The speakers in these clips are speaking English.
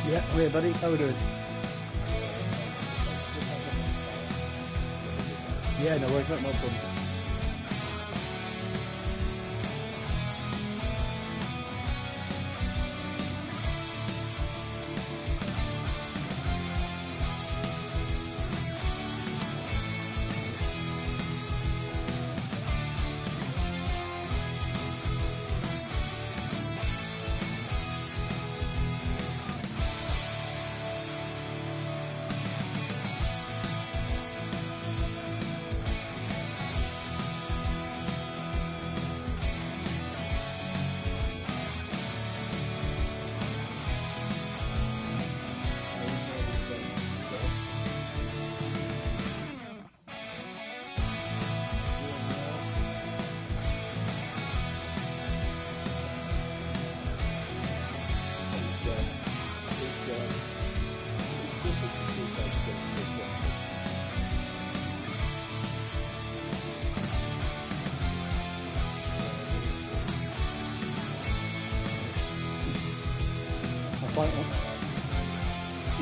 Yeah, I'm here, buddy. How we doing? Yeah, no worries, mate, no problem.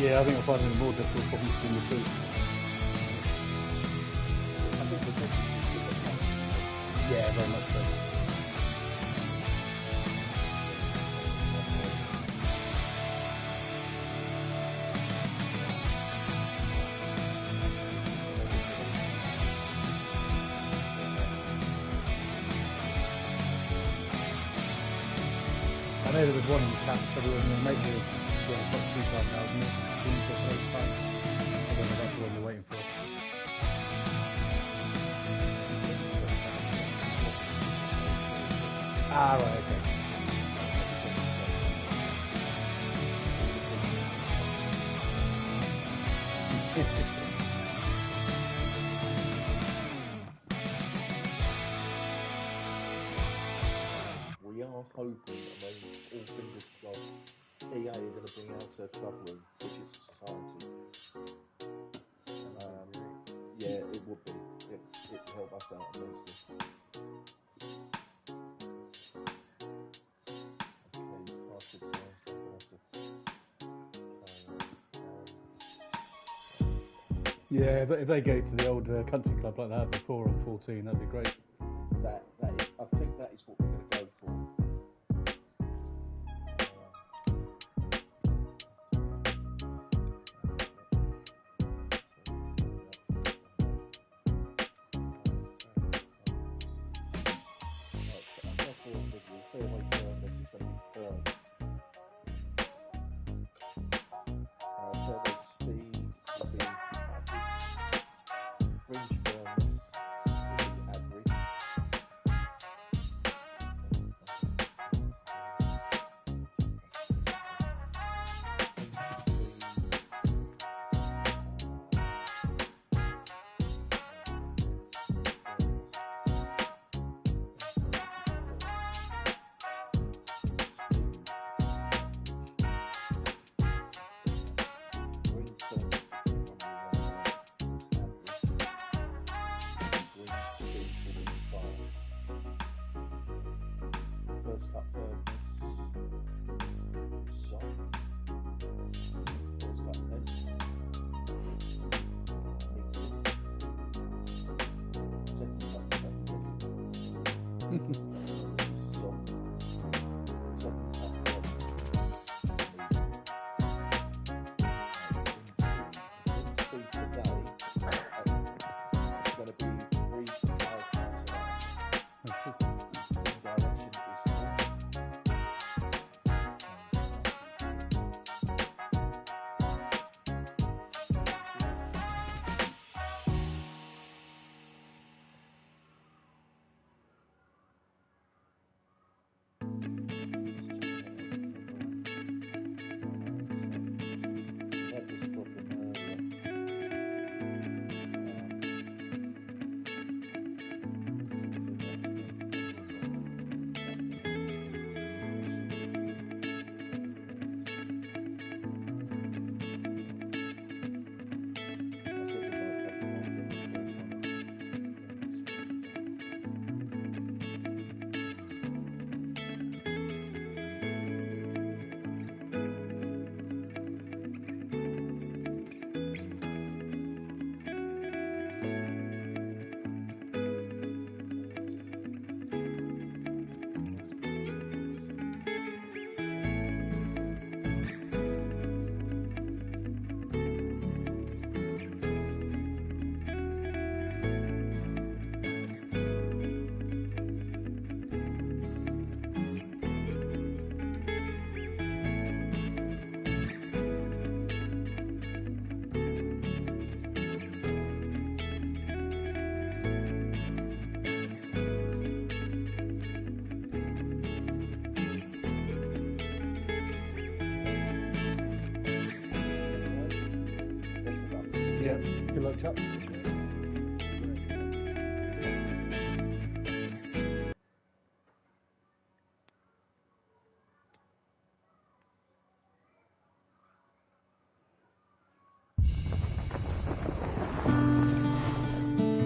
Yeah, I think I'll find it more difficult probably between the two. Yeah, very much so. I know there was one in the chat, so we were going to make the top 2,500. I don't know if that's the one you're waiting for. Ah, right, okay. We are hoping, I mean, all fingers crossed, EA are going to bring out a club room, which is society. Yeah, it would be. It would help us out immensely. Okay, past the time, so I'm going to have to Yeah, but if they go to the old country club like that before on 14, that'd be great. that is, I think that is what we're going to go for. Fringe firmness will be average. Yeah, good luck, chaps.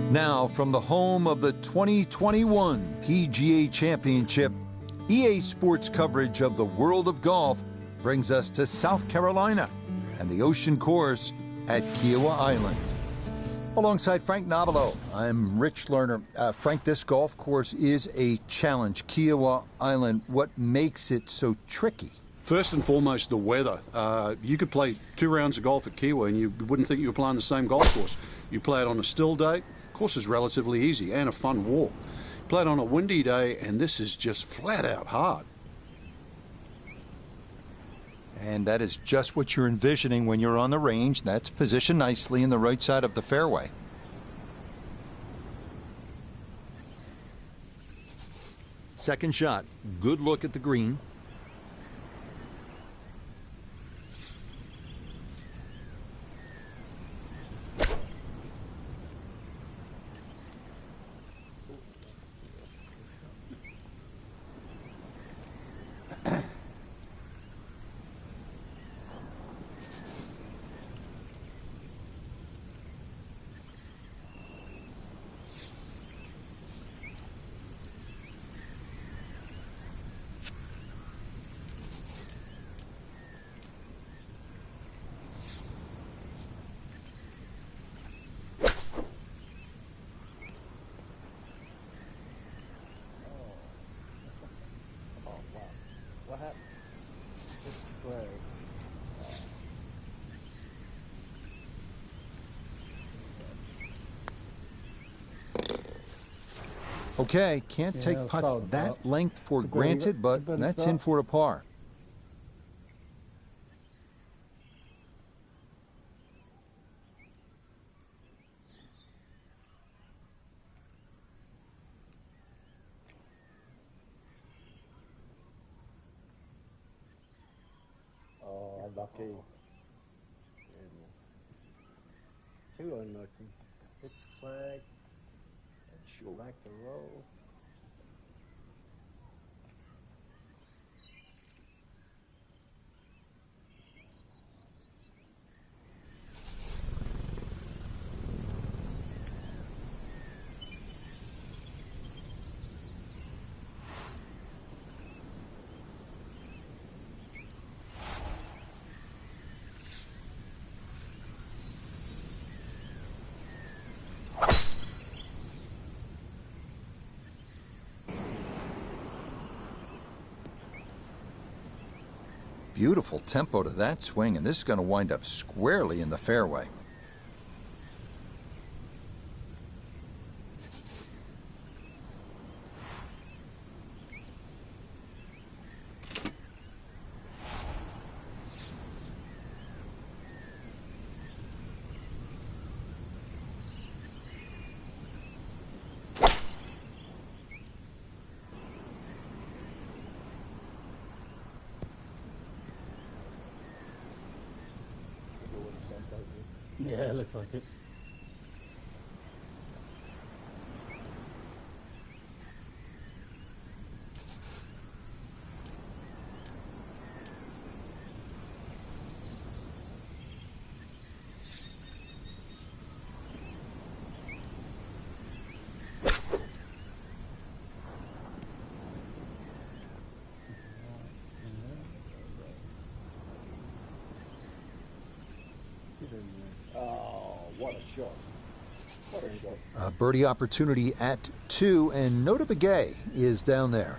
Now, from the home of the 2021 PGA Championship, EA Sports coverage of the world of golf brings us to South Carolina and the ocean course at Kiowa Island. Alongside Frank Nobilo, I'm Rich Lerner. Frank, this golf course is a challenge. Kiowa Island, what makes it so tricky? First and foremost, the weather. You could play 2 rounds of golf at Kiowa and you wouldn't think you were playing the same golf course. You play it on a still day, course is relatively easy and a fun walk. Play it on a windy day and this is just flat out hard. And that is just what you're envisioning when you're on the range. That's positioned nicely in the right side of the fairway. Second shot, good look at the green. What happened? Just play. Okay, can't take I'll putts start that that. length for Good granted, but burn that's start. in for a par. Oh, unlucky. 2 unlucky. 6 flag. And short. Back to roll. Beautiful tempo to that swing, and this is going to wind up squarely in the fairway. Yeah, looks like it. Oh, what a shot. What a shot. A birdie opportunity at 2, and Nota Begay is down there.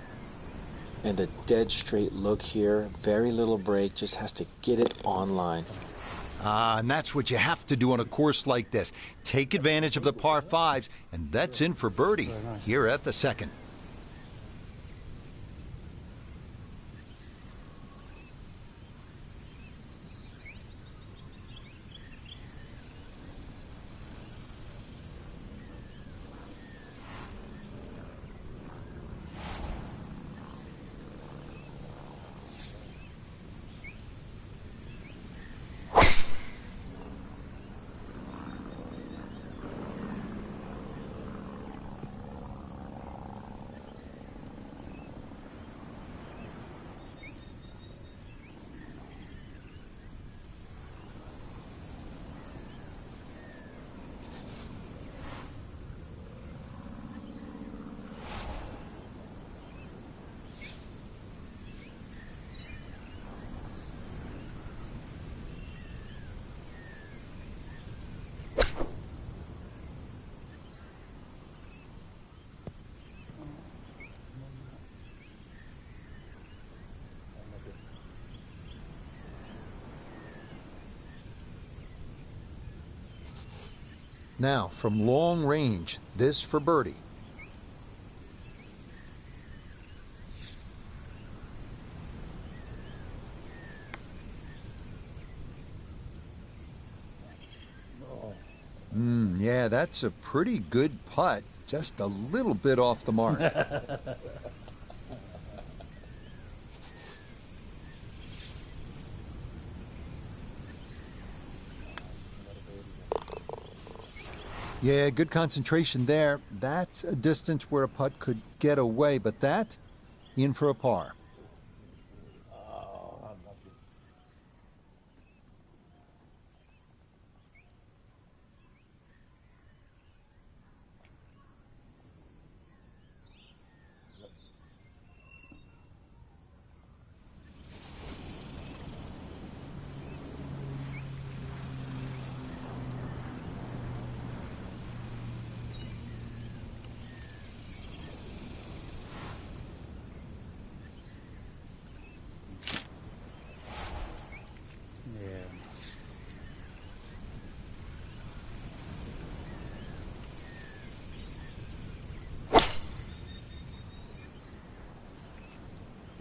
And a dead straight look here. Very little break, just has to get it online. And that's what you have to do on a course like this. Take advantage of the par 5s, and that's in for birdie here at the second. Now, from long range, this for birdie. Yeah, that's a pretty good putt. Just a little bit off the mark. Yeah, good concentration there. That's a distance where a putt could get away, but that, in for a par.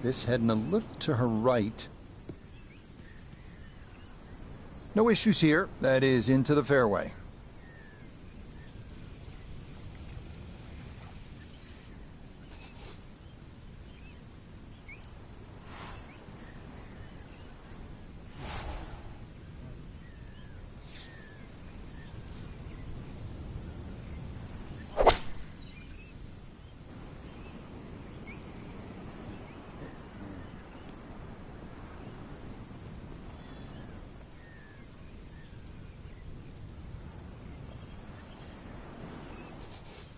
This heading a little to her right. No issues here. That is into the fairway.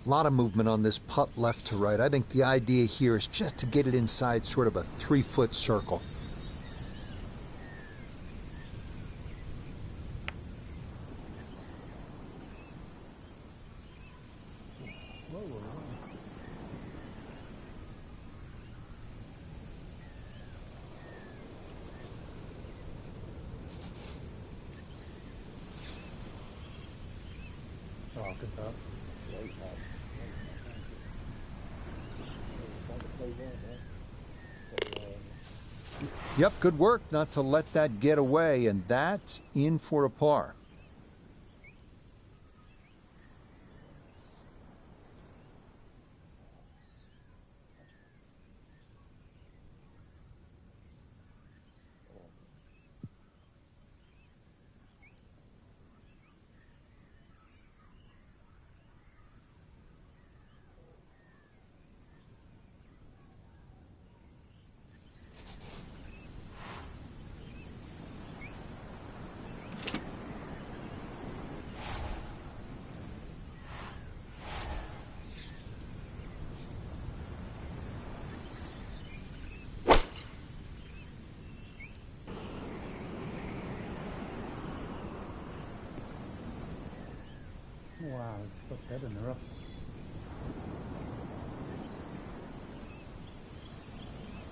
A lot of movement on this putt left to right. I think the idea here is just to get it inside sort of a 3-foot circle. Oh, good putt. Yep, good work not to let that get away, and that's in for a par. Wow, it's stuck dead in the rough.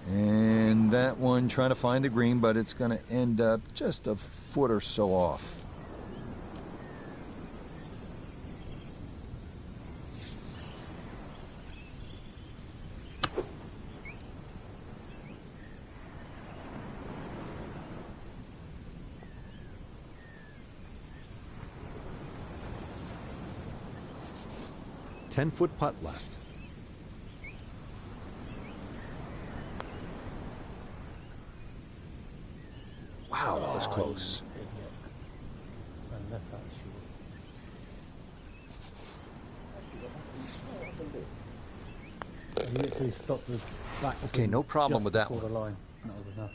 And that one trying to find the green, but it's going to end up just a foot or so off. Ten-foot putt left. Wow, that was close. And left that short. He literally stopped the back. Okay, no problem with that before one. the line. That was enough.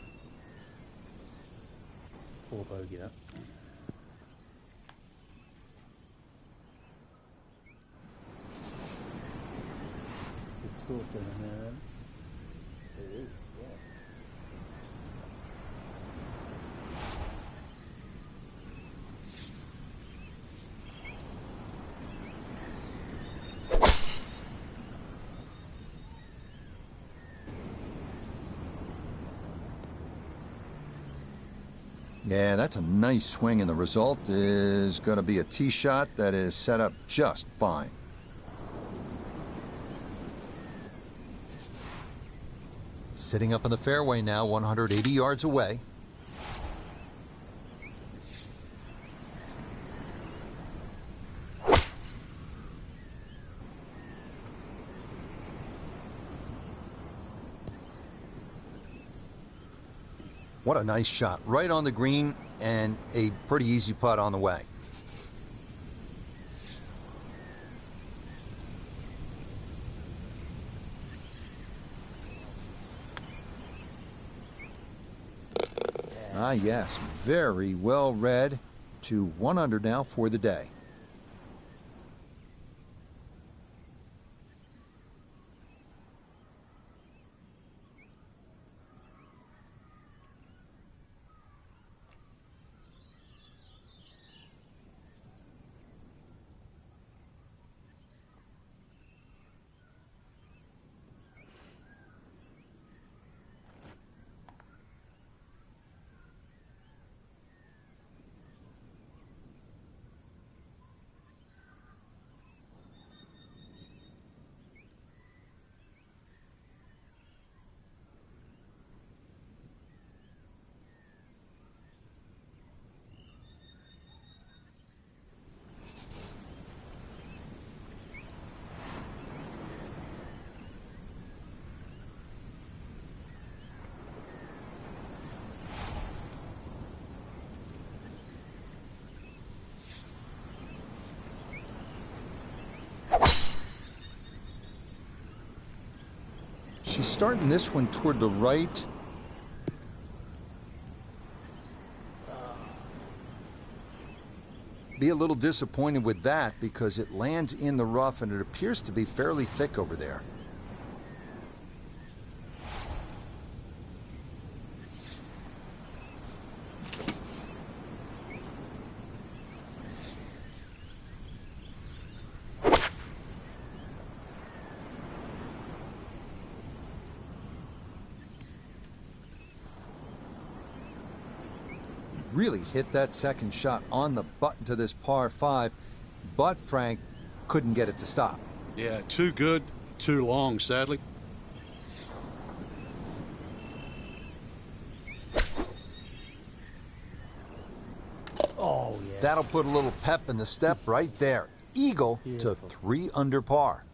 Poor bogey that. Good score still in there then. It is, yeah. Yeah, that's a nice swing, and the result is going to be a tee shot that is set up just fine. Sitting up in the fairway now, 180 yards away. What a nice shot. Right on the green, and a pretty easy putt on the way. Ah, yes. Very well read. To 1 under now for the day. She's starting this one toward the right. Be a little disappointed with that because it lands in the rough and it appears to be fairly thick over there. Really hit that second shot on the button to this par 5, but Frank couldn't get it to stop. Yeah, too good, too long, sadly. Oh, yeah. That'll put a little pep in the step right there. Eagle to 3 under par.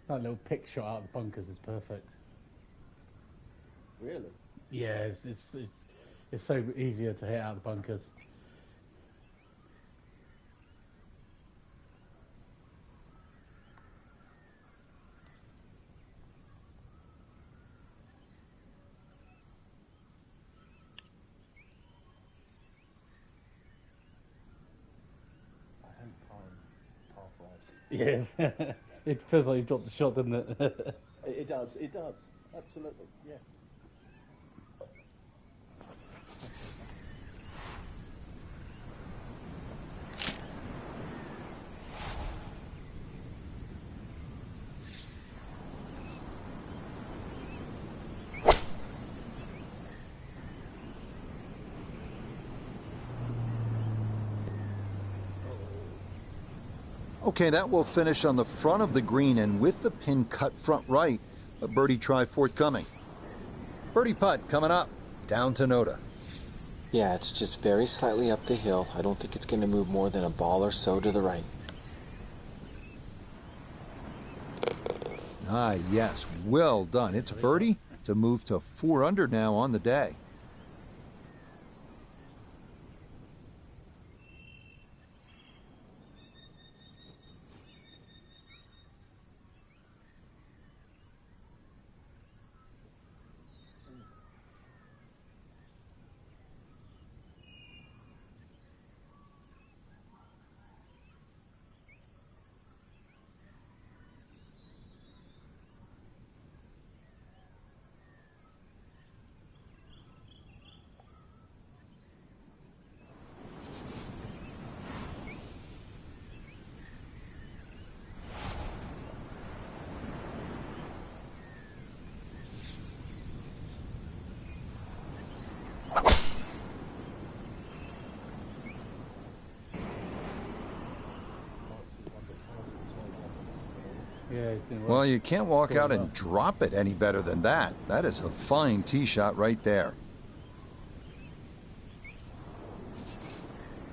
That little pick shot out of the bunkers is perfect. Really? Yeah, it's so easier to hit out of the bunkers. I hate par fives. Yes. It feels like you dropped the shot, doesn't it? It does, absolutely, yeah. Okay, that will finish on the front of the green and with the pin cut front right. A birdie try forthcoming. Birdie putt coming up, down to Noda. Yeah, it's just very slightly up the hill. I don't think it's going to move more than a ball or so to the right. Ah, yes, well done. It's birdie to move to 4 under now on the day. Yeah, he's doing Well, you can't walk Doing out well. and drop it any better than that. That is a fine tee shot right there.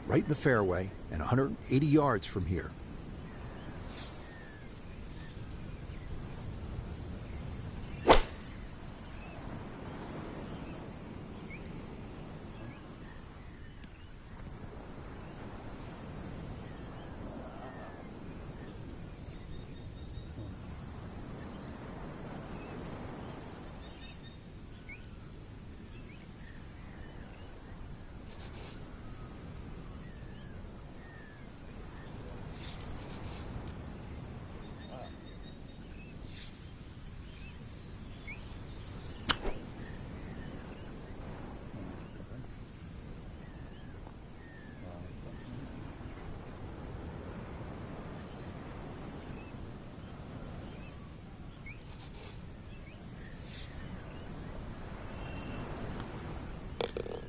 Right in the fairway and 180 yards from here.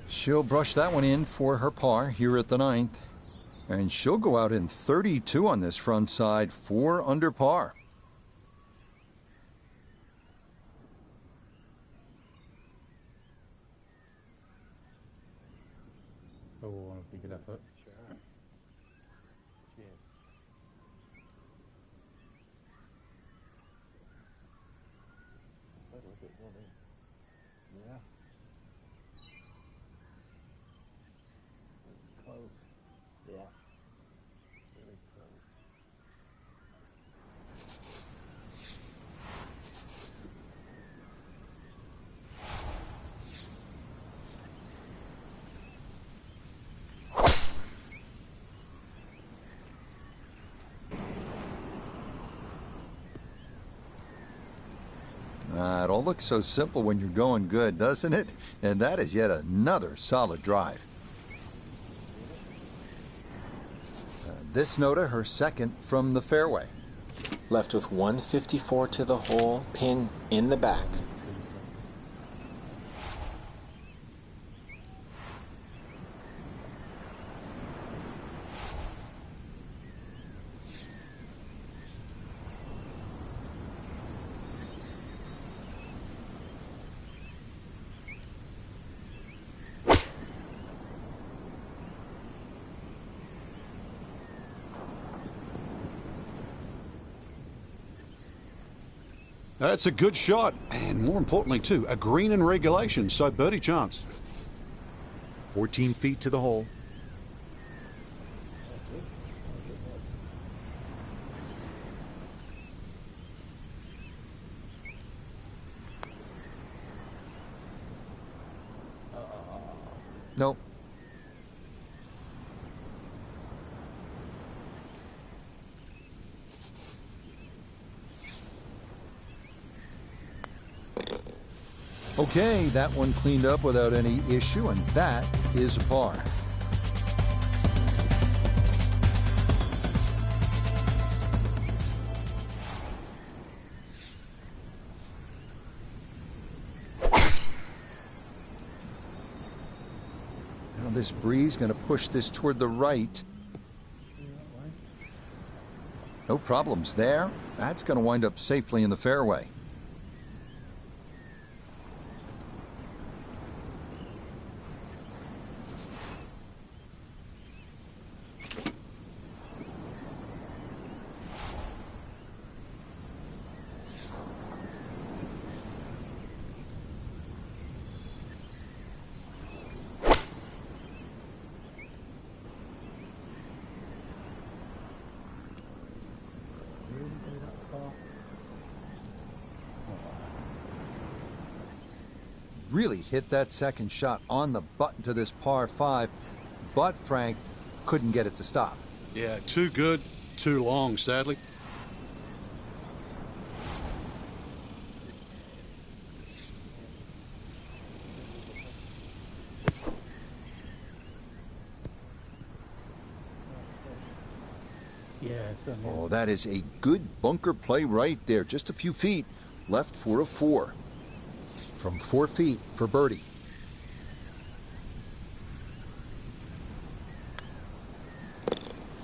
She'll brush that one in for her par here at the 9th. And she'll go out in 32 on this front side, 4 under par. Oh, a good effort. Sure. Cheers. That was it, wasn't it? Yeah. Close. Yeah. Really close. It all looks so simple when you're going good, doesn't it? And that is yet another solid drive. This Nota, her second from the fairway. Left with 154 to the hole, pin in the back. That's a good shot, and more importantly, too, a green in regulation, so birdie chance. 14 feet to the hole. Nope. Okay, that one cleaned up without any issue, and that is a par. Now this breeze going to push this toward the right. No problems there. That's going to wind up safely in the fairway. Really hit that second shot on the button to this par 5, but Frank couldn't get it to stop. Yeah, too good, too long, sadly. Yeah, certainly. Oh, that is a good bunker play right there. Just a few feet left for a 4. From 4 feet for birdie.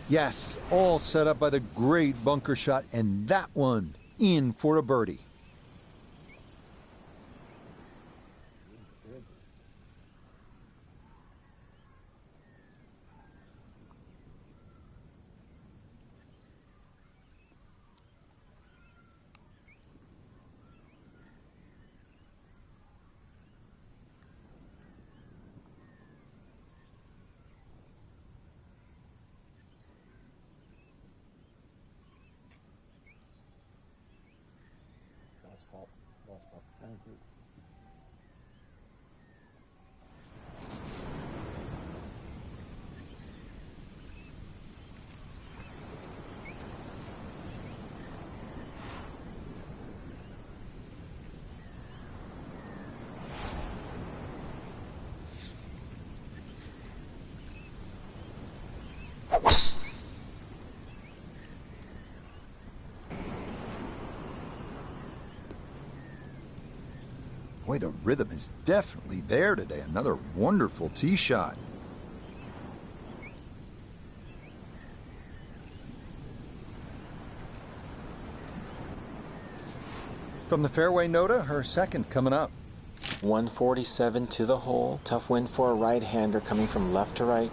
Yes, all set up by the great bunker shot, and that one in for a birdie. Nice putt. Nice putt. Thank you. Boy, the rhythm is definitely there today. Another wonderful tee shot. From the fairway, Noda, her second coming up. 147 to the hole. Tough win for a right-hander coming from left to right.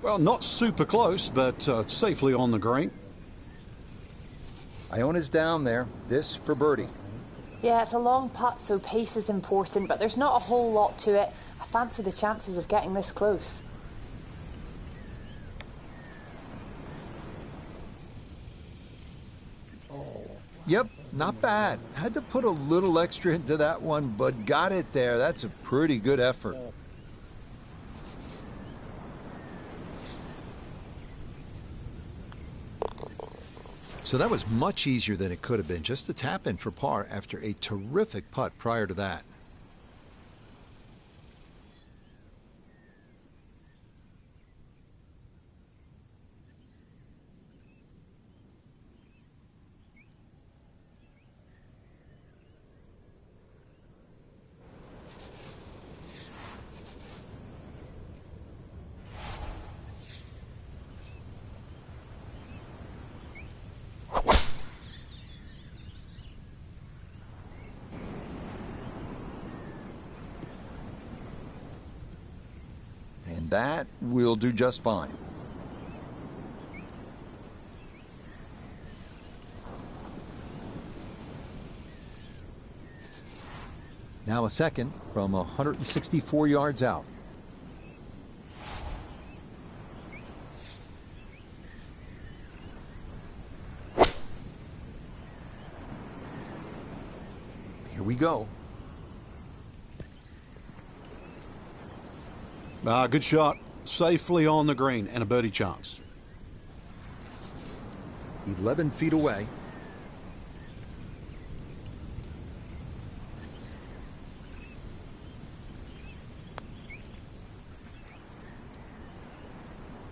Well, not super close, but safely on the green. Iona's down there. This for birdie. Yeah, it's a long putt, so pace is important, but there's not a whole lot to it. I fancy the chances of getting this close. Yep, not bad. Had to put a little extra into that one, but got it there. That's a pretty good effort. So that was much easier than it could have been. Just a tap in for par after a terrific putt prior to that. And that will do just fine. Now a second from 164 yards out. Here we go. Good shot. Safely on the green and a birdie chance. 11 feet away.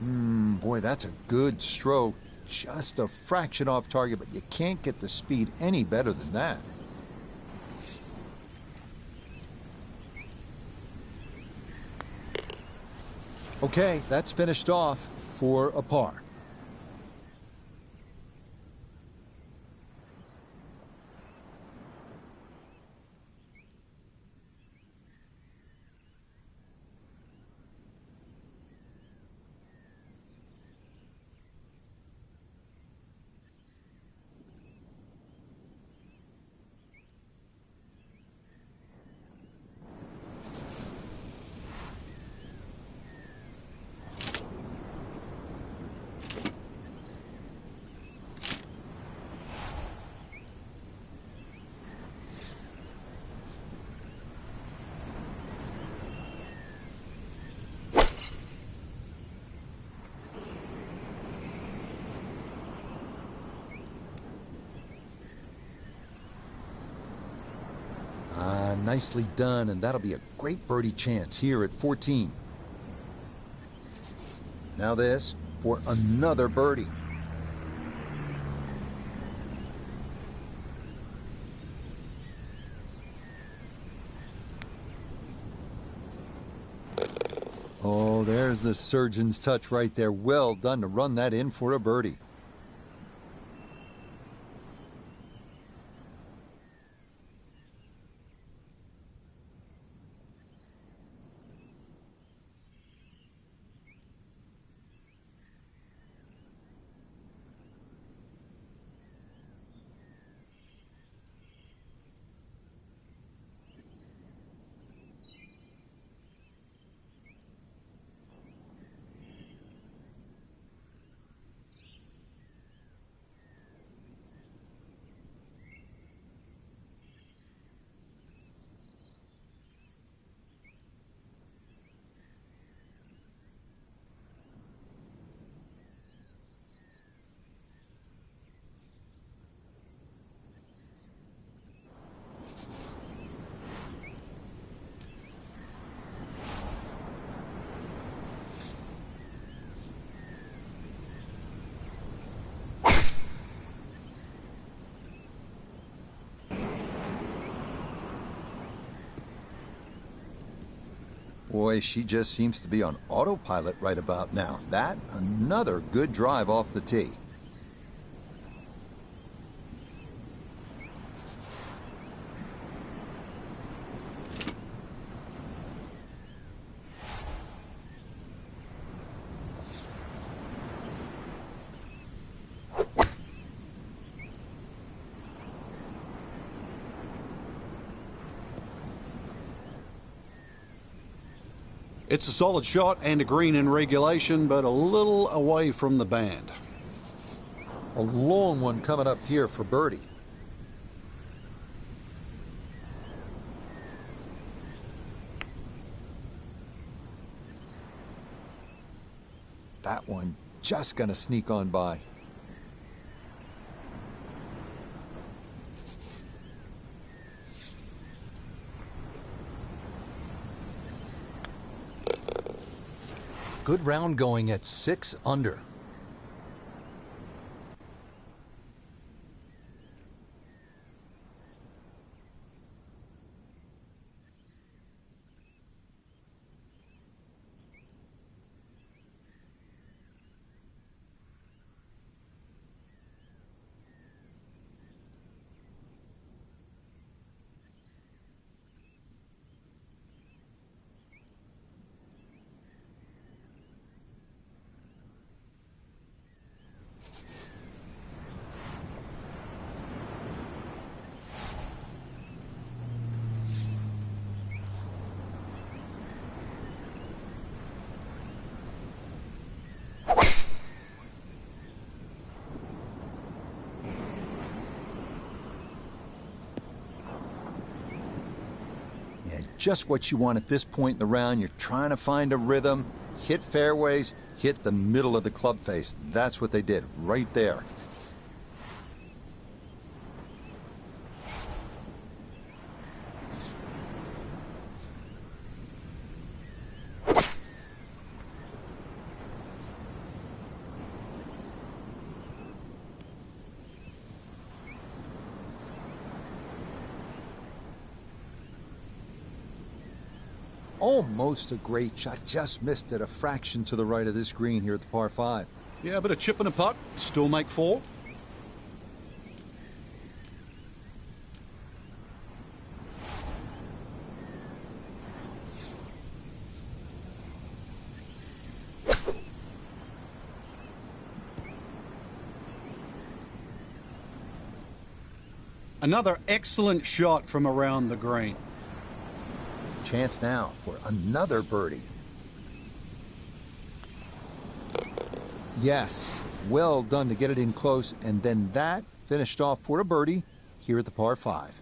Boy, that's a good stroke. Just a fraction off target, but you can't get the speed any better than that. Okay, that's finished off for a par. Nicely done, and that'll be a great birdie chance here at 14. Now this, for another birdie. Oh, there's the surgeon's touch right there. Well done to run that in for a birdie. Boy, she just seems to be on autopilot right about now. That, another good drive off the tee. It's a solid shot and a green in regulation, but a little away from the band. A long one coming up here for birdie. That one just gonna sneak on by. Good round going at 6 under. Just what you want at this point in the round. You're trying to find a rhythm, hit fairways, hit the middle of the club face. That's what they did right there. Almost a great shot, just missed it a fraction to the right of this green here at the par 5. Yeah, but a chip and a putt, still make 4. Another excellent shot from around the green. Chance now for another birdie. Yes, well done to get it in close, and then that finished off for a birdie here at the par 5.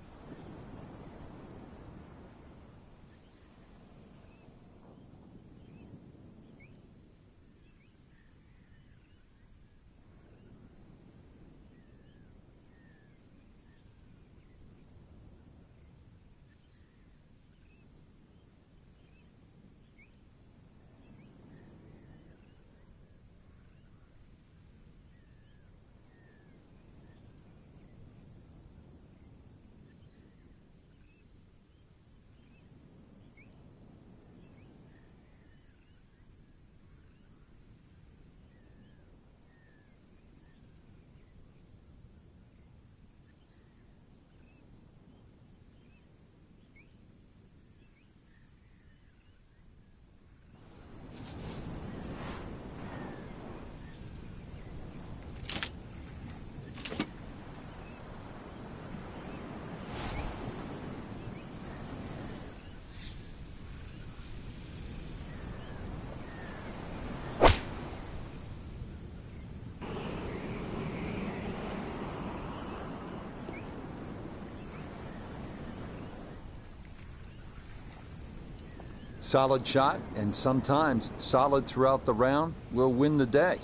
Solid shot, and sometimes solid throughout the round, will win the day.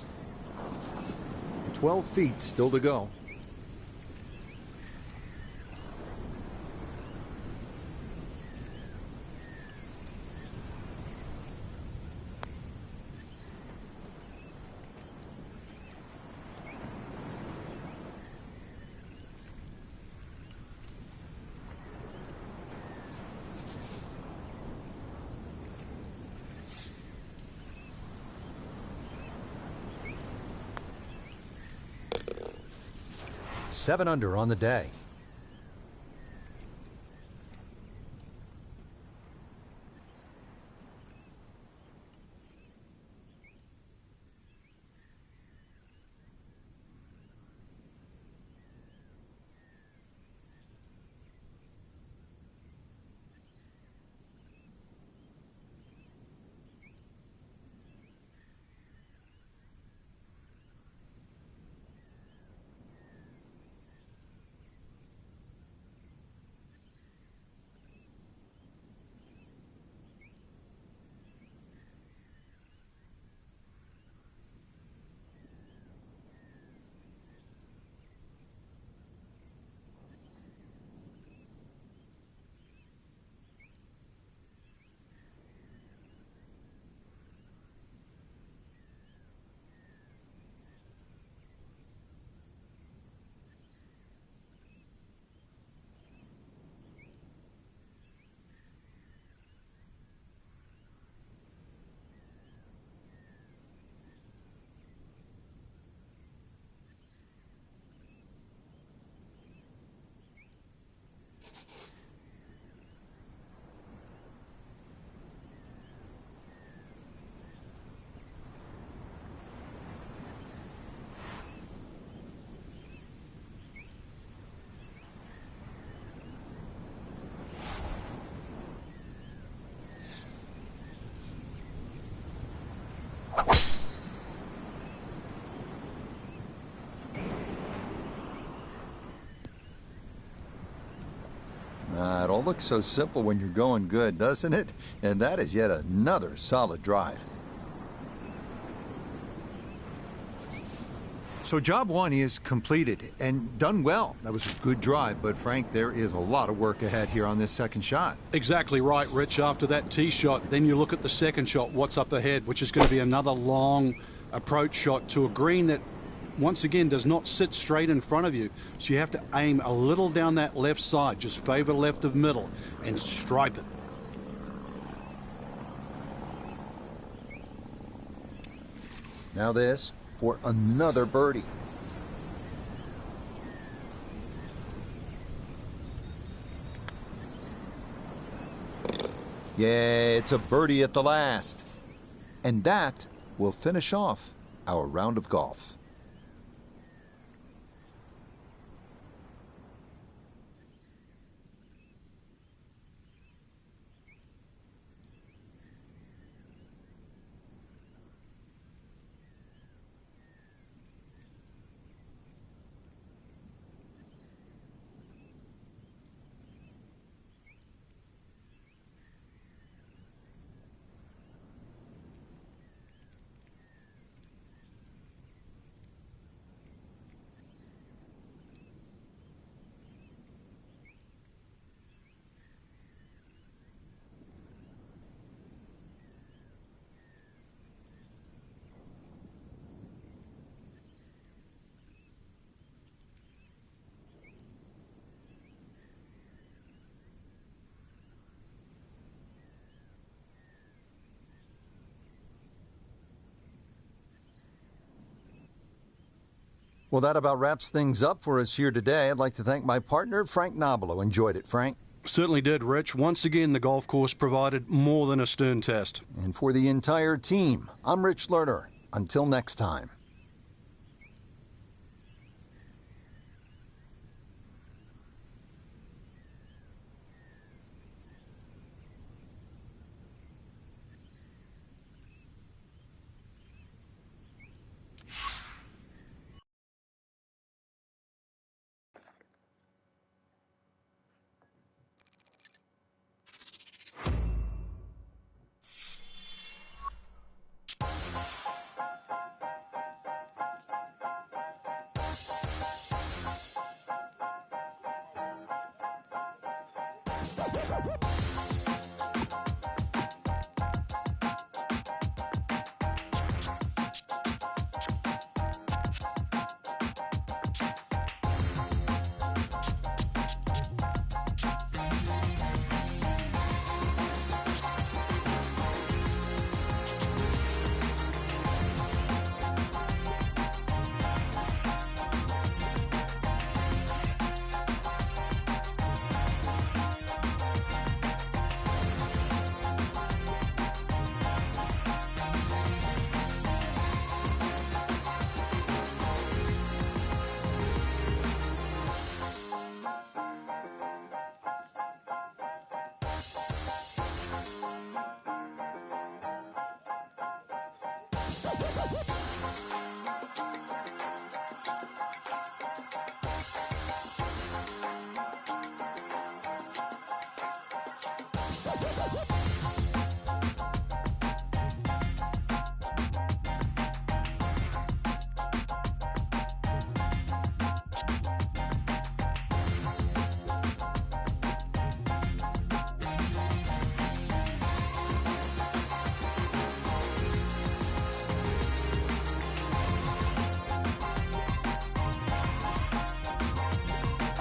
12 feet still to go. Seven under on the day. It all looks so simple when you're going good, doesn't it? And that is yet another solid drive. So job one is completed and done well. That was a good drive, but Frank, there is a lot of work ahead here on this second shot. Exactly right, Rich. After that tee shot, then you look at the second shot, what's up ahead, which is going to be another long approach shot to a green that, once again, does not sit straight in front of you. So you have to aim a little down that left side, just favor left of middle, and stripe it. Now this for another birdie. Yeah, it's a birdie at the last. And that will finish off our round of golf. Well, that about wraps things up for us here today. I'd like to thank my partner, Frank Nobilo. Enjoyed it, Frank. Certainly did, Rich. Once again, the golf course provided more than a stern test. And for the entire team, I'm Rich Lerner. Until next time.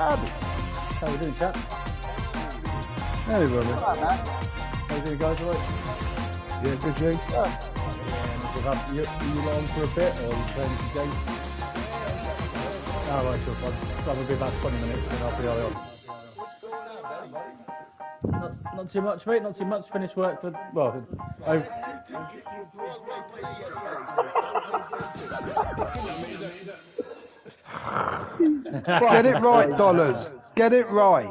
How you doing, chap? Hey, brother. Hello, Matt. How you doing, guys? All right? Yeah, good, James. Yeah, you lot on for a bit, or you playing some games? Oh, right, sure. I'll be about 20 minutes, and I'll be on. Not too much, mate. Not too much. Finished work for Get it right, Dollars. Get it right.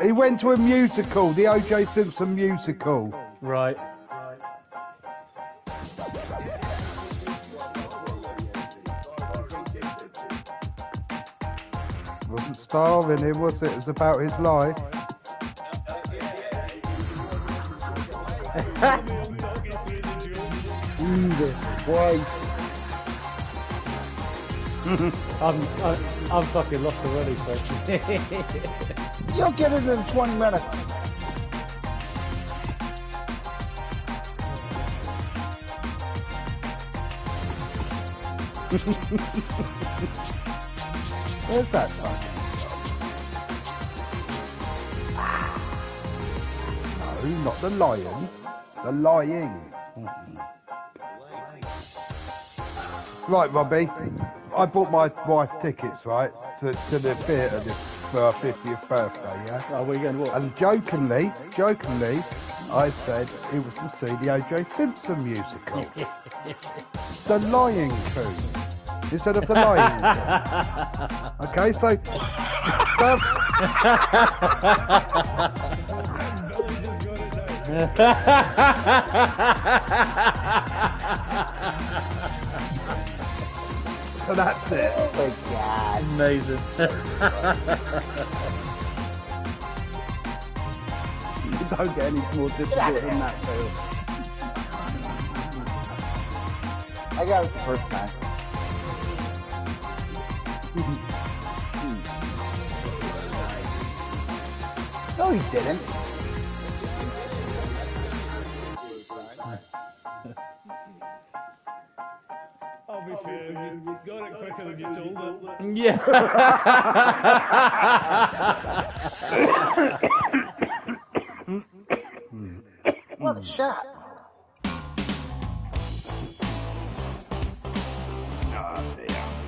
He went to a musical, the O.J. Simpson musical. Right. Wasn't starving him, was it? It was about his life. Jesus Christ. I'm fucking lost already, so. You'll get it in 20 minutes. Where's that one? No, not the lion. The lying. Right, Robbie. I bought my wife tickets, right, to the theatre for her 50th birthday, yeah? Oh, where are you going to watch? And jokingly, I said it was to see the O.J. Simpson musical. The Lion King, instead of the Lion King. Okay, so... So that's it. Oh my God. Amazing. You don't get any more difficult than that, Phil. I got it the first time. No, he didn't. I'll be fair, you got it quicker than you told it. Yeah. What a shot.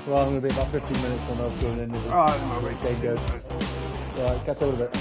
Well, I'm going to be about 15 minutes when I was going into the game goes. Right, catch up with a bit.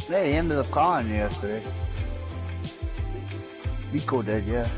Yeah, he ended up calling you yesterday. Nico did, yeah.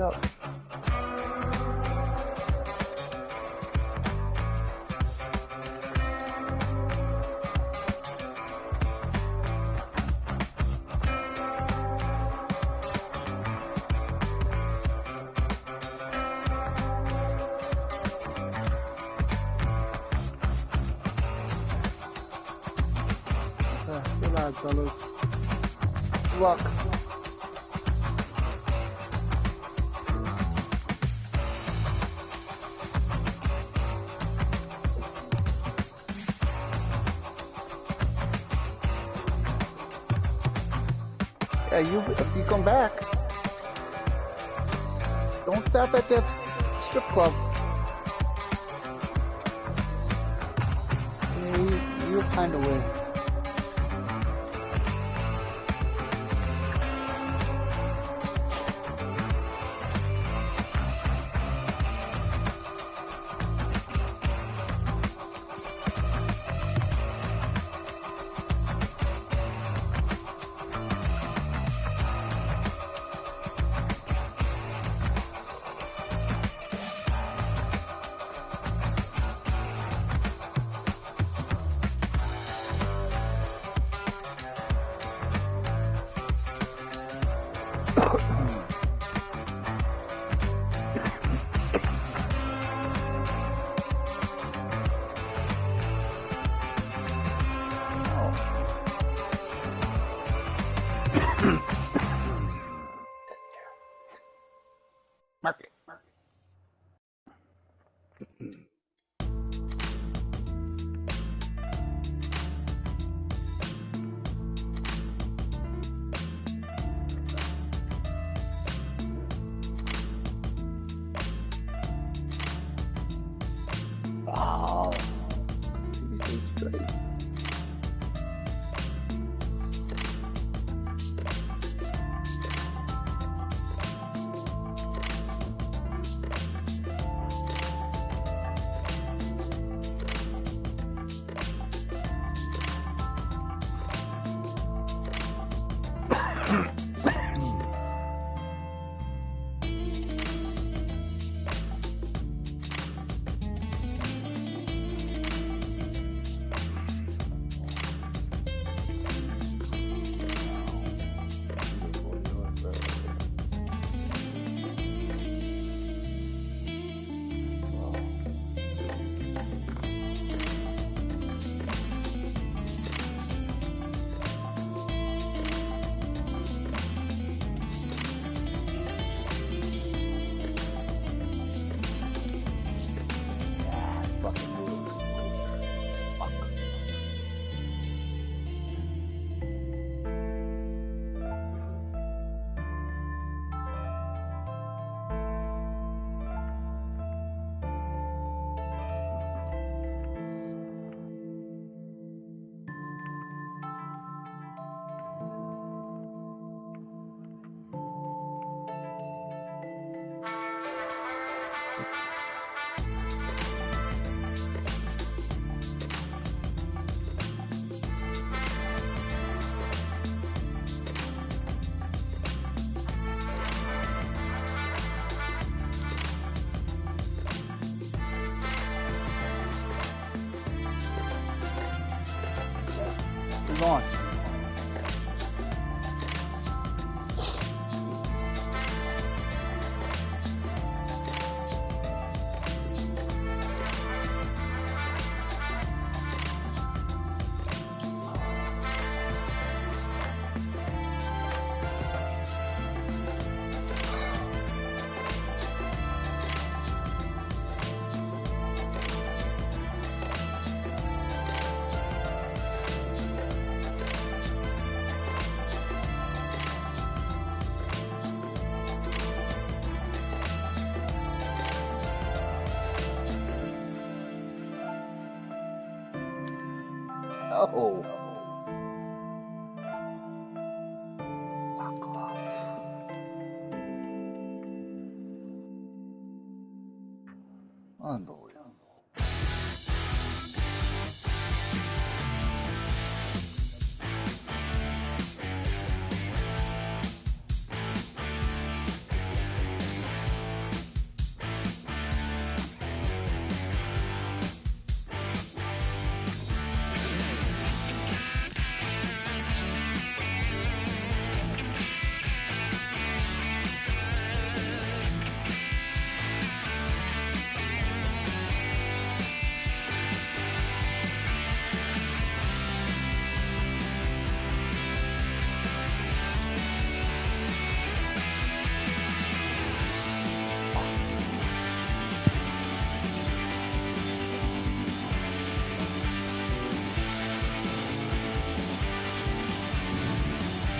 Up. Good luck, fellas. Good luck. Yeah, if you come back, don't stop at the strip club. Yeah, you'll find a way. Mark it. Oh, he's straight. Nice. Oh. Unbelievable.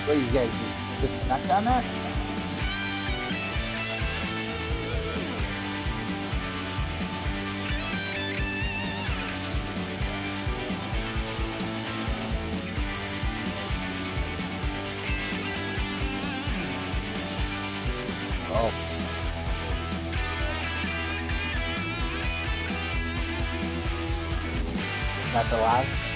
What do you guys disconnect on that? Oh. Not the live?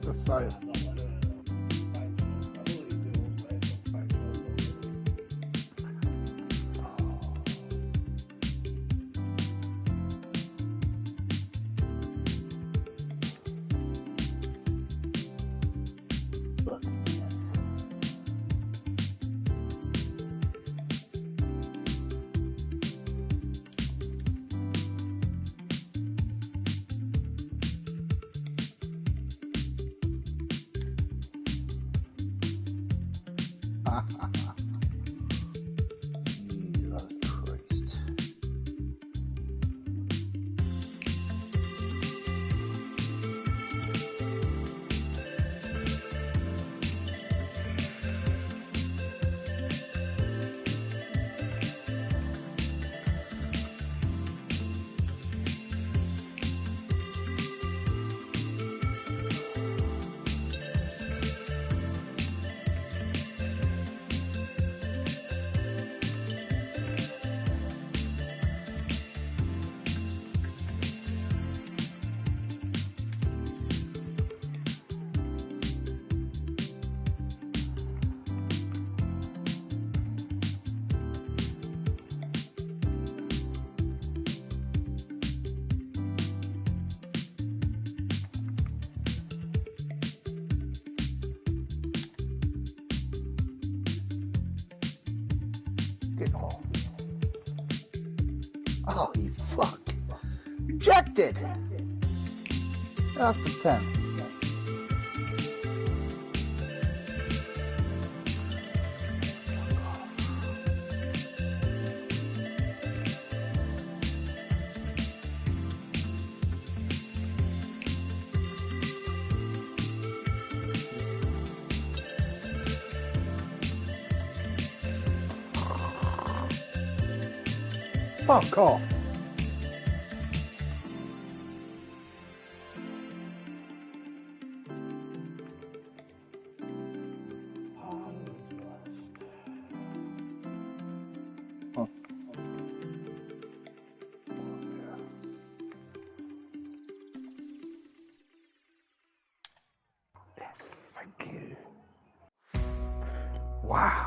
Just saying. Jesus Christ. fucking hole. Oh, you fuck. Rejected. After 10. Fuck off. Yes, thank you. Wow.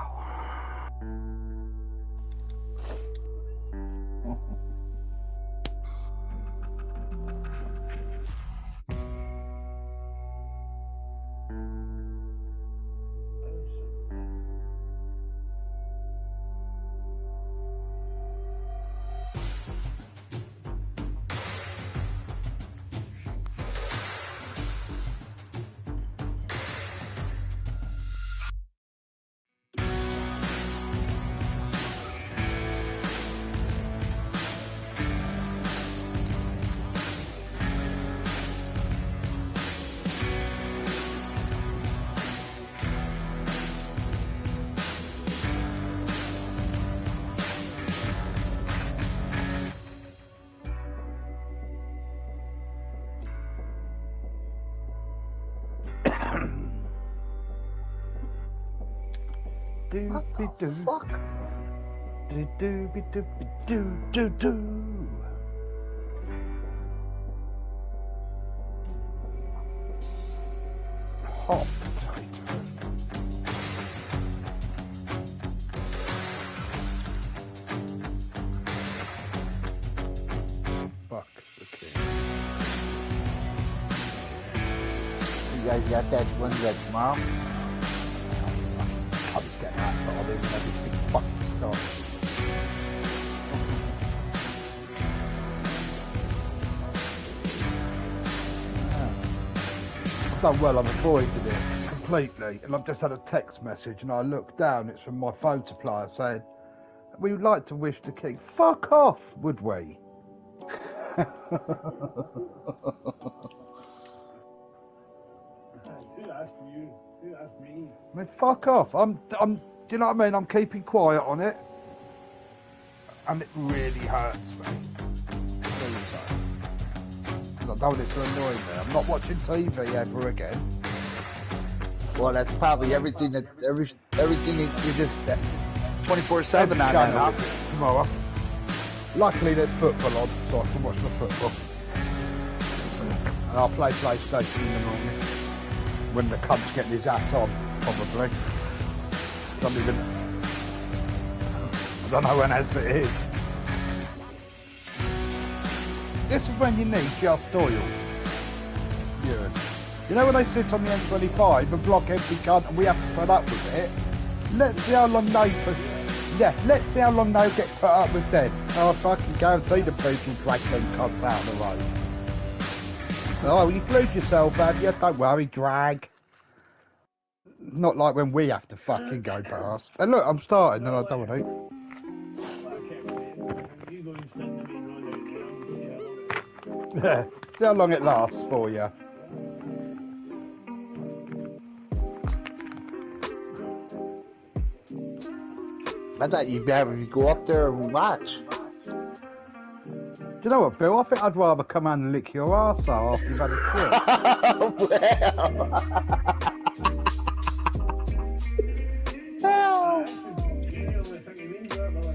What the fuck? Hot potato. Fuck the king. You guys got that one that tomorrow? I'll just get that, but I'll even have this big fucking stuff. I've done well, I've avoided it completely, and I've just had a text message, and I look down, it's from my phone supplier saying, we would like to wish the king. Fuck off, would we? Who asked you? Who asked me? I mean, fuck off. I'm, do you know what I mean? I'm keeping quiet on it, and it really hurts me to do so. 'Cause I don't want it to annoy me. I'm not watching TV ever again. Well, that's probably everything that everything that you just 24/7 on that. Huh? Tomorrow. Luckily, there's football on, so I can watch my football. And I'll play PlayStation in the morning when the cunt's getting his hat on, probably. I don't know when else it is. This is when you need just oil. Yeah. You know when they sit on the M25 and block every cunt and we have to put up with it? Let's see how long they let's see how long they'll get put up with then. Oh, I fucking guarantee the people drag them cunts out of the road. Oh, you glued yourself, have you? Don't worry, drag. Not like when we have to fucking go past. And look, I'm starting and I don't want to. Well, I can't wait. You go and spend the main road out there and See how long it lasts for you. I thought you'd have to go up there and watch. Do you know what, Bill? I think I'd rather come out and lick your arse after you've had a trip.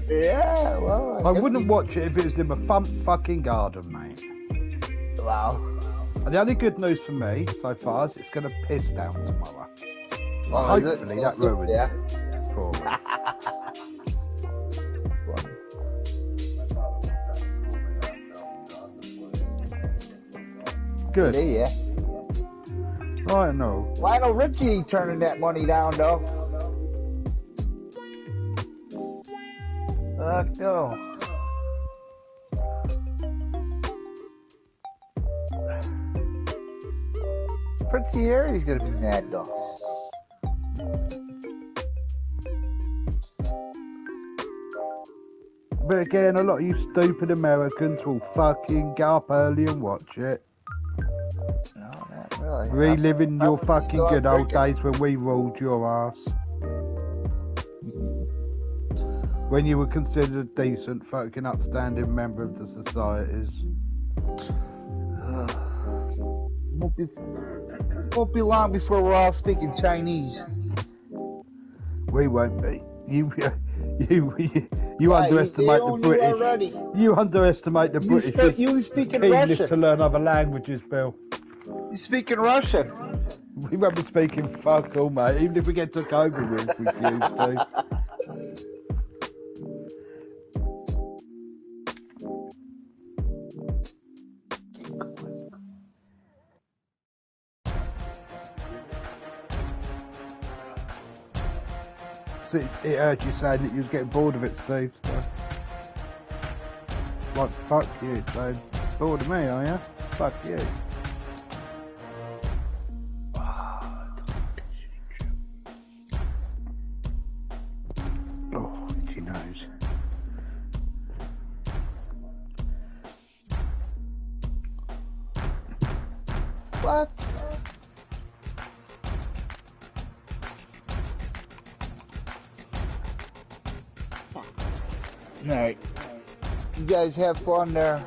Yeah, well, I wouldn't watch it if it was in my fucking garden, mate. Wow. And the only good news for me so far is it's going to piss down tomorrow. Well, hopefully that ruins it for me. Good. Yeah. I know. Lionel Richie turning that money down, though. fuck no. Pretty Harry's gonna be mad though. But again, a lot of you stupid Americans will fucking get up early and watch it. No, not really. Reliving your fucking still good old drinking. days when we ruled your ass. When you were considered a decent, fucking upstanding member of the societies. Won't be long before we're all speaking Chinese. We won't be. You Yeah, underestimate they the own you British. already. You underestimate the British. You speak in Keenness Russian. to learn other languages, Bill. You speak in Russian. We won't be speaking fuck all, mate. Even if we get took over, we'll refuse to. See, it heard you saying that you was getting bored of it, Steve. So. Like, fuck you, so bored of me, are you? Fuck you. Oh, itchy nose. What? Alright. You guys have fun there.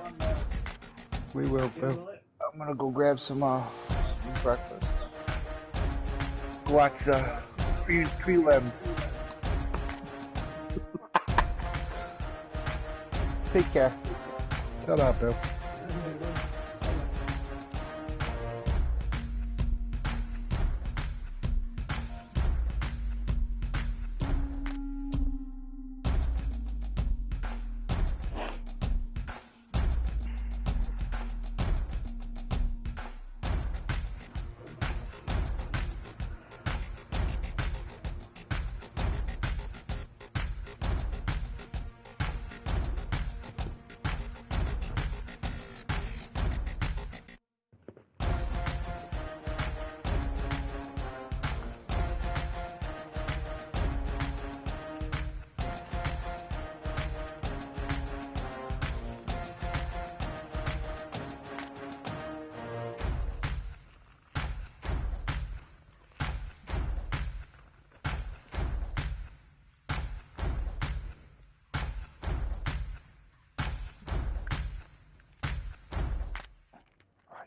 We will, Bill. I'm gonna go grab some breakfast. Go watch prelims. Take care. Shut up, Bill.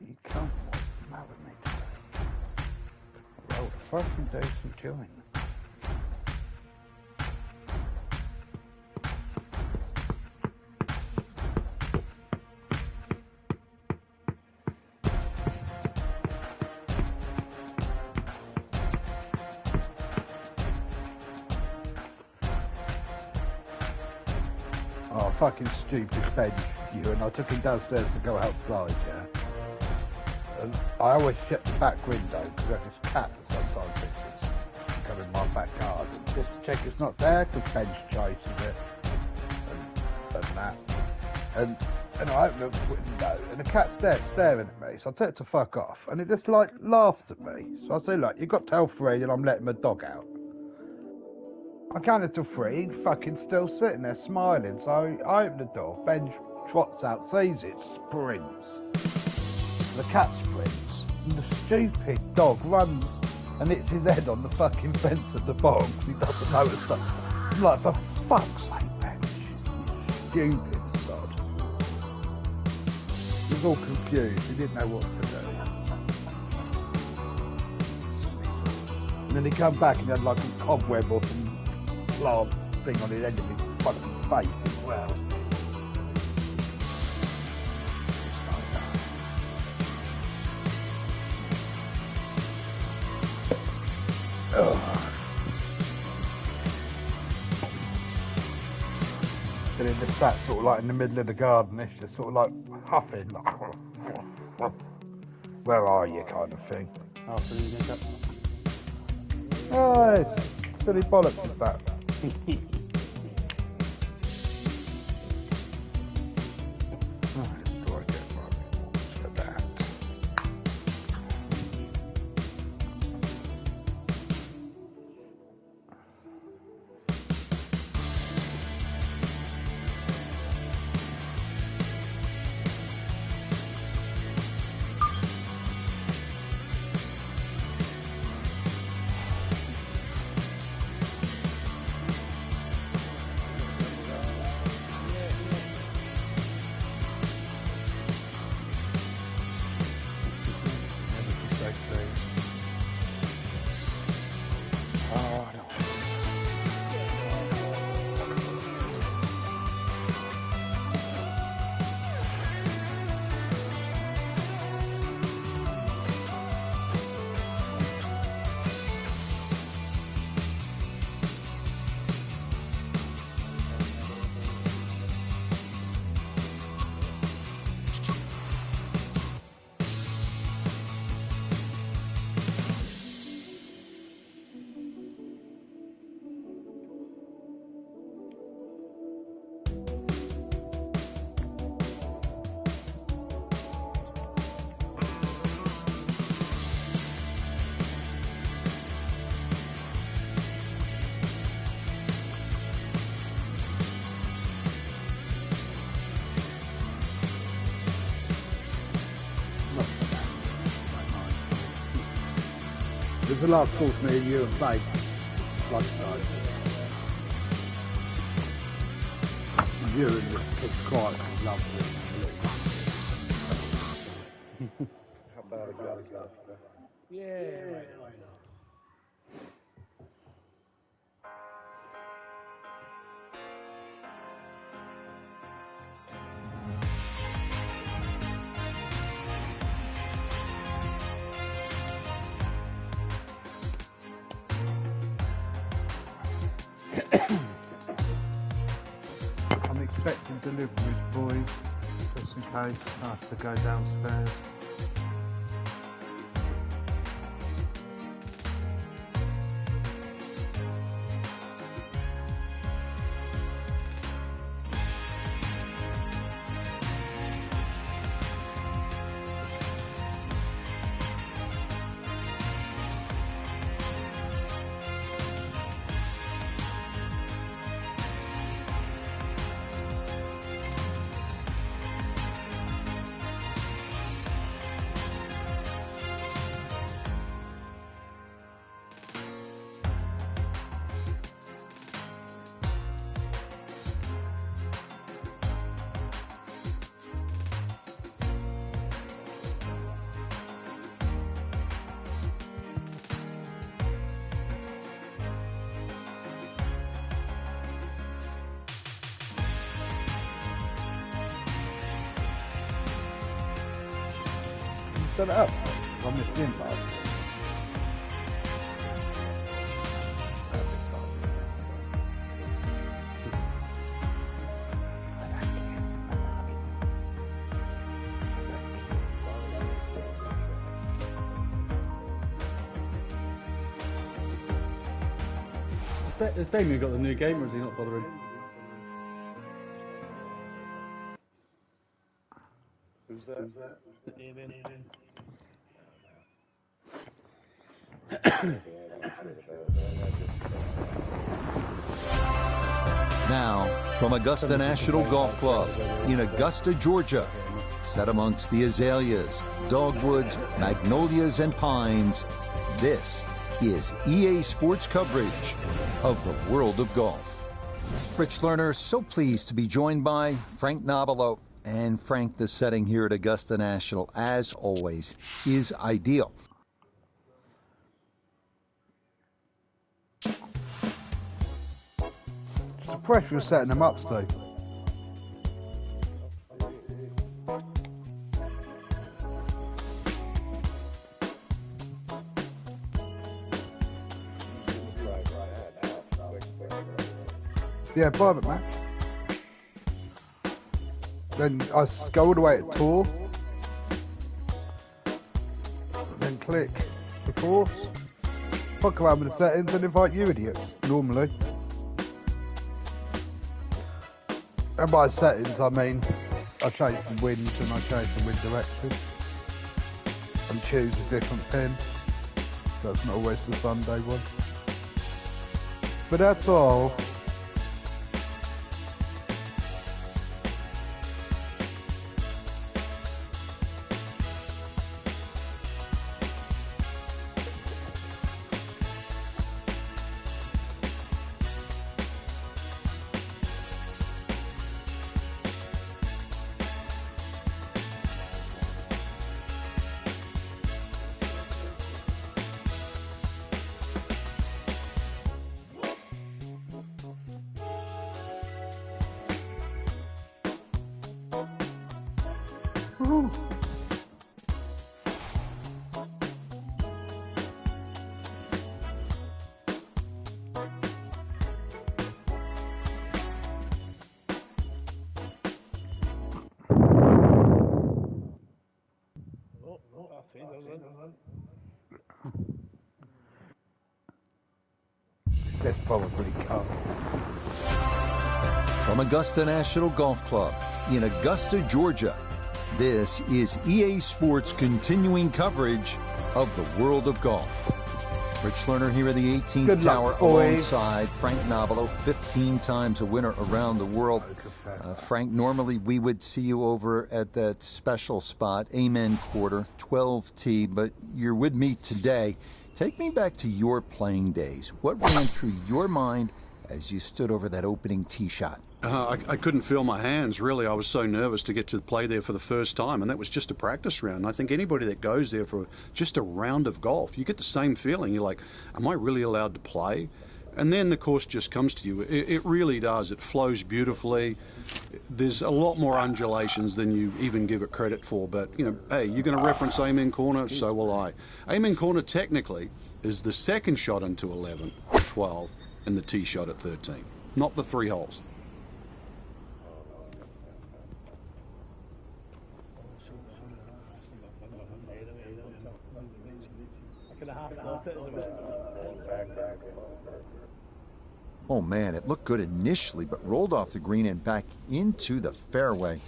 You can't what's the matter with me today? Rolled a fucking decent joint. Oh, fucking stupid bench, you, and I took him downstairs to go outside, yeah? And I always shut the back window because I have this cat that sometimes thinks it's come in my back garden just to check it's not there because Ben's chases it and that. And I open the window and the cat's there staring at me, so I tell it to fuck off and it just like laughs at me. So I say, look, you've got to tell 3 and I'm letting my dog out. I counted to 3, fucking still sitting there smiling, so I open the door, Ben trots out, sees it, sprints. The cat sprints, and the stupid dog runs and hits his head on the fucking fence at the bottom because he doesn't know it's stuff. I'm like, for fuck's sake, Ben, you stupid sod. He was all confused, he didn't know what to do. And then he come back and he had like a cobweb or some plant thing on his head of his fucking face as well. And it just sat sort of like in the middle of the garden, it's just sort of like huffing, like, where are you kind of thing. After you get up. Oh, it's silly bollocks is back. There's the last course me and you have played. Lunchtime. You and the kids quite lovely. How about Augusta? Yeah. I'm expecting deliveries, boys, just in case I have to go downstairs. Set it up. I missed the invite. Has Damien got the new game, or is he not bothering? Who's that? Now, from Augusta National Golf Club in Augusta, Georgia, set amongst the azaleas, dogwoods, magnolias, and pines, this is EA Sports coverage of the world of golf. Rich Lerner, so pleased to be joined by Frank Nobilo. And Frank, the setting here at Augusta National, as always, is ideal. It's the pressure of setting them up, Steve. Yeah, private match. Then I go all the way to tour. Then click the course. Fuck around with the settings and invite you idiots, normally. And by settings I mean I change the wind and I change the wind direction. And choose a different pin. So it's not always the Sunday one. But that's all. Woo. That's probably come. From Augusta National Golf Club in Augusta, Georgia, this is EA Sports continuing coverage of the world of golf. Rich Lerner here at the 18th Good Tower luck, boys. alongside Frank Nobilo, 15 times a winner around the world. Frank, normally we would see you over at that special spot, Amen Quarter, 12T, but you're with me today Take me back to your playing days. What ran through your mind as you stood over that opening tee shot? I couldn't feel my hands, really. I was so nervous to get to play there for the first time, and that was just a practice round. I think anybody that goes there for just a round of golf, you get the same feeling. You're like, am I really allowed to play? And then the course just comes to you. It really does. It flows beautifully. There's a lot more undulations than you even give it credit for. But, you know, hey, you're going to reference Amen Corner, so will I. Amen Corner technically is the second shot into 11, 12, and the tee shot at 13, not the 3 holes. Oh man, it looked good initially, but rolled off the green and back into the fairway.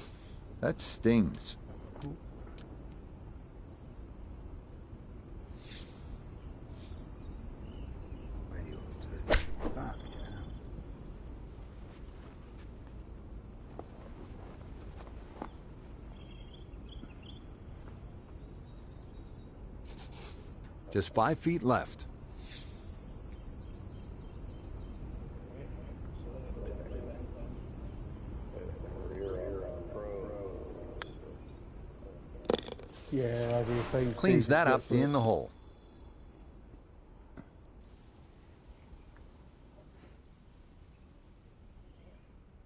That stings. Just 5 feet left. Yeah, I do think Cleans that up in the hole.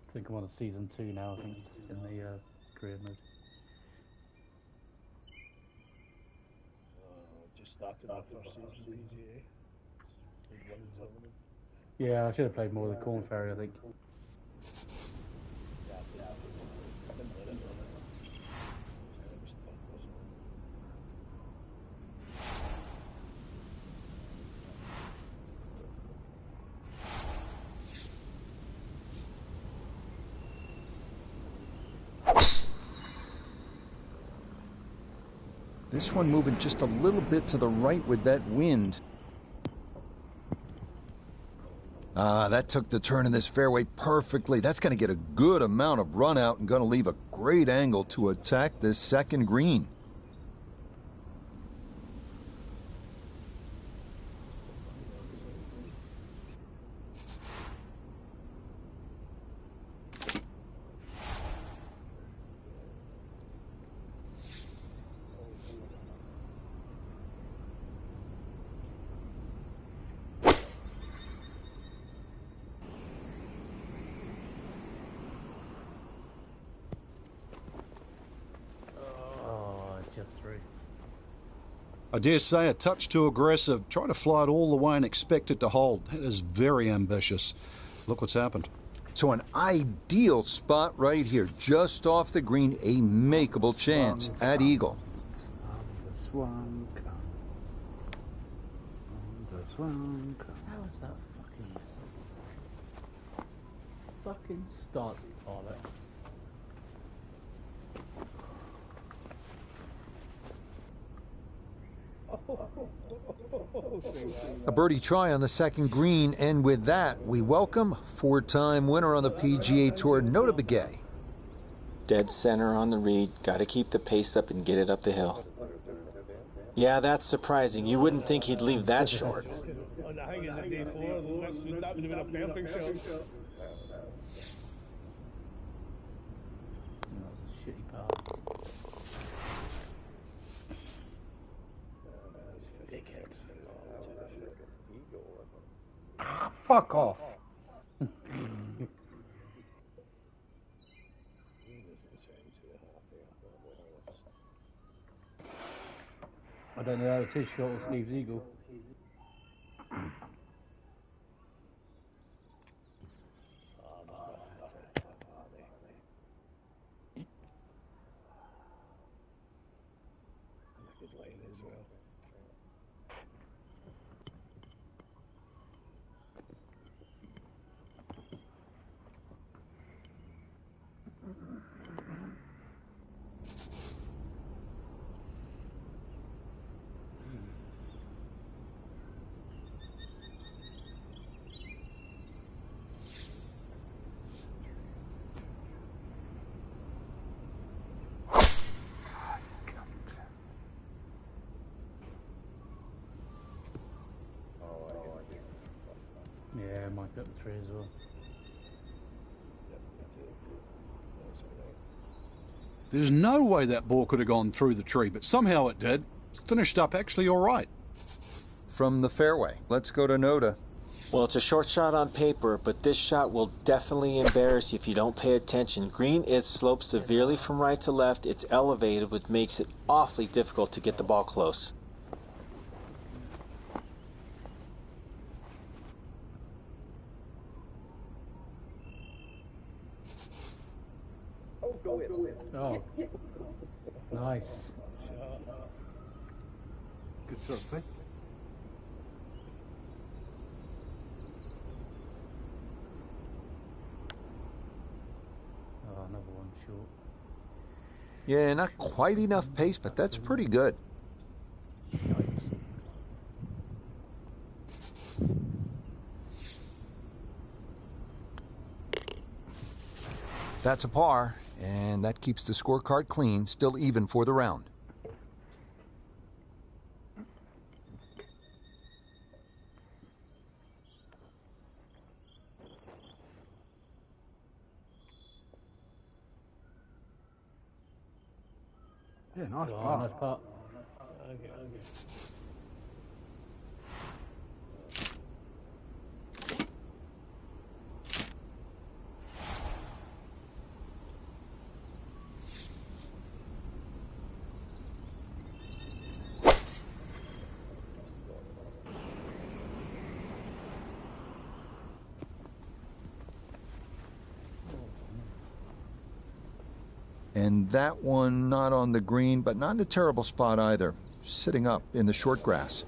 I think I'm on a season 2 now, I think, in the career mode. Just started my first season PGA. Yeah, I should have played more of the Corn Ferry, I think. This one moving just a little bit to the right with that wind. That took the turn in this fairway perfectly. That's going to get a good amount of run out and going to leave a great angle to attack this second green. I dare say a touch too aggressive, trying to fly it all the way and expect it to hold. That is very ambitious. Look what's happened. So an ideal spot right here, just off the green, a makeable chance at eagle. How is that fucking start pilot? A birdie try on the second green, and with that, we welcome 4-time winner on the PGA Tour, Nota Begay. Dead center on the reed. Got to keep the pace up and get it up the hill. Yeah, that's surprising. You wouldn't think he'd leave that short. I think it's a day 4. That would have been a perfect shot. Shitty part. Fuck off. I don't know how it's his shot or Steve's eagle. Yeah, might get the tree as well. There's no way that ball could have gone through the tree, but somehow it did. It's finished up actually all right. From the fairway, let's go to Noda. Well, it's a short shot on paper, but this shot will definitely embarrass you if you don't pay attention. Green is sloped severely from right to left. It's elevated, which makes it awfully difficult to get the ball close. Oh, nice. Good shot, see? Oh, another one short. Yeah, not quite enough pace, but that's pretty good. Yikes. That's a par, and that keeps the scorecard clean, still even for the round. Yeah, nice Oh, part. nice part. Okay. And that one not on the green, but not in a terrible spot either. Sitting up in the short grass.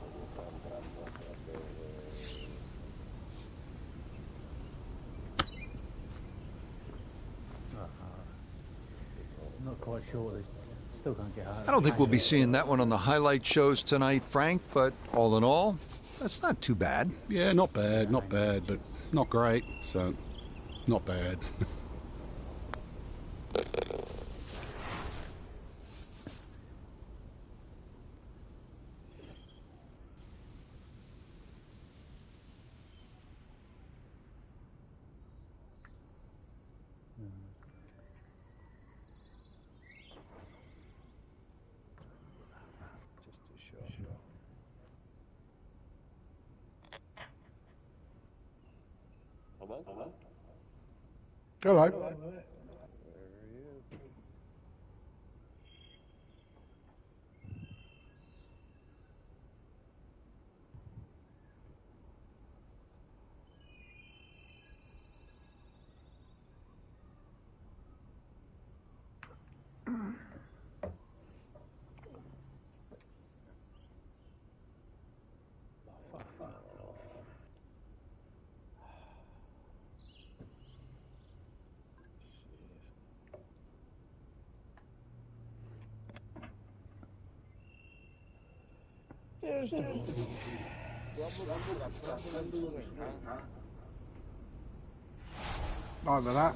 Not quite sure. They still can't get out. I don't think we'll be seeing that one on the highlight shows tonight, Frank, but all in all, that's not too bad. Yeah, not bad, but not great, so not bad. Hello. Either that.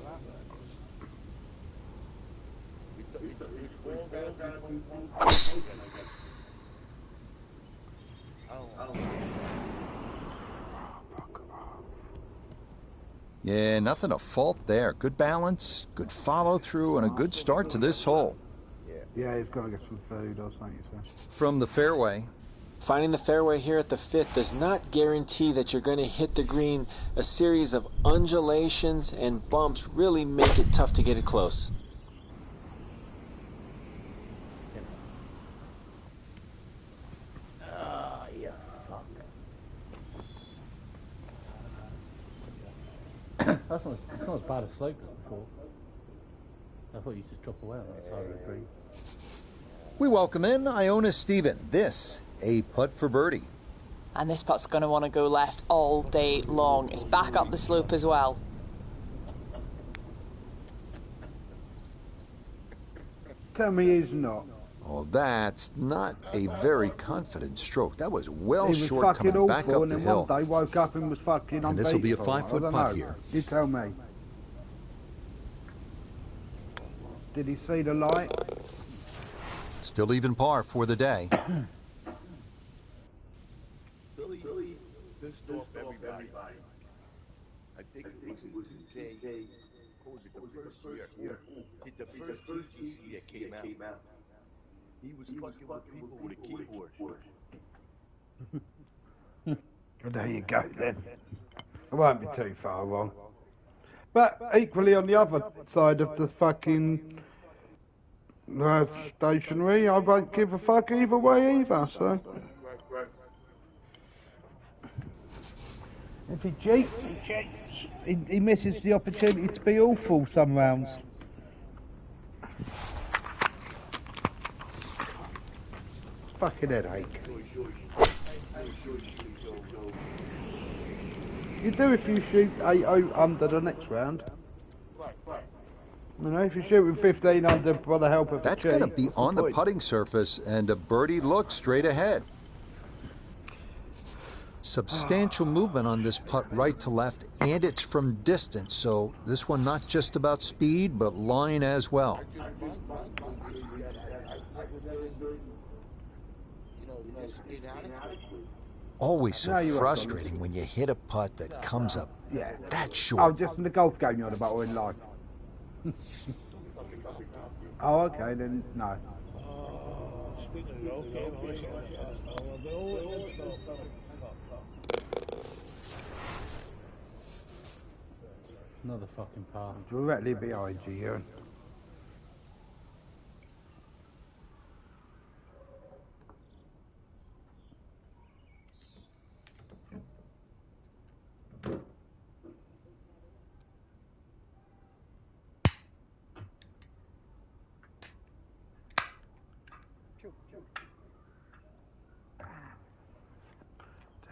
Yeah, nothing to fault there. Good balance, good follow through, and a good start to this hole. Yeah, he's got to get some food or something, so. From the fairway, Finding the fairway here at the 5th does not guarantee that you're going to hit the green. A series of undulations and bumps really make it tough to get it close. Yeah, fuck. It's not as bad a slope as before. I thought you used to drop away on that side of the green. we welcome in Iona Stephen. This, a putt for birdie. And this putt's going to want to go left all day long. It's back up the slope as well. Tell me he's not. Oh, that's not a very confident stroke. That was well He was short fucking coming back awful, up and the then hill. one day woke up and was fucking And this will be a unbeatable. 5-foot I don't putt know. here. You tell me. Did he see the light? Still even par for the day. think it was in 2K. What was it? The first year. The first TGC that came out. He was fucking with people with a keyboard. Well, there you go then. I won't be too far wrong. But equally on the other side of the fucking stationery, I won't give a fuck either way either, so. If he cheats, he misses the opportunity to be awful some rounds. Fucking headache. You do if you shoot 8-0 under the next round. You know, if you shoot with 15 under by the help of That's going to be on the putting surface, and a birdie looks straight ahead. Substantial movement on this putt right to left, and it's from distance, so this one not just about speed, but line as well. Always so frustrating when you hit a putt that comes up that short. Oh, just in the golf game you're on about or in life? Oh, okay, then no. Another fucking par. Directly behind you, Ewan.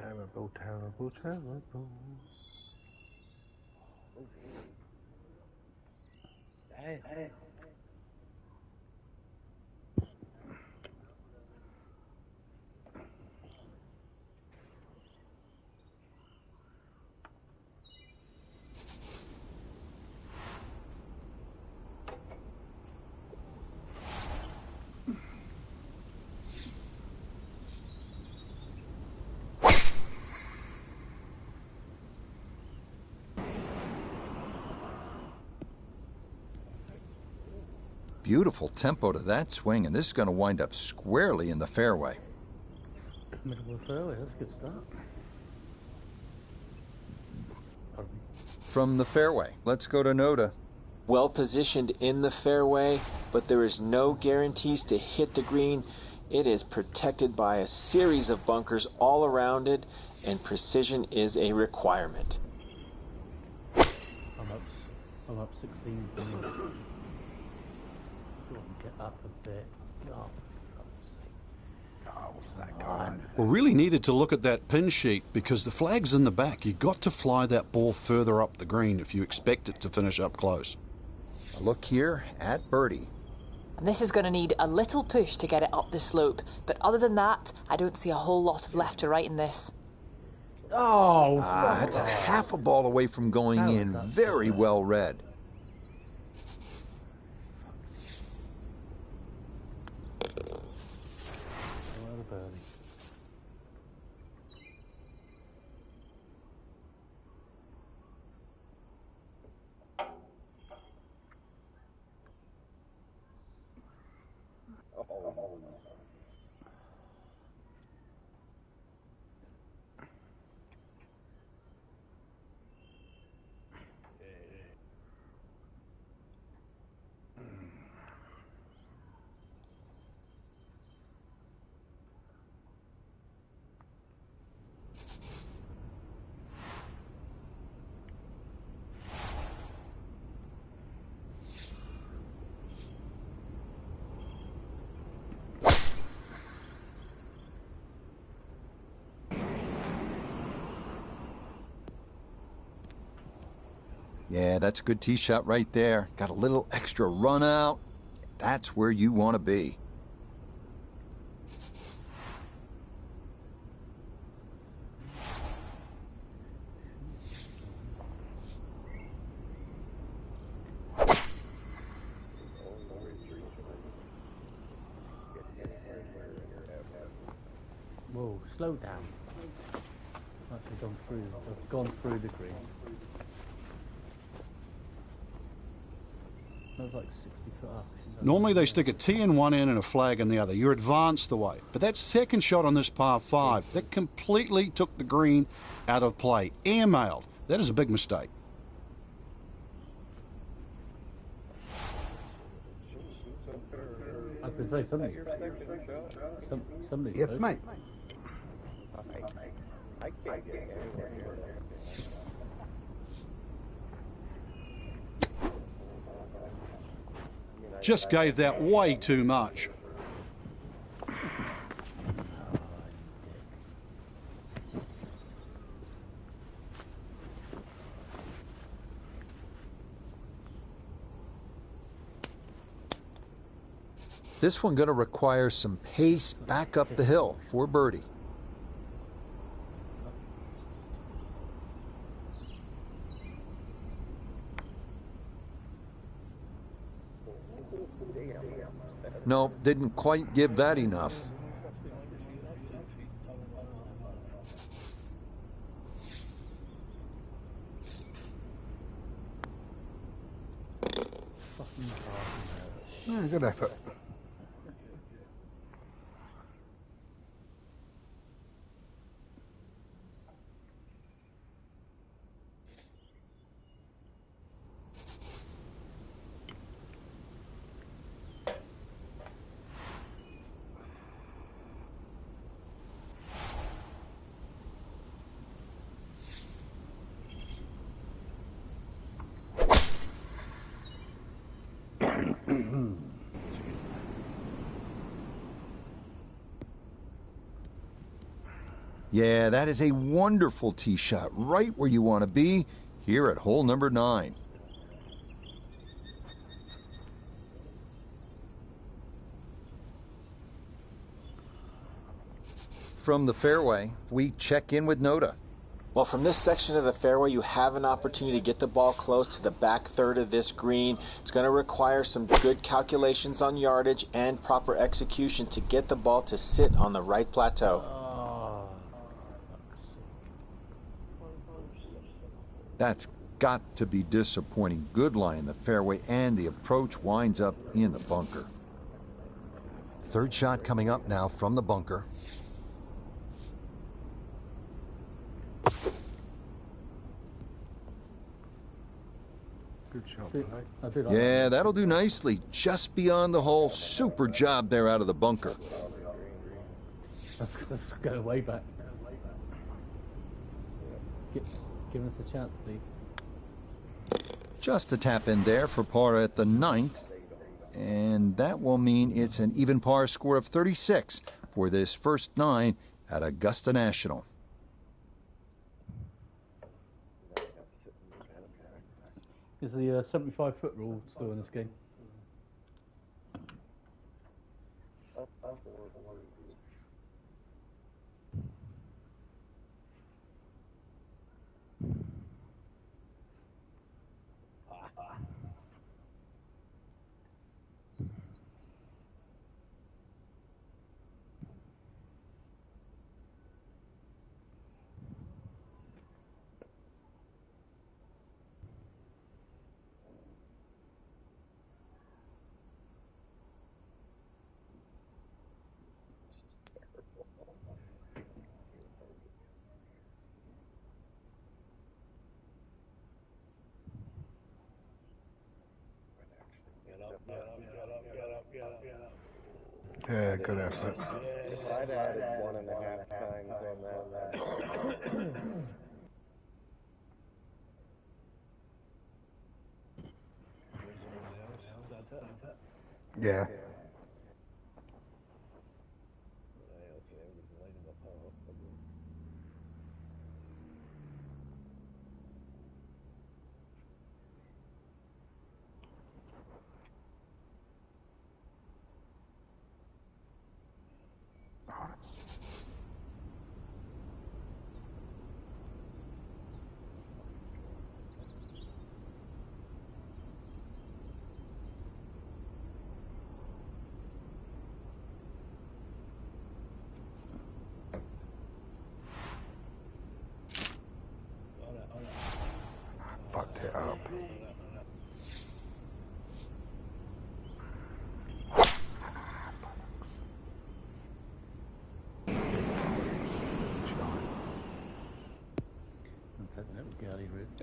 Terrible, terrible, terrible. Hey. Beautiful tempo to that swing, and this is going to wind up squarely in the fairway. Middle of the fairway, that's a good start. From the fairway, let's go to Noda. Well positioned in the fairway, but there is no guarantees to hit the green. It is protected by a series of bunkers all around it, and precision is a requirement. I'm up 16. Get up a bit. What's that going? We really needed to look at that pin sheet because the flag's in the back. You've got to fly that ball further up the green if you expect it to finish up close. A look here at birdie. And this is going to need a little push to get it up the slope, but other than that, I don't see a whole lot of left to right in this. Oh, that's a half a ball away from going in. Very well read. Yeah, that's a good tee shot right there. Got a little extra run out. That's where you want to be. Whoa, slow down. Actually gone through the green. That was like 60 foot up. Normally they stick a tee in one end and a flag in the other. You're advanced the way. But that second shot on this par 5, that completely took the green out of play. Airmailed. That is a big mistake. I was going to say, somebody's Yes, mate. I can't get anywhere near there. Just gave that way too much. This one going to require some pace back up the hill for birdie. No, didn't quite give that enough. Yeah, good effort. Yeah, that is a wonderful tee shot, right where you want to be, here at hole number 9. From the fairway, we check in with Noda. Well, from this section of the fairway, you have an opportunity to get the ball close to the back third of this green. It's going to require some good calculations on yardage and proper execution to get the ball to sit on the right plateau. That's got to be disappointing. Good lie in the fairway, and the approach winds up in the bunker. Third shot coming up now from the bunker. Good shot, Yeah, that'll do nicely. Just beyond the hole. Super job there out of the bunker. Let's go way back. Give us a chance, Steve. Just a tap in there for par at the 9th. And that will mean it's an even par score of 36 for this first 9 at Augusta National. Is the 75-foot rule still in this game? Yeah, good effort. If I'd added 1.5 times on that. Yeah.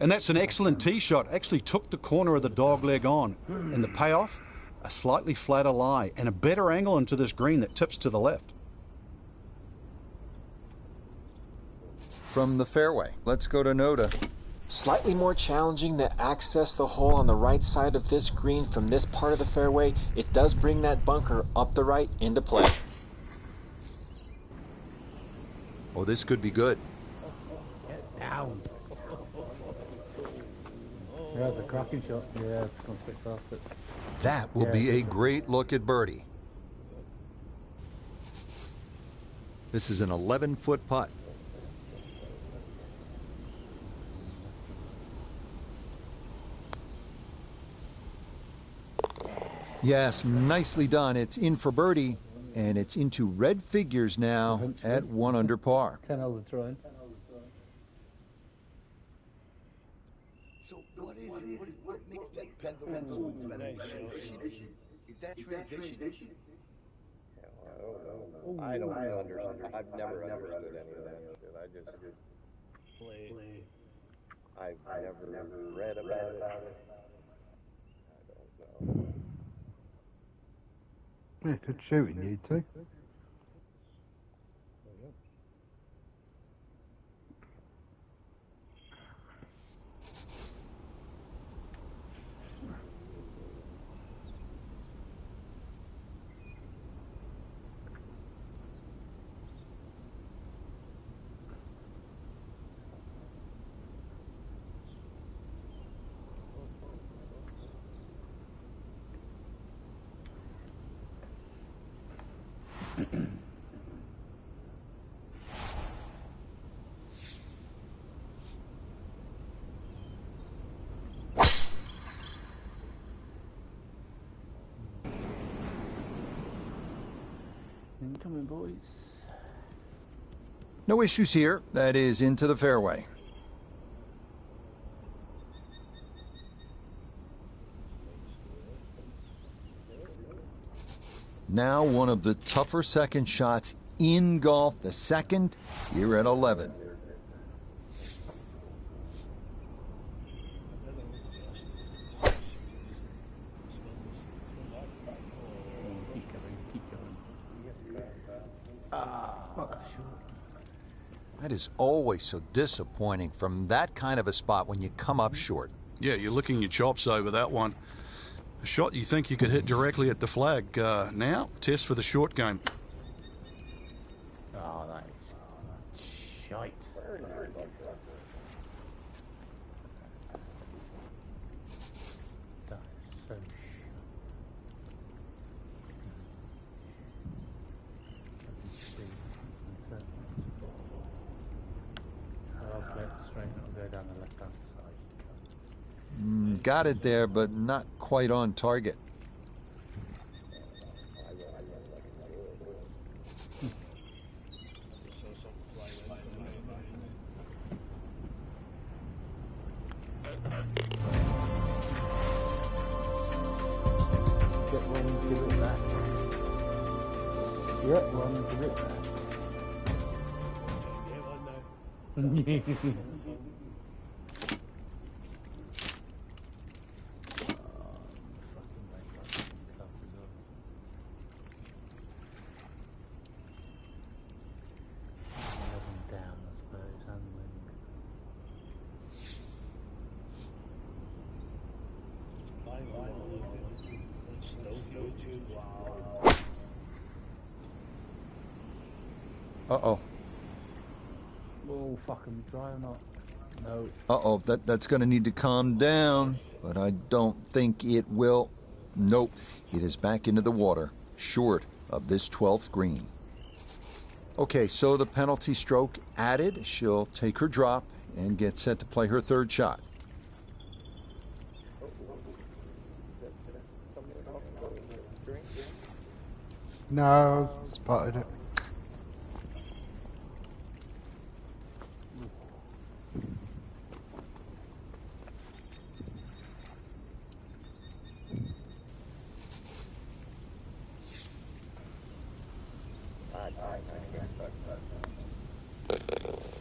And that's an excellent tee shot. Actually took the corner of the dog leg on. And the payoff, a slightly flatter lie and a better angle into this green that tips to the left. From the fairway, let's go to Noda. Slightly more challenging to access the hole on the right side of this green from this part of the fairway. It does bring that bunker up the right into play. Oh, this could be good. Get down. Yeah, it's a cracking shot. Yeah, it's gone straight past it. That will be a great look at birdie. This is an 11-foot putt. Yes, nicely done. It's in for birdie, and it's into red figures now at 1 under par. 10 holes of trying. So what is it? What makes that pendulum so better? Transition? Is that transition? I don't understand. I've never understood any of that shit. I just play. I've never read about it. I don't know. Yeah, good shooting, you two. Incoming, boys. No issues here. That is into the fairway. Now one of the tougher second shots in golf, the second here at 11. That is always so disappointing from that kind of a spot when you come up short. Yeah, you're licking your chops over that one. A shot you think you could hit directly at the flag. Now, test for the short game. Oh, that is shite. That is so I'll play it straight and go down the left-hand side. Got it there, but not quite on target. Get one and give it back. Get one and give it back. Uh-oh. Oh, fucking dry or not? No. Uh-oh, that's going to need to calm down, but I don't think it will. Nope, it is back into the water, short of this 12th green. Okay, so the penalty stroke added. She'll take her drop and get set to play her third shot. No, spotted it.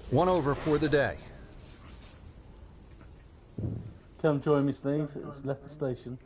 One over for the day. Come join me, Steve. It's left the station.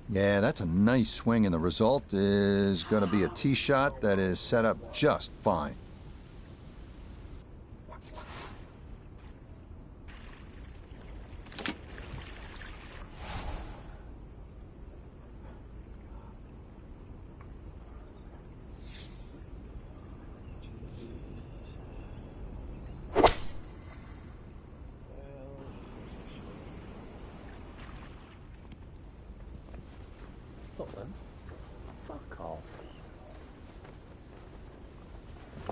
Yeah, that's a nice swing, and the result is going to be a tee shot that is set up just fine. Fuck off.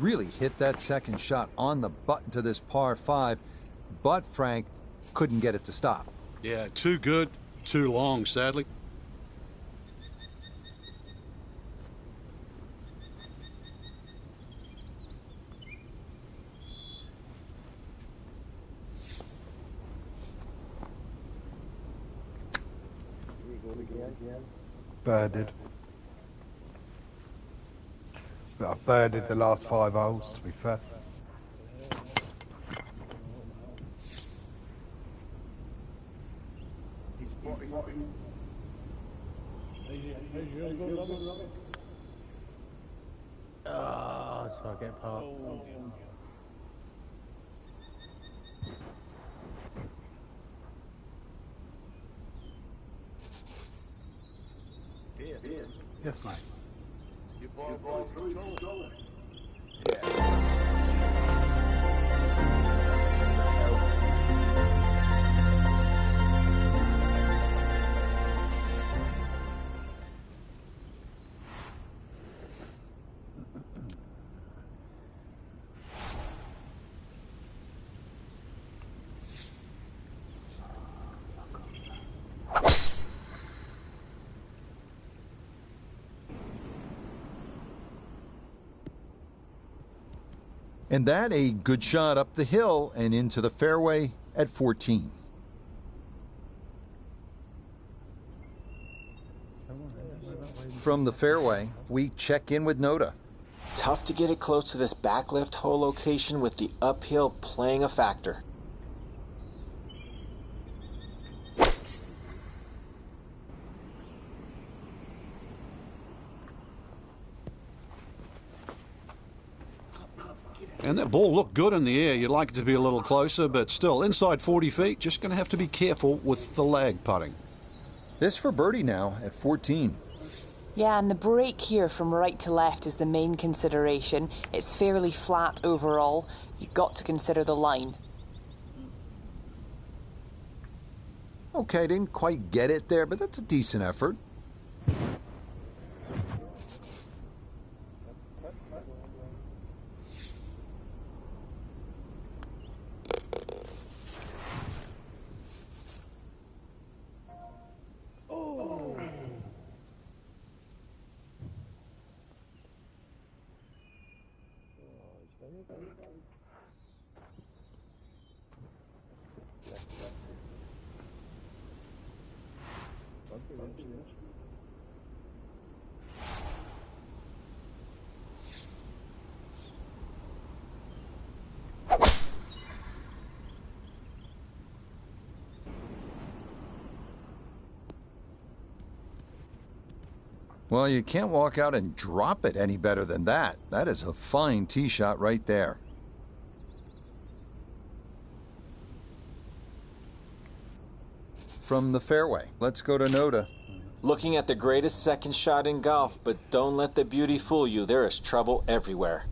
Really hit that second shot on the button to this par 5, but Frank couldn't get it to stop. Yeah, too good, too long, sadly. Birded. But I've birded the last 5 holes, to be fair. Ah, so I get past. Yes, mate. Your ball going. And that a good shot up the hill and into the fairway at 14. From the fairway, we check in with Noda. Tough to get it close to this backlift hole location with the uphill playing a factor. And that ball looked good in the air. You'd like it to be a little closer, but still, inside 40 feet, just going to have to be careful with the lag putting. This for birdie now at 14. Yeah, and the break here from right to left is the main consideration. It's fairly flat overall. You've got to consider the line. Okay, didn't quite get it there, but that's a decent effort. Well, you can't walk out and drop it any better than that. That is a fine tee shot right there. From the fairway, let's go to Noda. Looking at the greatest second shot in golf, but don't let the beauty fool you. There is trouble everywhere.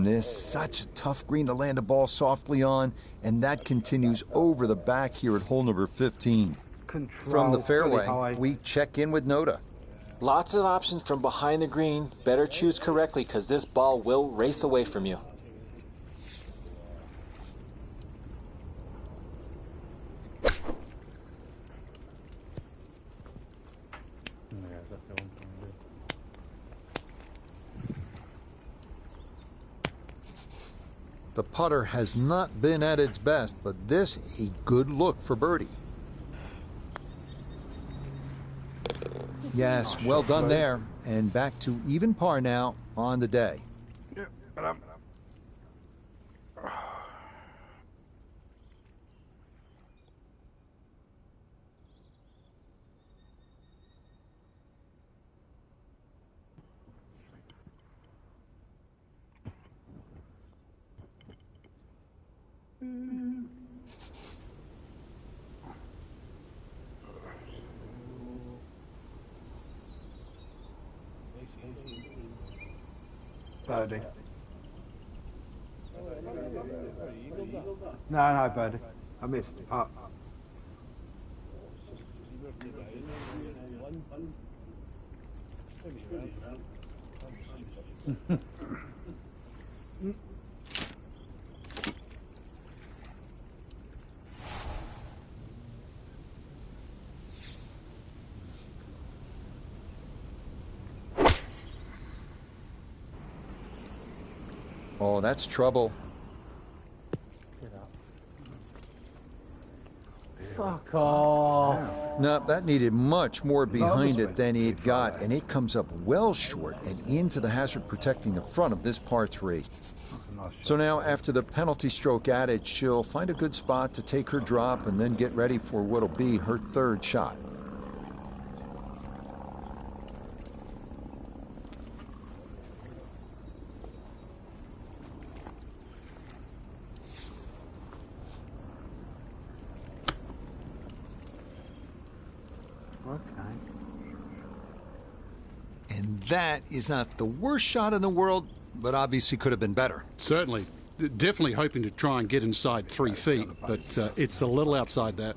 This is such a tough green to land a ball softly on, and that continues over the back here at hole number 15. From the fairway, we check in with Noda. Lots of options from behind the green. Better choose correctly because this ball will race away from you. The putter has not been at its best, but this a good look for birdie. Yes, well done there. And back to even par now on the day. Birdie. No, birdie. I missed the putt. Oh, that's trouble. Fuck off. No, that needed much more behind it than it got, and it comes up well short and into the hazard protecting the front of this par 3. So now, after the penalty stroke adage, she'll find a good spot to take her drop and then get ready for what'll be her 3rd shot. And that is not the worst shot in the world, but obviously could have been better. Certainly. Definitely hoping to try and get inside 3 feet, but it's a little outside that.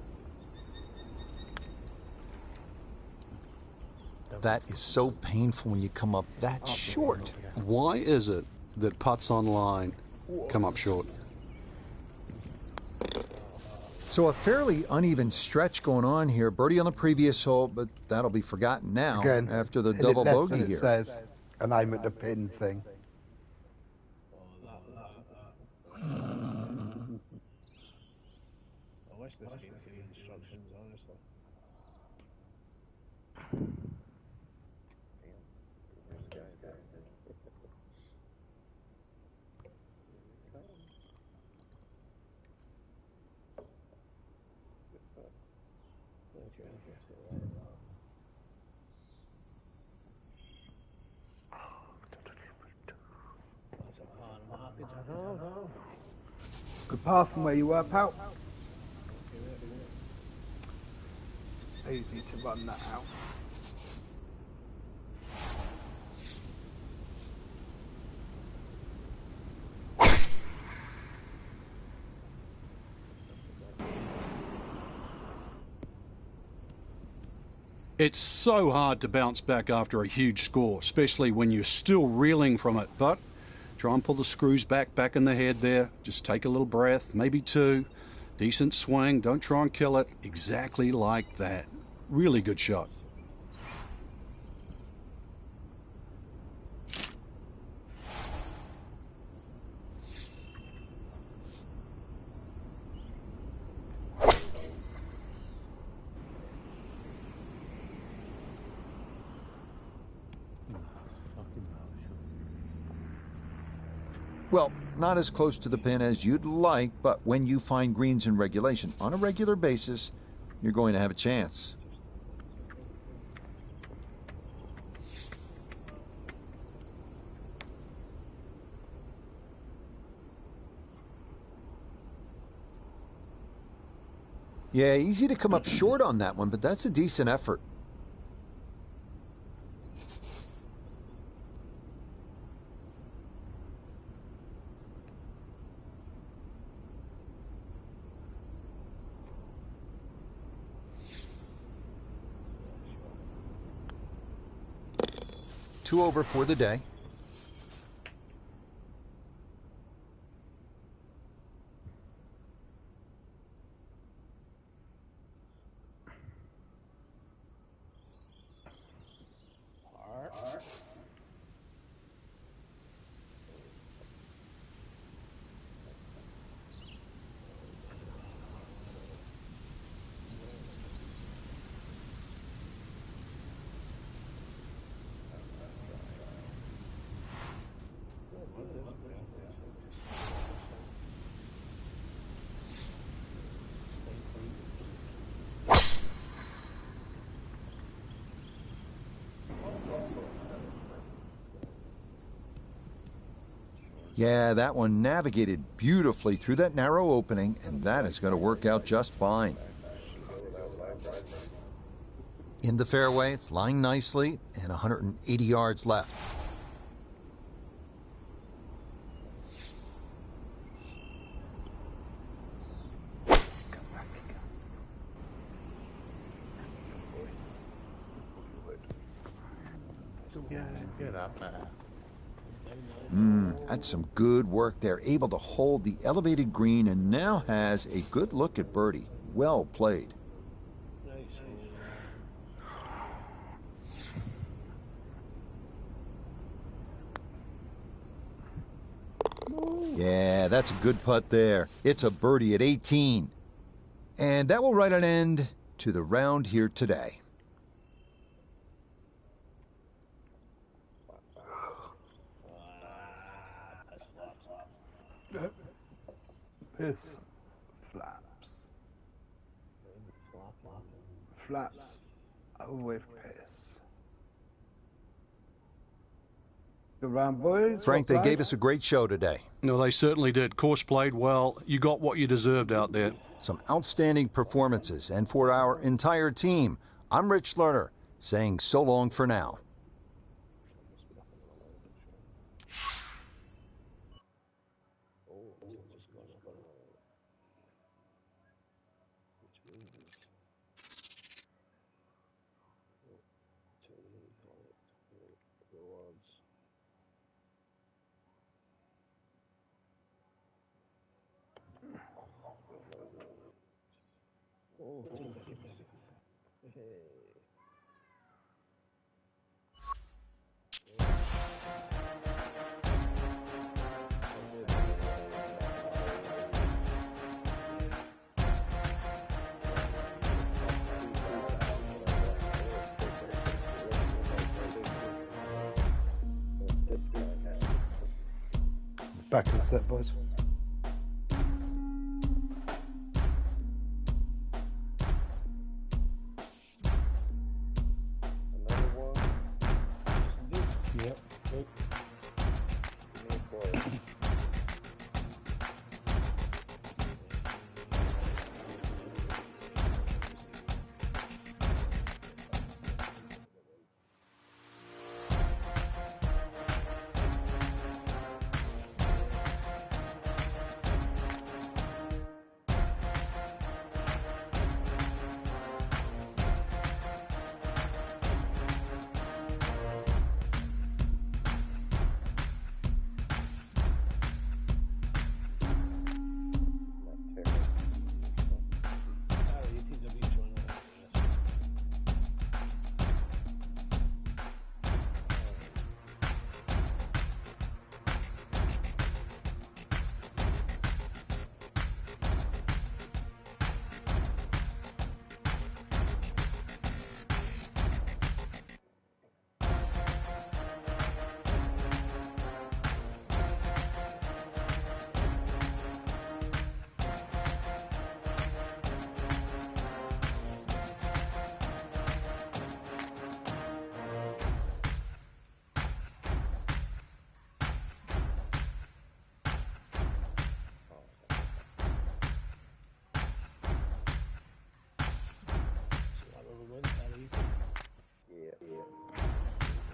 That is so painful when you come up that short. Why is it that putts on line come up short? So a fairly uneven stretch going on here. Birdie on the previous hole, but that'll be forgotten now after the double bogey here. It says an aim at the pin thing. I wish this game could give instructions, honestly. Good path from where you were, pal. Easy to run that out. It's so hard to bounce back after a huge score, especially when you're still reeling from it. But try and pull the screws back in the head there. Just take a little breath, maybe 2. Decent swing. Don't try and kill it. Exactly like that. Really good shot. Well, not as close to the pin as you'd like, but when you find greens in regulation on a regular basis, you're going to have a chance. Yeah, easy to come up short on that one, but that's a decent effort. 2 over for the day. Yeah, that one navigated beautifully through that narrow opening, and that is going to work out just fine. In the fairway, it's lying nicely, and 180 yards left. Get up there. That's some good work there. Able to hold the elevated green and now has a good look at birdie. Well played. Yeah, that's a good putt there. It's a birdie at 18. And that will write an end to the round here today. Piss. Flaps. Flaps with piss. Good round, boys. Frank, they gave us a great show today. No, they certainly did. Course played well. You got what you deserved out there. Some outstanding performances. And for our entire team, I'm Rich Lerner, saying so long for now. Back in the set, boys. Yep.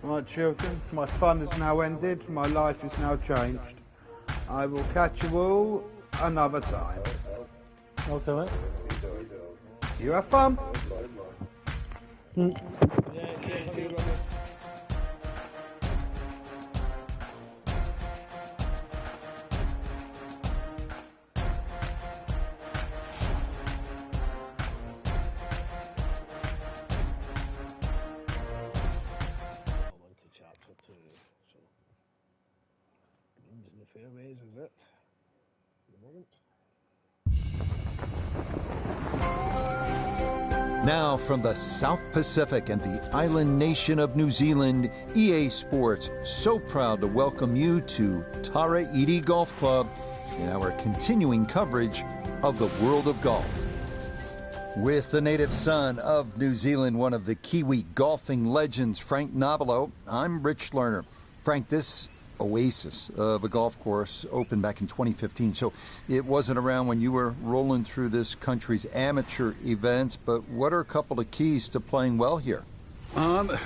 Right, children, my fun has now ended. My life is now changed. I will catch you all another time. Okay, mate. You have fun. Yeah, days, is it? Now from the South Pacific and the island nation of New Zealand, EA Sports so proud to welcome you to Tara Iti Golf Club in our continuing coverage of the world of golf. With the native son of New Zealand, one of the Kiwi golfing legends, Frank Nobilo, I'm Rich Lerner. Frank, this oasis of a golf course opened back in 2015, so it wasn't around when you were rolling through this country's amateur events, but what are a couple of keys to playing well here?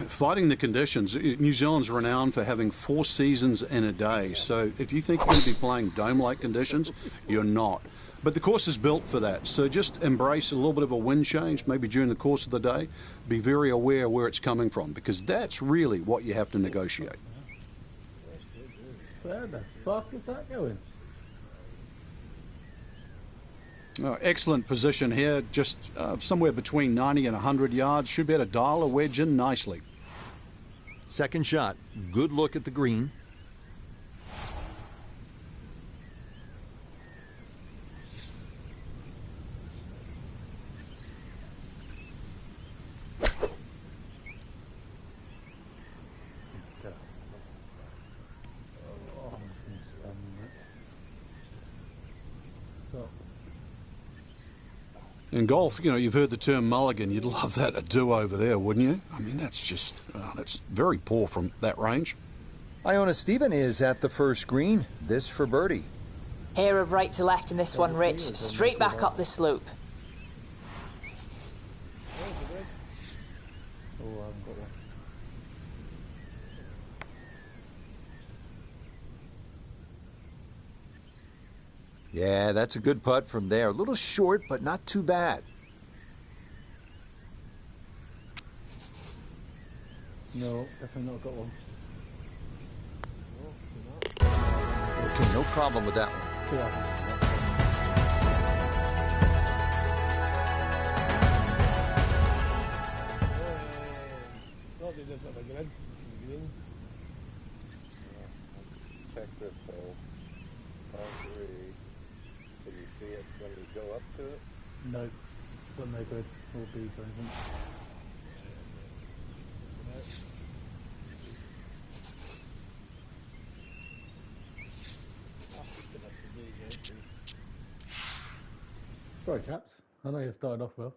Fighting the conditions. New Zealand's renowned for having 4 seasons in a day, so if you think you're going to be playing dome-like conditions, you're not. But the course is built for that, so just embrace a little bit of a wind change, maybe during the course of the day. Be very aware where it's coming from, because that's really what you have to negotiate. Where the fuck is that going? Oh, excellent position here, just somewhere between 90 and 100 yards. Should be able to dial a wedge in nicely. Second shot, good look at the green. In golf, you know, you've heard the term mulligan. You'd love that, a do-over there, wouldn't you? I mean, that's just, that's very poor from that range. Iona Stephen is at the first green. This for birdie. Hair of right to left in this one, Rich. Straight back up the slope. Yeah, that's a good putt from there. A little short, but not too bad. No, definitely not got one. Okay, no problem with that one. Yeah. Check this hole. All 3. Can you see it when we go up to it? No, got no good. Or beads or anything. Sorry, chaps. I know you started off well.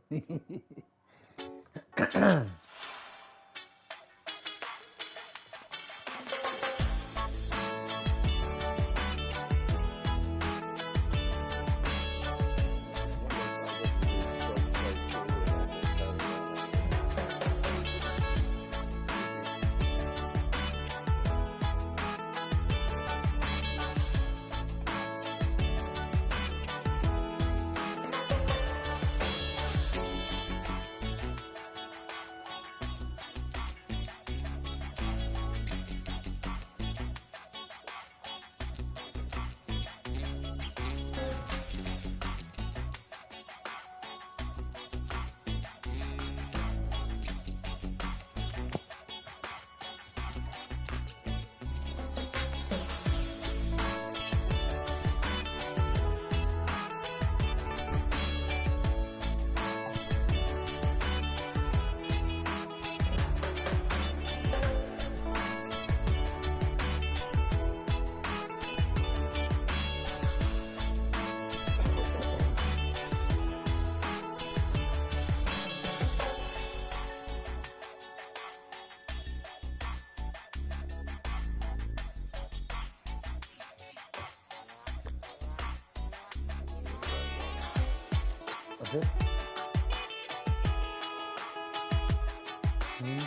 Okay.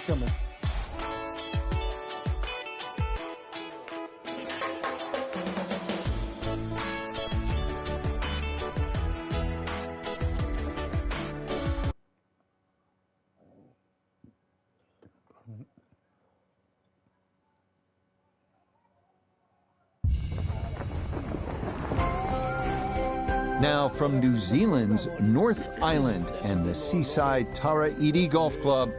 Coming. Now from New Zealand's North Island and the seaside Tara Iti Golf Club,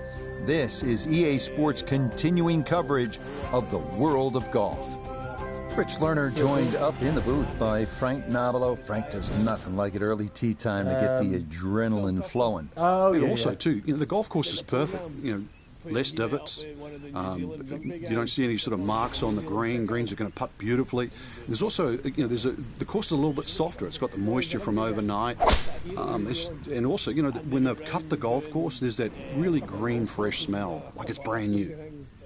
this is EA Sports' continuing coverage of the world of golf. Rich Lerner joined up in the booth by Frank Nobilo. Frank, there's nothing like it early tee time to get the adrenaline flowing. Oh, And yeah, also, yeah. too, the golf course is perfect. Less divots. You don't see any sort of marks on the green. Greens are going to putt beautifully. There's also, the course is a little bit softer. It's got the moisture from overnight. And also, when they've cut the golf course, there's that really green, fresh smell, like it's brand new.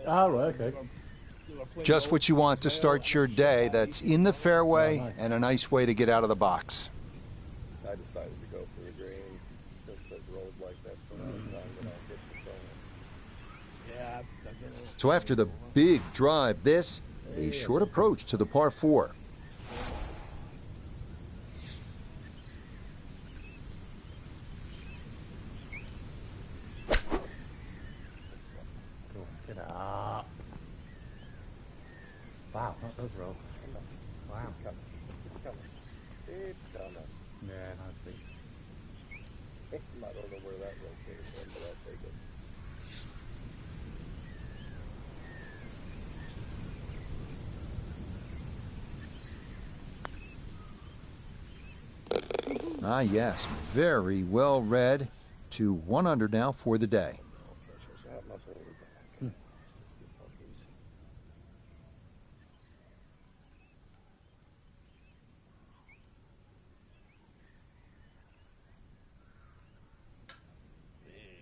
Oh, right, okay. Just what you want to start your day. That's in the fairway and a nice way to get out of the box. I decided to go for the green since it rolled like that for a long time, and I'll get the phone. Yeah, So after the big drive, this, a short approach to the par 4. Get up. Wow, that does roll. Wow. It's coming. It's coming. Yeah, nice. I don't know where that rotated from, but I'll take it. Ah, yes, very well read. To 1 under now for the day. That must hold it back.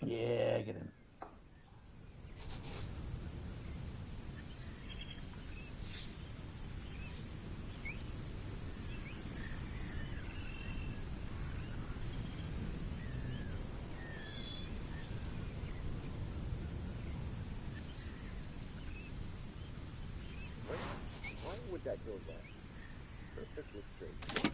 Yeah, get him. Why would that go back? Perfectly straight.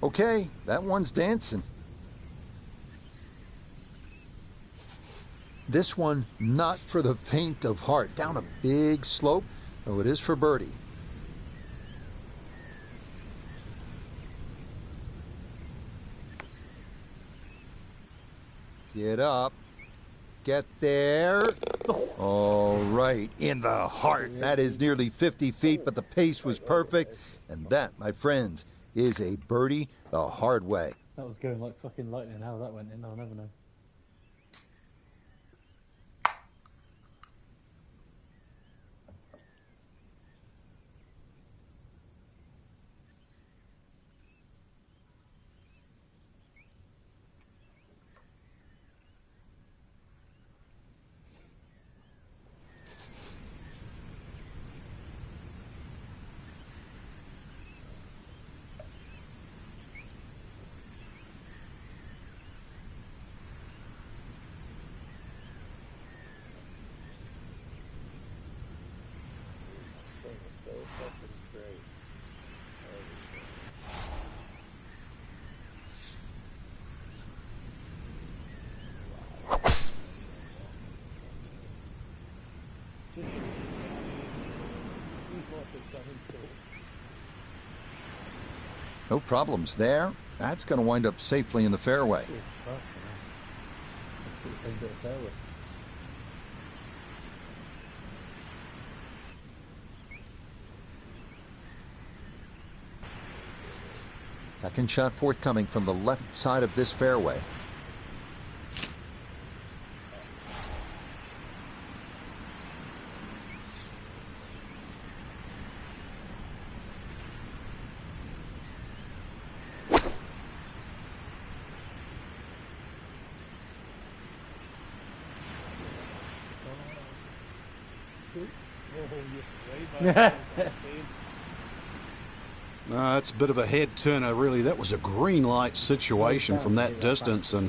Okay, that one's dancing. This one, not for the faint of heart. Down a big slope, though it is for birdie. Get up. Get there. All right, in the heart. That is nearly 50 feet, but the pace was perfect. And that, my friends, is a birdie the hard way. That was going like fucking lightning. How that went in, I'll never know. So fucking straight. No problems there. That's going to wind up safely in the fairway. Second shot forthcoming from the left side of this fairway. It's a bit of a head turner, really. That was a green light situation from that distance, and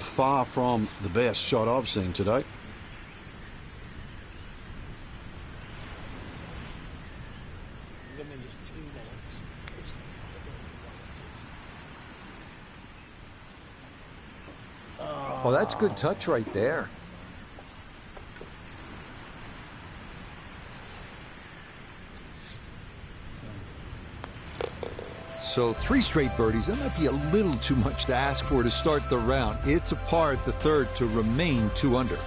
far from the best shot I've seen today. Oh, that's good touch right there. So 3 straight birdies, that might be a little too much to ask for to start the round. It's a par at the 3rd to remain 2 under.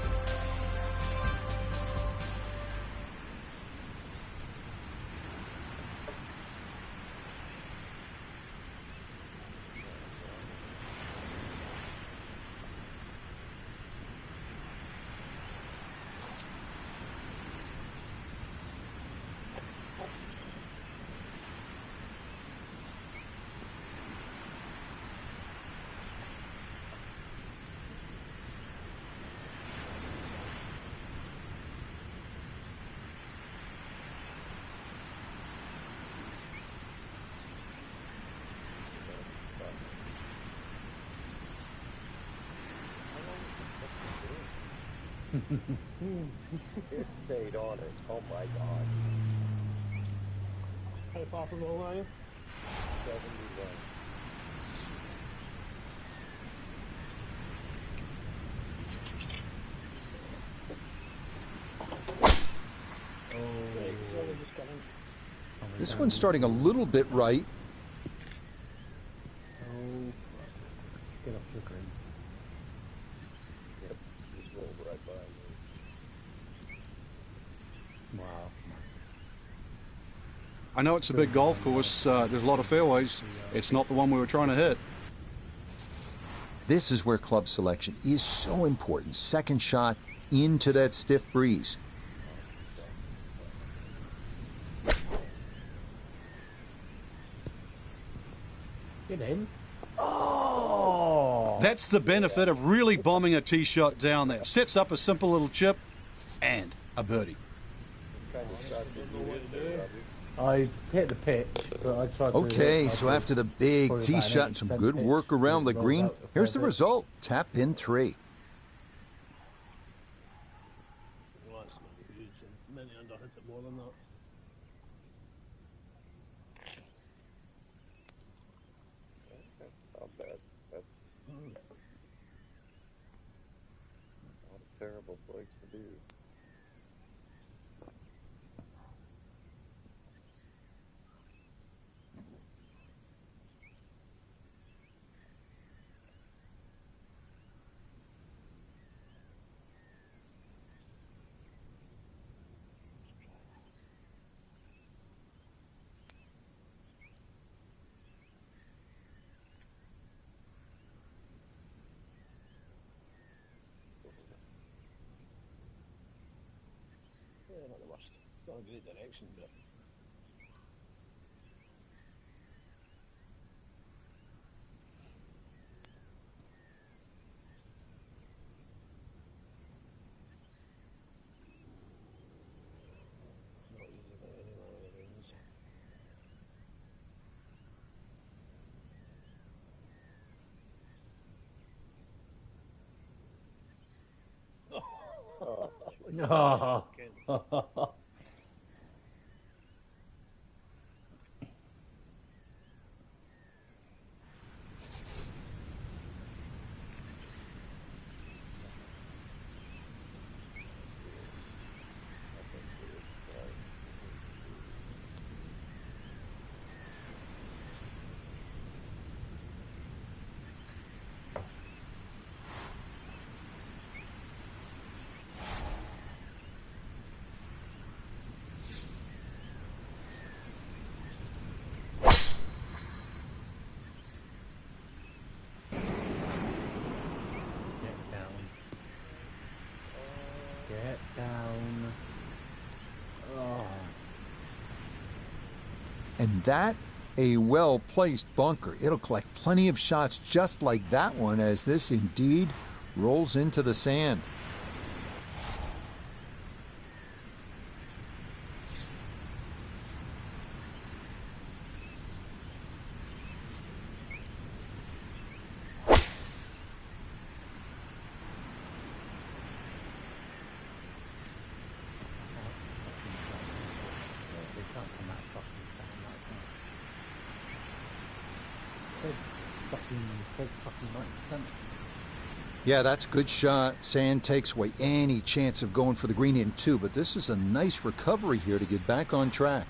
It stayed on it. Oh my God. How far from home are you? 71. This one's starting a little bit right. Oh, get off the green. Yep, just rolled right by me. Wow. I know it's a big golf course. There's a lot of fairways. It's not the one we were trying to hit. This is where club selection is so important. Second shot into that stiff breeze. Get in. Oh! That's the benefit of really bombing a tee shot down there. Sets up a simple little chip and a birdie. I hit the pitch, but I tried to... Okay, so after the big tee shot and some good work around the green, here's the result. Tap in 3. Well, that's not huge. Many under hit it more than that. That's not bad. That's not a terrible place to do. Yeah, not the worst. It's not a great direction, but... Not easy by any one of the rings. Oh. Get down. Oh. And that, a well-placed bunker. It'll collect plenty of shots just like that one as this indeed rolls into the sand. Yeah, that's a good shot. Sand takes away any chance of going for the green in 2, but this is a nice recovery here to get back on track.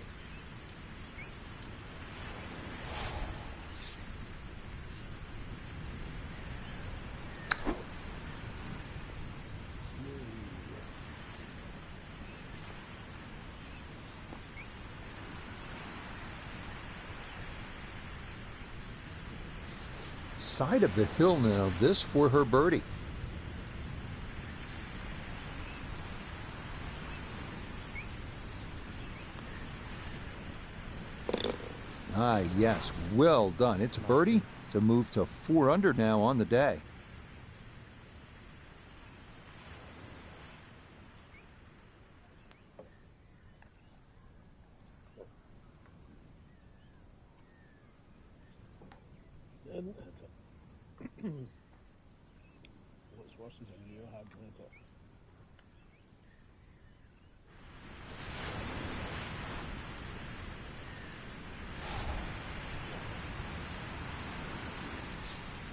side of the hill now, this for her birdie. Ah, yes, well done. It's a birdie to move to 4 under now on the day. What's worse is a new hard to hit it.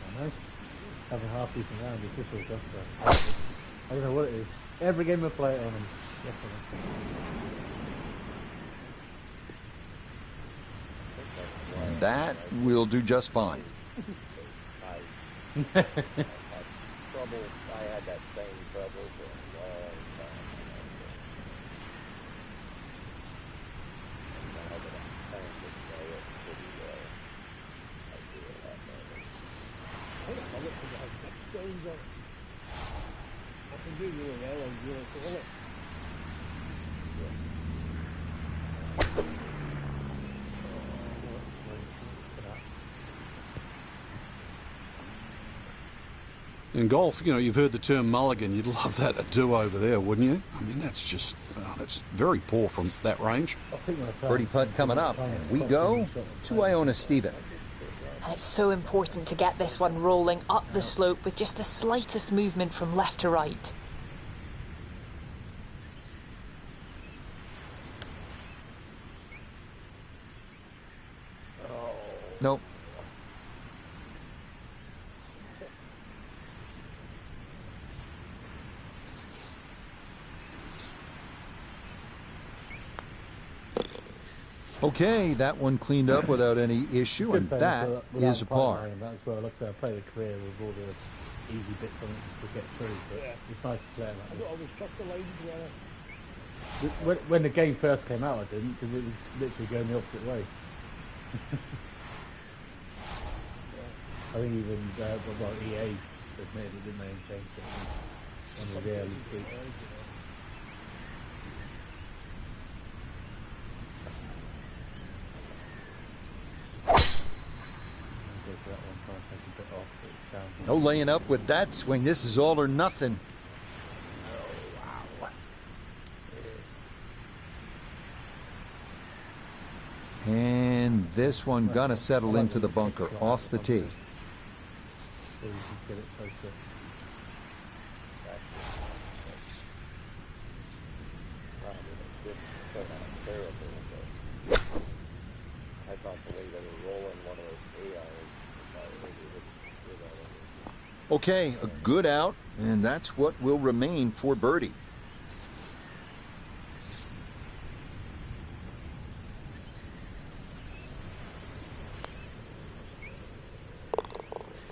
I know. Having half decent round, it's just all just I don't know what it is. Every game I play it on, yes, And that will do just fine. I had trouble. I had that same trouble for a long time. And now that I'm trying to know it pretty well, I do a lot better. I look at it has 6 stones on it. I can do really well on really call it. In golf, you know, you've heard the term mulligan. You'd love that, a do-over there, wouldn't you? I mean, that's just, that's very poor from that range. Birdie putt coming up, and we go to Iona Stephen. And it's so important to get this one rolling up the slope with just the slightest movement from left to right. Nope. Okay, that one cleaned up without any issue, and that is a par. That's where, like I said, I played a career with all the easy bits on it just to get through, but it's nice to play like I this. don't always trust the lines where When the game first came out, I didn't, because it was literally going the opposite way. I think even EA admitted it, didn't they, and changed it on the early tweets. No laying up with that swing. This is all or nothing. And this one gonna settle into the bunker off the tee. I thought the way they were rolling one of those 8 irons, Okay, a good out, and that's what will remain for birdie.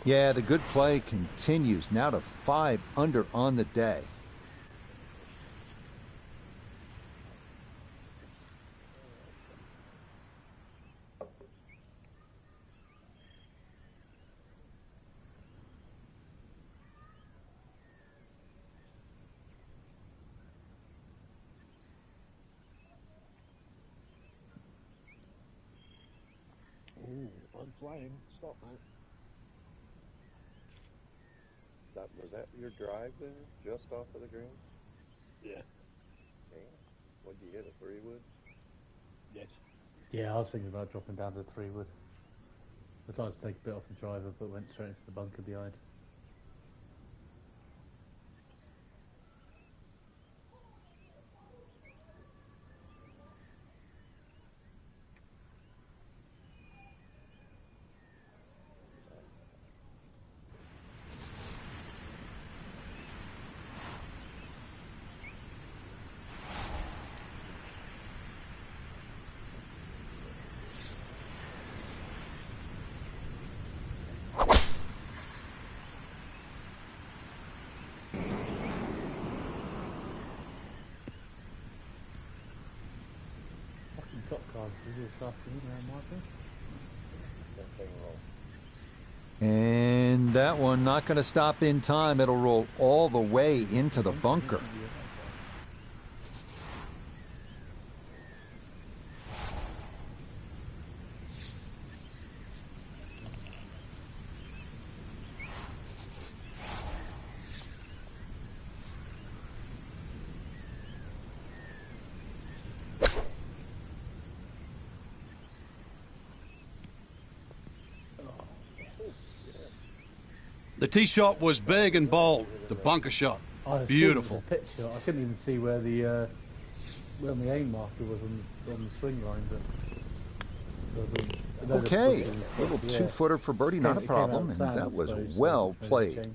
Yeah, the good play continues, now to 5 under on the day. Ooh, I'm flying. Stop that. Was that your drive there, just off of the green? Yeah. Okay. What'd you hit, a 3-wood? Yes. Yeah, I was thinking about dropping down to 3-wood. I tried to take a bit off the driver, but went straight into the bunker behind. Top card this afternoon, Martin. Nothing wrong. And that one not going to stop in time. It'll roll all the way into the bunker. The tee shot was big and bold. The bunker shot, beautiful. Pitch shot. I couldn't even see where the aim marker was on the swing line. But Okay, little two-footer for birdie, not a problem, and that was well played.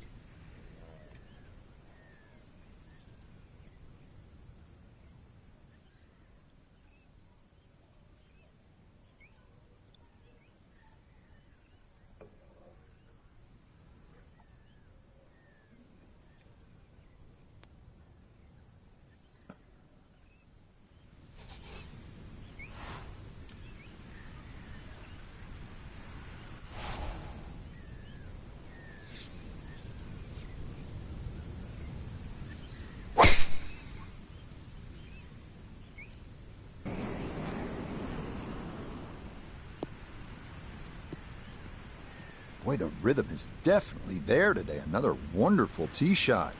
Boy, the rhythm is definitely there today. Another wonderful tee shot.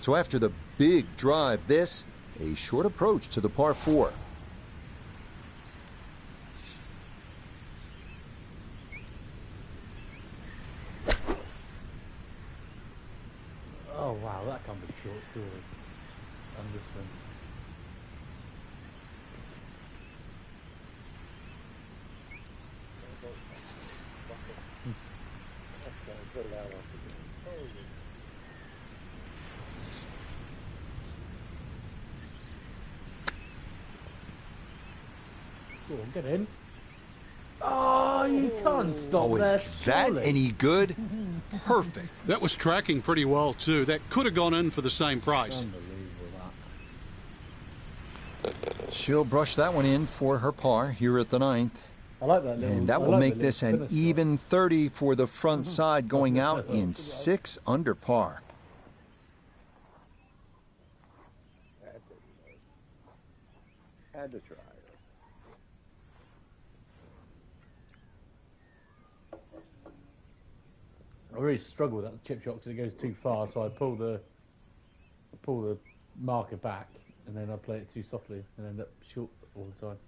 So after the big drive, this, a short approach to the par 4. Oh wow, that can't be short, surely. On this one. Go on, get in. Oh, you can't stop Oh, there. is that any good? Perfect. That was tracking pretty well, too. That could have gone in for the same price. Unbelievable, that. She'll brush that one in for her par here at the 9th. I like that little, And that will make this an even 30 for the front side, going out in 6 under par. Had to try. I really struggle with that chip shot because it goes too far, so I pull the marker back and then I play it too softly and end up short all the time.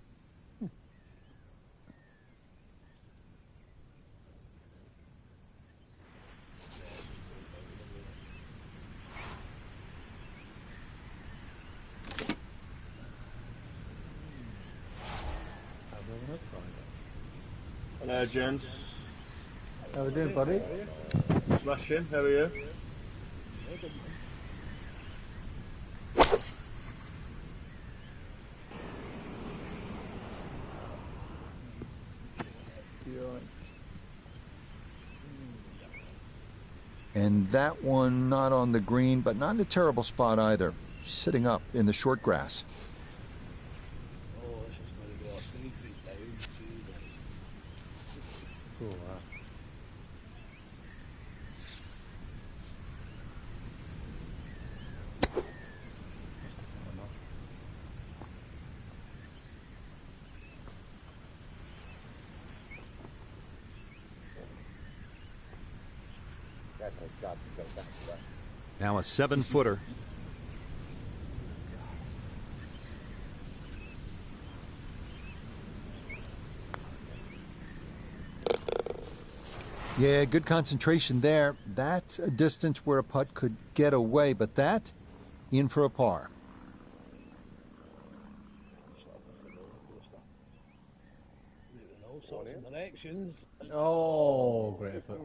Hello, gents. How we doing, buddy? Smashing, how are you? And that one not on the green, but not in a terrible spot either. Sitting up in the short grass. Cool, That has got to go back to that. Now a 7-footer. Yeah, good concentration there. That's a distance where a putt could get away, but that, in for a par. All sorts of directions. Oh, great effort.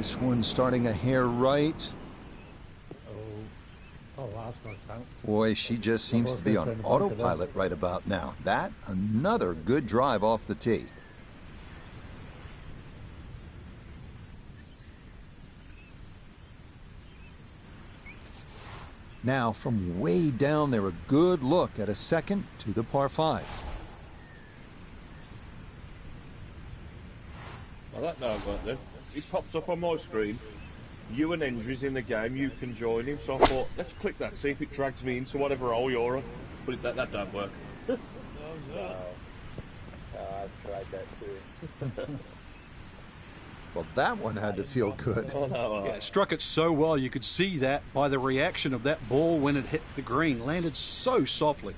This one's starting a hair right. Oh, that's not count. Boy, she just seems to be on autopilot right about now. That, another good drive off the tee. Now, from way down there, a good look at a second to the par 5. Well, that don't work then. He pops up on my screen. You and Hendry's in the game, you can join him. So I thought, let's click that, see if it drags me into whatever role you're on. But that don't work. No. I've tried that too. Well, that one had to feel good. Oh, no, Yeah, it struck it so well, you could see that by the reaction of that ball when it hit the green. Landed so softly.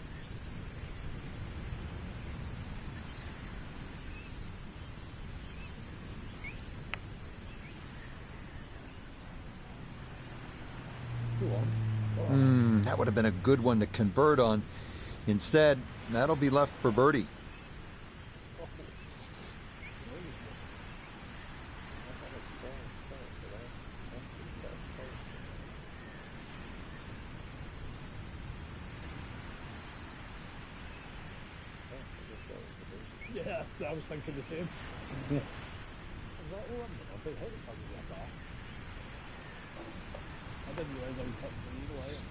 That would have been a good one to convert on. Instead, that'll be left for birdie. Yeah, I was thinking the same. Yeah. Is that all I'm doing? I think how the fuck is that back? I didn't realise I was putting the needle out.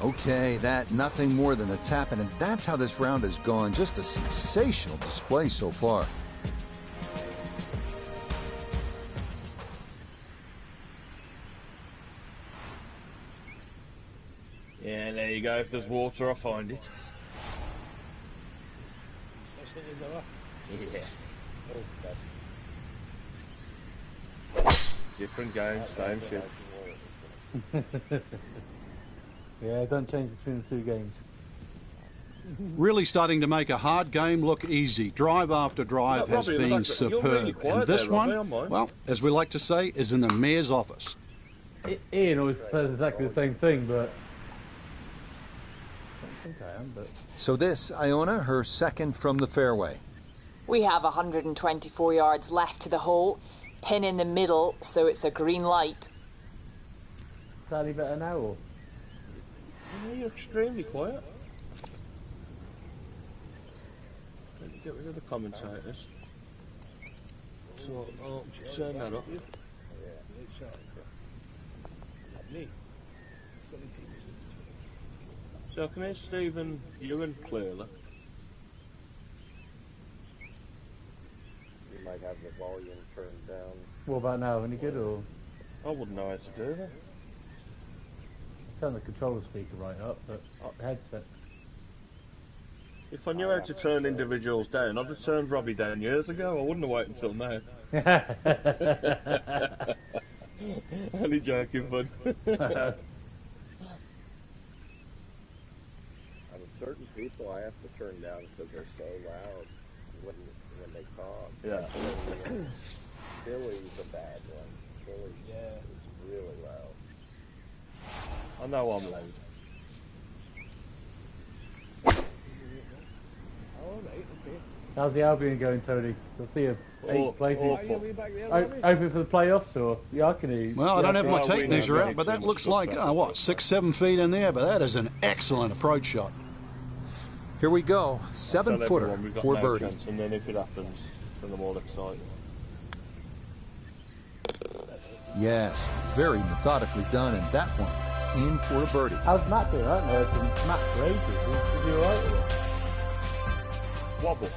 Okay, that nothing more than a tap-in, and that's how this round has gone. Just a sensational display so far. Yeah, there you go. If there's water, I'll find it. Yeah. Different games, same shit. Yeah, don't change between the two games. Really starting to make a hard game look easy. Drive after drive has Robbie, been you're really superb. quiet And this there, Robbie, one, I'm well, as we like to say, is in the mayor's office. Ian always says exactly the same thing, but I don't think I am, but... So this, Iona, her second from the fairway. We have 124 yards left to the hole. Pin in the middle, so it's a green light. Slightly better now, or? Yeah, you're extremely quiet. Get rid of the commentators. So I'll turn that up. So I can hear Stephen Ewan clearly. You might have the volume turned down. What about now? Any good, or? I wouldn't know how to do that. Turn the controller speaker right up, but up the headset. If I knew how to turn individuals down, I'd have turned Robbie down years ago. I wouldn't have waited until now. Only joking, bud. I mean, certain people I have to turn down because they're so loud when they talk. Yeah. Billy's a bad one. Billy is really loud. I know I'm loud. How's the Albion going, Tony? I see a 8 places. Open for the playoffs, or yeah, I can hear you. Well, I don't have my tape measure out, but that looks like, what, 6-7 feet in there? But that is an excellent approach shot. Here we go, 7-footer for birdie. Chance, and then if it happens, then I'm all excited. Yes, very methodically done, and that one in for a birdie. How's Matt doing? I haven't heard from Matt for ages. Is he alright? Wobble.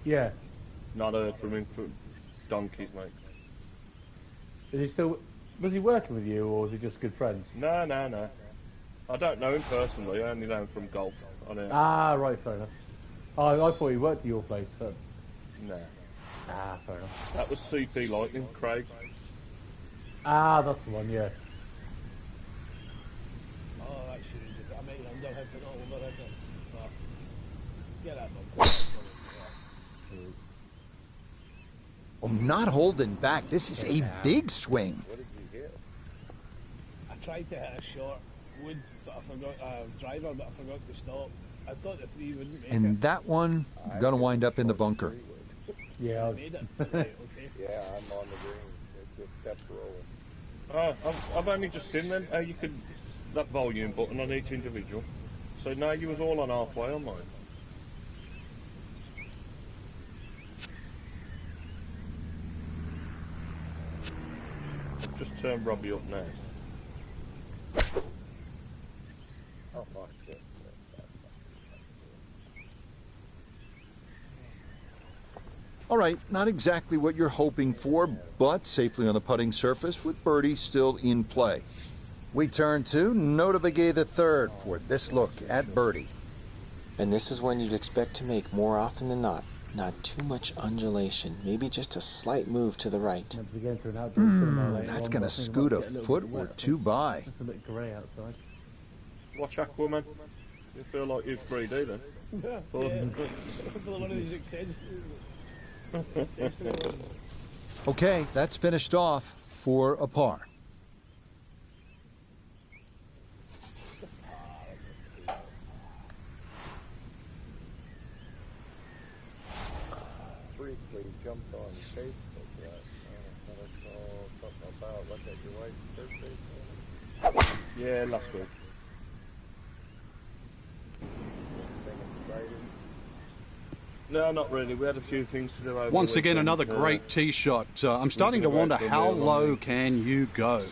Yeah. Not heard from him for donkeys, mate. Is he still... Was he working with you, or was he just good friends? No. I don't know him personally. I only know him from golf. Ah, right, fair enough. Oh, I thought he worked at your place, so... No. Ah, fair enough. That was CP Lightning, Craig. Ah, that's the one, yeah. Oh, actually, I mean, I'm not having all over it. But get that one. Oh, not holding back. This is a big swing. What did you hit? I tried to hit a short wood, but I forgot, driver, but I forgot to stop. I thought the 3 wouldn't make it. And that one, gonna wind up in the bunker. Yeah. Made it. Right, okay. Yeah, I'm on the green. It just kept rolling. I've only just seen then how you could that volume button on each individual. So now you was all on halfway on mine. Just turn Robbie up now. Oh, fuck shit. All right, not exactly what you're hoping for, but safely on the putting surface with birdie still in play. We turn to Nota Begay III for this look at birdie. And this is when you'd expect to make more often than not. Not too much undulation, maybe just a slight move to the right. That's going to scoot a foot or two by. It's a bit grey outside. Watch Aquaman. You feel like you've 3D then. Yeah. One of these Okay, that's finished off for a par. Briefly jumped on Facebook and I saw something about look at your wife's birthday. Yeah, last week. No, not really. We had a few things to do over Once again, another great tee shot. I'm starting to wonder how low can you go?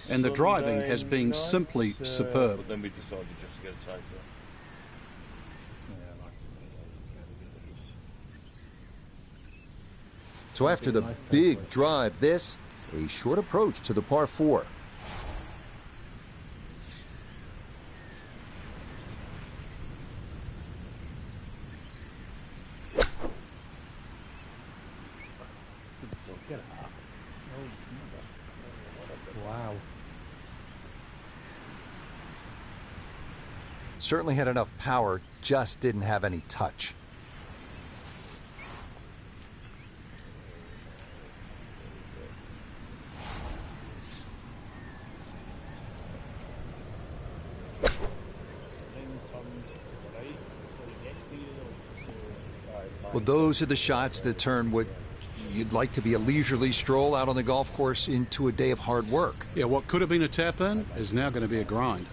And the driving has been simply superb. But then we decided just to get a taper. So after the big drive, this, a short approach to the par 4. Wow. Certainly had enough power, just didn't have any touch. Well, those are the shots that turn what you'd like to be a leisurely stroll out on the golf course into a day of hard work. Yeah, what could have been a tap-in is now going to be a grind.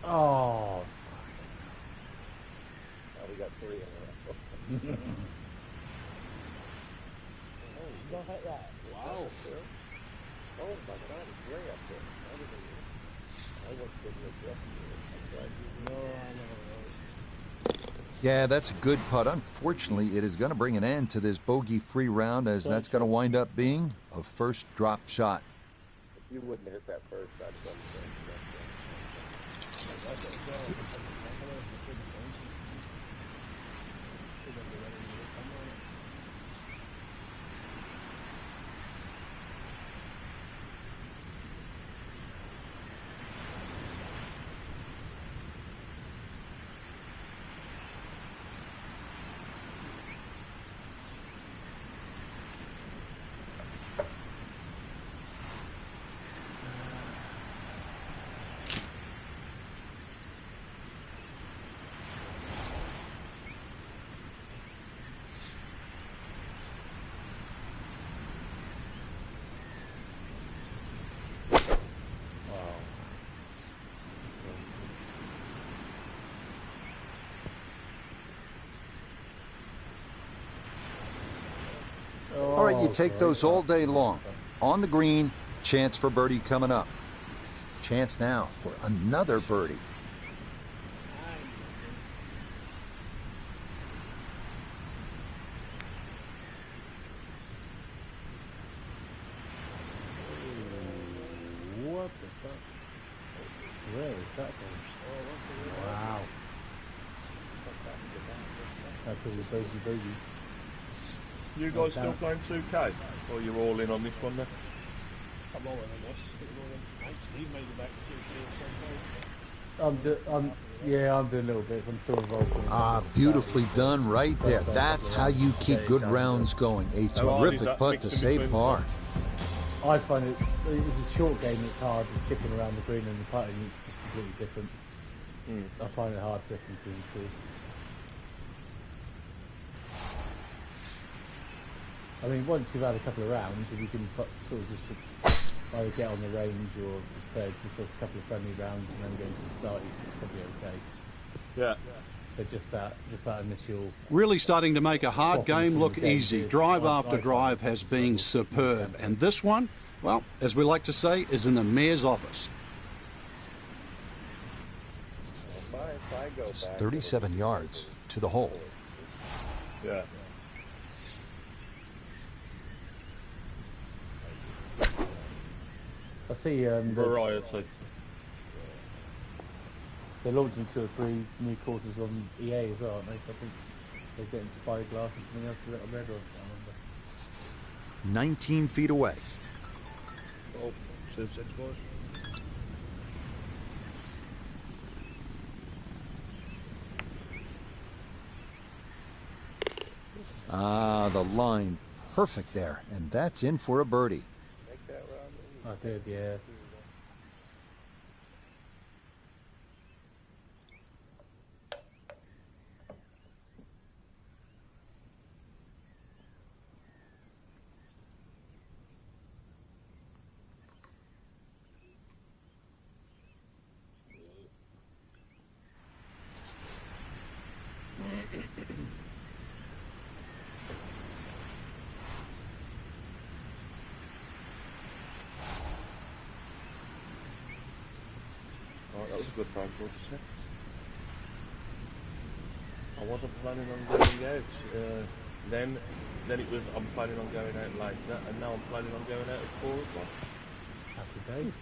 Oh. We got 3 in a row. Don't hit that. Wow. Oh my God, it's way up there. I wasn't getting it No, I never was. Yeah, that's a good putt. Unfortunately, it is going to bring an end to this bogey-free round, as that's going to wind up being a first drop shot. If you wouldn't hit that first, I'd have done the same. All right, you take those all day long. On the green, chance for birdie coming up. Chance now for another birdie. What the fuck? Where is that going? Wow. That's a bogey. You guys still playing 2K? Or you're all in on this one then? I'm all in on this. Steve might be back to 2K at some point. I'm doing little bits. I'm still involved in it. Ah, beautifully done right there. That's how you keep good rounds going. A terrific putt to save par. I find it's a short game. It's hard. The chipping around the green and the putting is just completely different. I find it hard drifting between the two. I mean, once you've had a couple of rounds, and you can sort of just either get on the range or just play just a couple of friendly rounds and then go into the start, it's probably okay. Yeah. But just that initial... Really starting to make a hard game look easy. Drive after drive has been superb. And this one, well, as we like to say, is in the mayor's office. Just 37 yards to the hole. Yeah. I see variety. They're launching 2 or 3 new courses on EA as well, aren't they? So I think they're getting Spyglass and something else that I read, or I remember. 19 feet away. Oh, 6 boys. Ah, the line perfect there, and that's in for a birdie. I did, yeah. That was a good time for us. I wasn't planning on going out. Then it was I'm planning on going out later, and now I'm planning on going out at 4 o'clock. Happy days.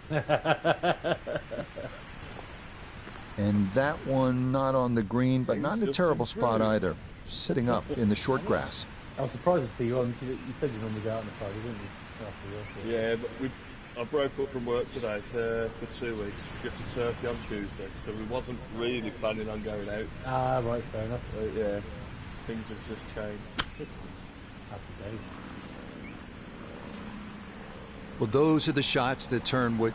And that one not on the green, but not in a terrible spot either. Sitting up in the short grass. I was surprised to see you on. You said you normally go out on the Friday, didn't you? After work, yeah, but I broke up from work today for 2 weeks. Get to Turkey on Tuesday, so we wasn't really planning on going out. Ah, right, fair enough. Yeah, things have just changed. Happy days. Well, those are the shots that turn what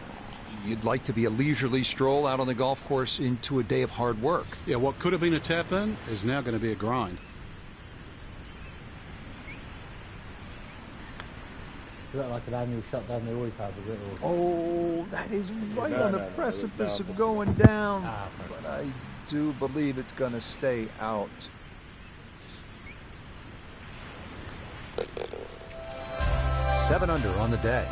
you'd like to be a leisurely stroll out on the golf course into a day of hard work. Yeah, what could have been a tap-in is now going to be a grind. Is that like an annual shutdown they always have, is it? Or... Oh, that is right on the precipice of going down. But I do believe it's going to stay out. Seven under on the day.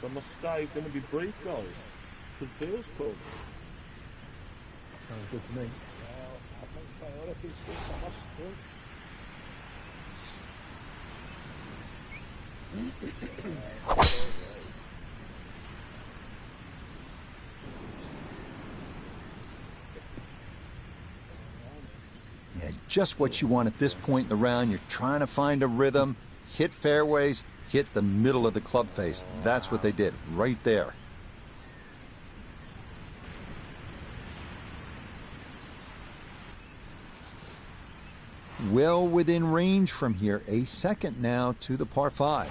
So my stay's going to be brief, guys. Because Bill's cool. Sounds good to me. I think priorities take the first score. Yeah, just what you want at this point in the round. You're trying to find a rhythm, hit fairways, hit the middle of the club face. That's what they did right there. Well within range from here. A second now to the par 5.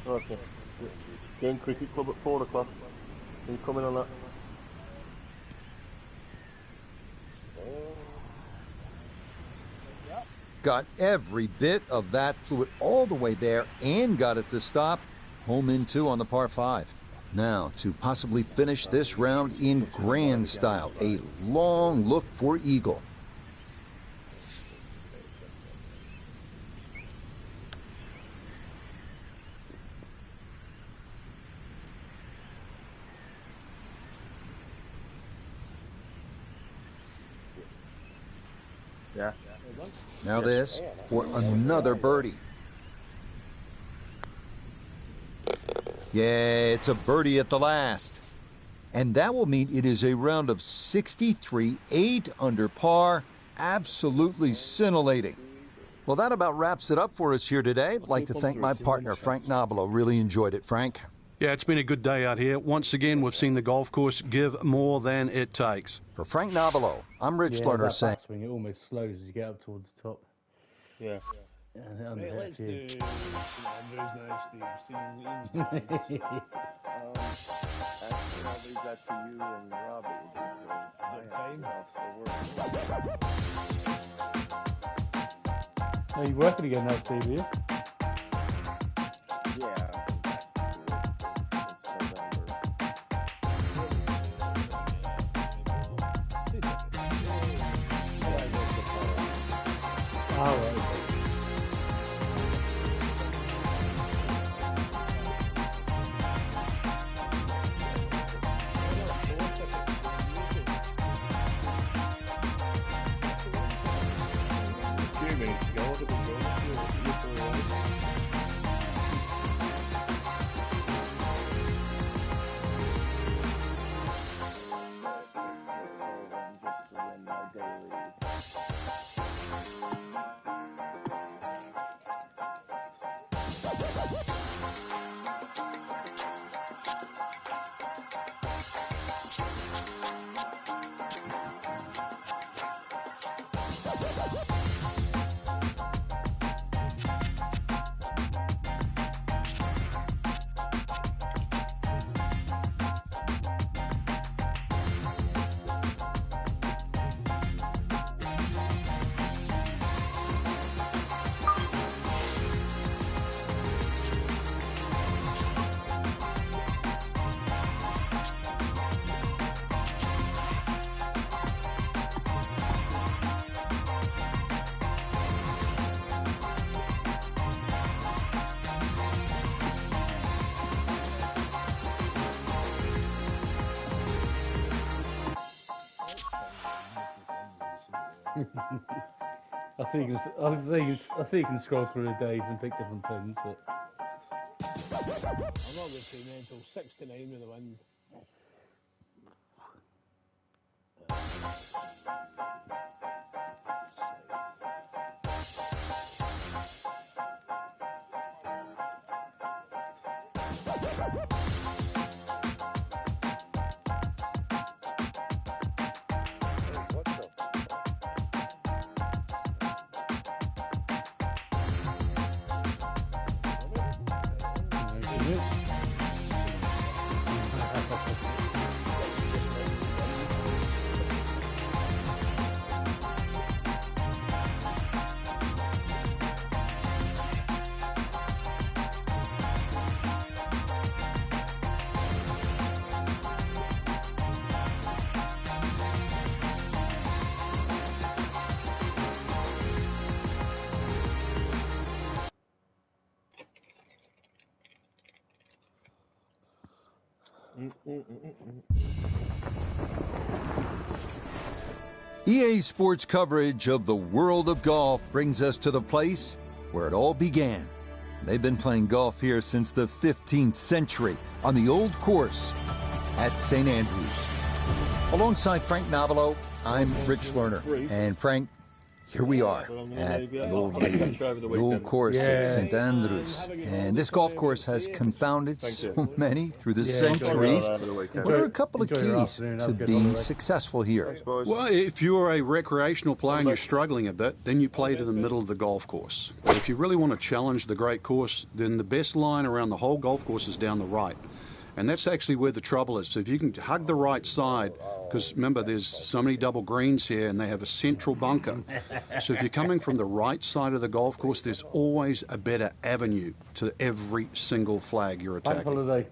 Okay. Game cricket club at 4 o'clock. Are you coming on that? Got every bit of that fluid all the way there and got it to stop. Home in 2 on the par 5. Now, to possibly finish this round in grand style, a long look for eagle. Yeah. Now this for another birdie. Yeah, it's a birdie at the last. And that will mean it is a round of 63, 8 under par. Absolutely scintillating. Well, that about wraps it up for us here today. I'd like to thank my partner, Frank Nobilo. Really enjoyed it, Frank. Yeah, it's been a good day out here. Once again, we've seen the golf course give more than it takes. For Frank Navalo, I'm Rich Lerner that saying... backswing, it almost slows as you get up towards the top. Yeah. And Right, let's do Andrews now, Steve. See, Ian's done. Actually, I'll leave that to you and Robert. Are you working again now, Steve? Are you? Yeah. Oh, right. A few minutes ago, I didn't go. I see you can scroll through the days and pick different pins, but I'm not going to see me until 69 with the wind. EA Sports coverage of the world of golf brings us to the place where it all began. They've been playing golf here since the 15th century on the old course at St. Andrews. Alongside Frank Navalo, I'm Rich Lerner. And Frank, here we are at the old lady, the old course at St. Andrews. And this golf course has confounded so many through the centuries. What are a couple of keys to being successful here? Well, if you're a recreational player and you're struggling a bit, then you play to the middle of the golf course. But if you really want to challenge the great course, then the best line around the whole golf course is down the right. And that's actually where the trouble is. So if you can hug the right side, because remember, there's so many double greens here and they have a central bunker. So if you're coming from the right side of the golf course, there's always a better avenue to every single flag you're attacking. Bank holiday.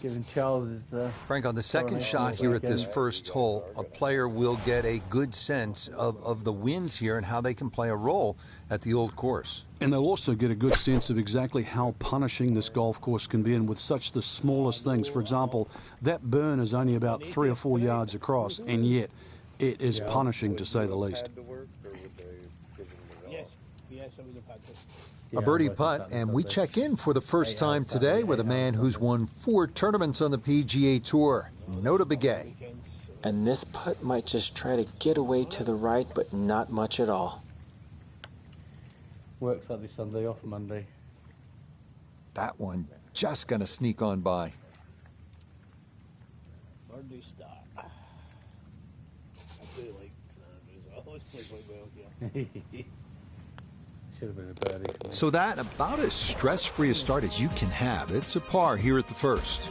Giving Charles his, Frank, on the second shot here at this first hole, a player will get a good sense of the winds here and how they can play a role at the old course. And they'll also get a good sense of exactly how punishing this golf course can be, and with such the smallest things. For example, that burn is only about 3 or 4 yards across, and yet it is punishing, to say the least. Yes, I would have had to. A birdie putt, and we check in for the first time today with a man who's won 4 tournaments on the PGA Tour, Nota Begay. And this putt might just try to get away to the right, but not much at all. Work Saturday, Sunday, off Monday. That one just going to sneak on by. Birdie star. I do like St Andrews. I always play quite well here. Should have been a birdie for me. So that about as stress-free a start as you can have. It's a par here at the first.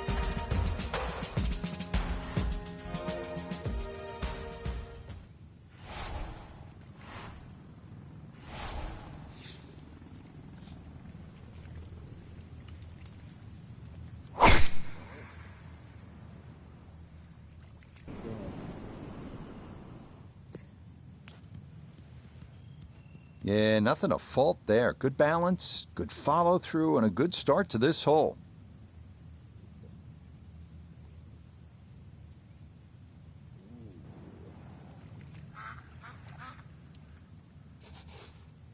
Yeah, nothing to fault there. Good balance, good follow-through, and a good start to this hole.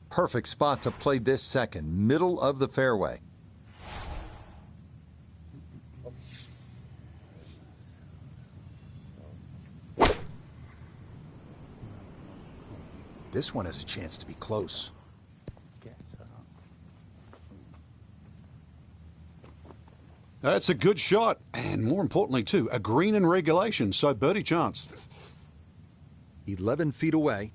Perfect spot to play this second, middle of the fairway. This one has a chance to be close. That's a good shot, and more importantly, too, a green in regulation, so birdie chance. 11 feet away.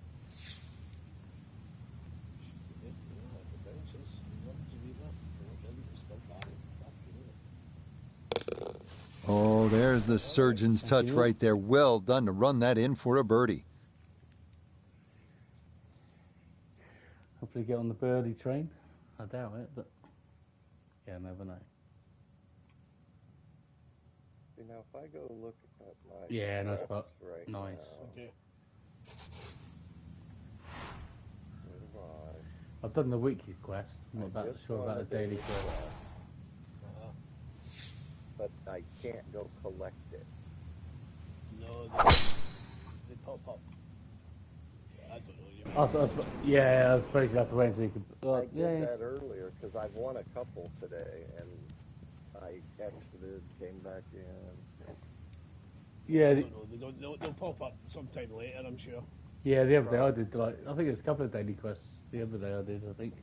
Oh, there's the surgeon's touch right there. Well done to run that in for a birdie. Hopefully get on the birdie train. I doubt it, but yeah, never know. See, now if I go look at my Yeah, nice spot. right Nice. now, Okay. where am I? I've done the weekly quest. I'm not I just sure won about the daily quest. But I can't go collect it. No, they pop up. I don't know. Yeah, I suppose you have to wait until you can. I did that earlier because I've won a couple today, and I exited, came back in. Yeah. They'll pop up sometime later, I'm sure. Yeah, the other day I did I think it was a couple of daily quests. The other day I did, I think.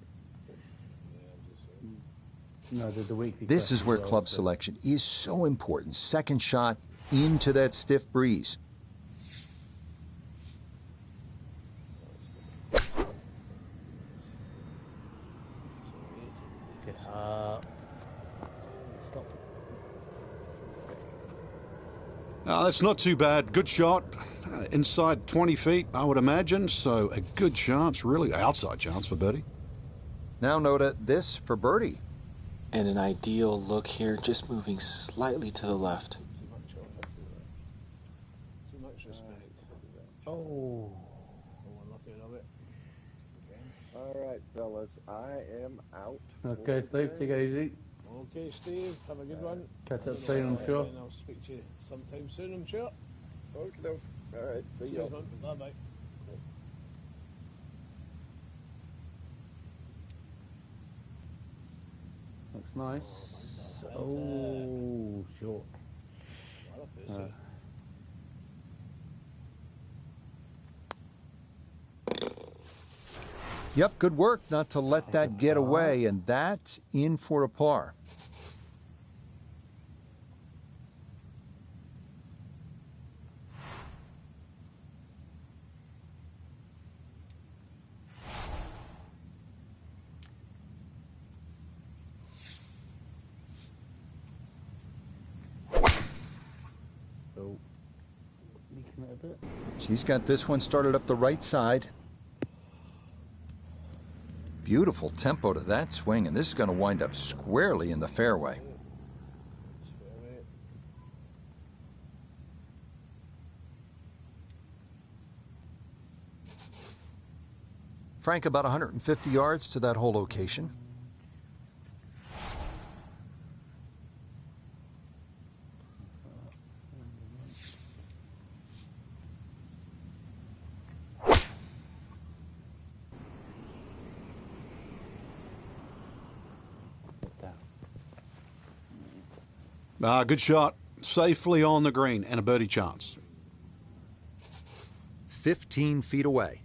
No, the weekly. This is where quest as club well, so- selection is so important. Second shot into that stiff breeze. That's not too bad. Good shot. Inside 20 feet, I would imagine. So a good chance, really. Outside chance for birdie. Now Noda, this for birdie. And an ideal look here, just moving slightly to the left. Too much respect. Oh. Unlucky of it. All right, fellas, I am out. Okay, Steve, take it easy. Okay, Steve, have a good one. Catch up soon, I'm sure. And I'll speak to you sometime soon, I'm sure. Okay, all right, see you. Bye-bye. Looks nice. Oh, short. Yep, good work not to let that get away, and that's in for a par. So, leaking it a bit. She's got this one started up the right side. Beautiful tempo to that swing, and this is going to wind up squarely in the fairway. Frank, about 150 yards to that hole location. Good shot. Safely on the green and a birdie chance. 15 feet away.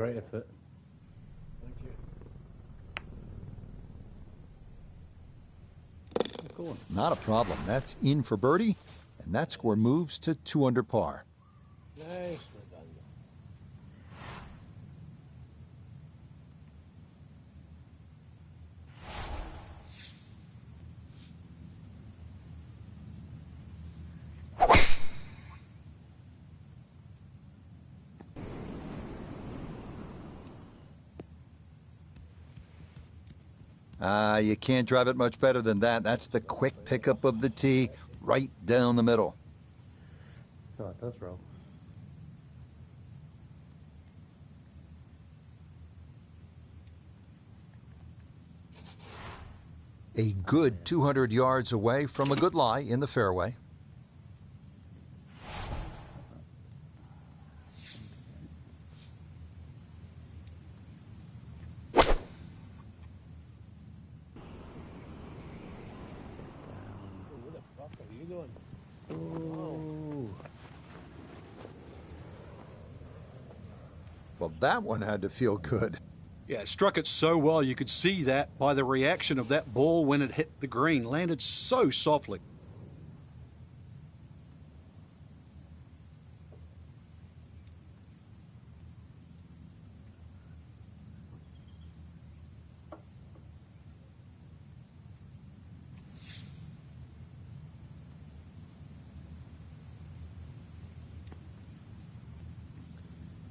great effort. Thank you. Go on. Not a problem. That's in for birdie, and that score moves to 2 under par. Nicely done. You can't drive it much better than that. That's the quick pickup of the tee right down the middle. Oh, it does roll. A good 200 yards away from a good lie in the fairway. What the fuck are you doing? Ooh. Well, that one had to feel good. Yeah, it struck it so well, you could see that by the reaction of that ball when it hit the green. Landed so softly.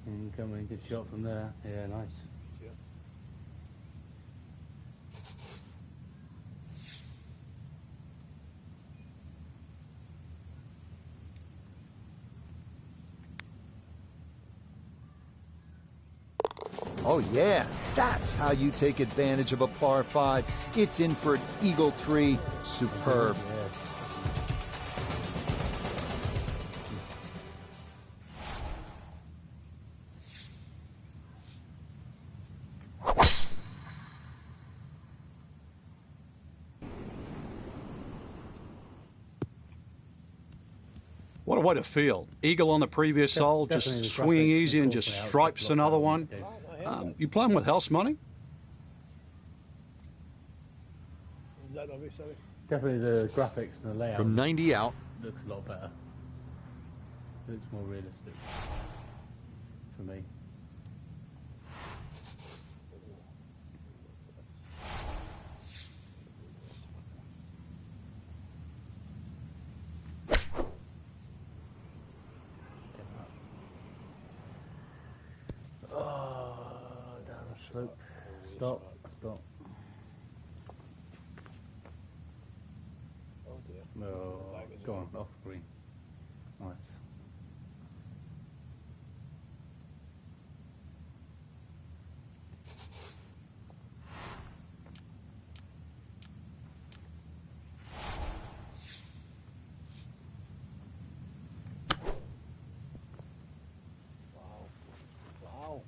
Incoming, good shot from there. Yeah, nice. Oh, yeah. That's how you take advantage of a par 5. It's in for an eagle 3. Superb. Yeah. What a way to feel. Eagle on the previous hole, Definitely just the swinging graphics easy and and just talking out stripes lots another of one. games. You playing with house money? Is that obvious, sorry? Definitely the graphics and the layout. From 90 out. Looks a lot better. It looks more realistic for me. Oh, down the slope. Stop. Oh dear. No, go on, off green. Nice.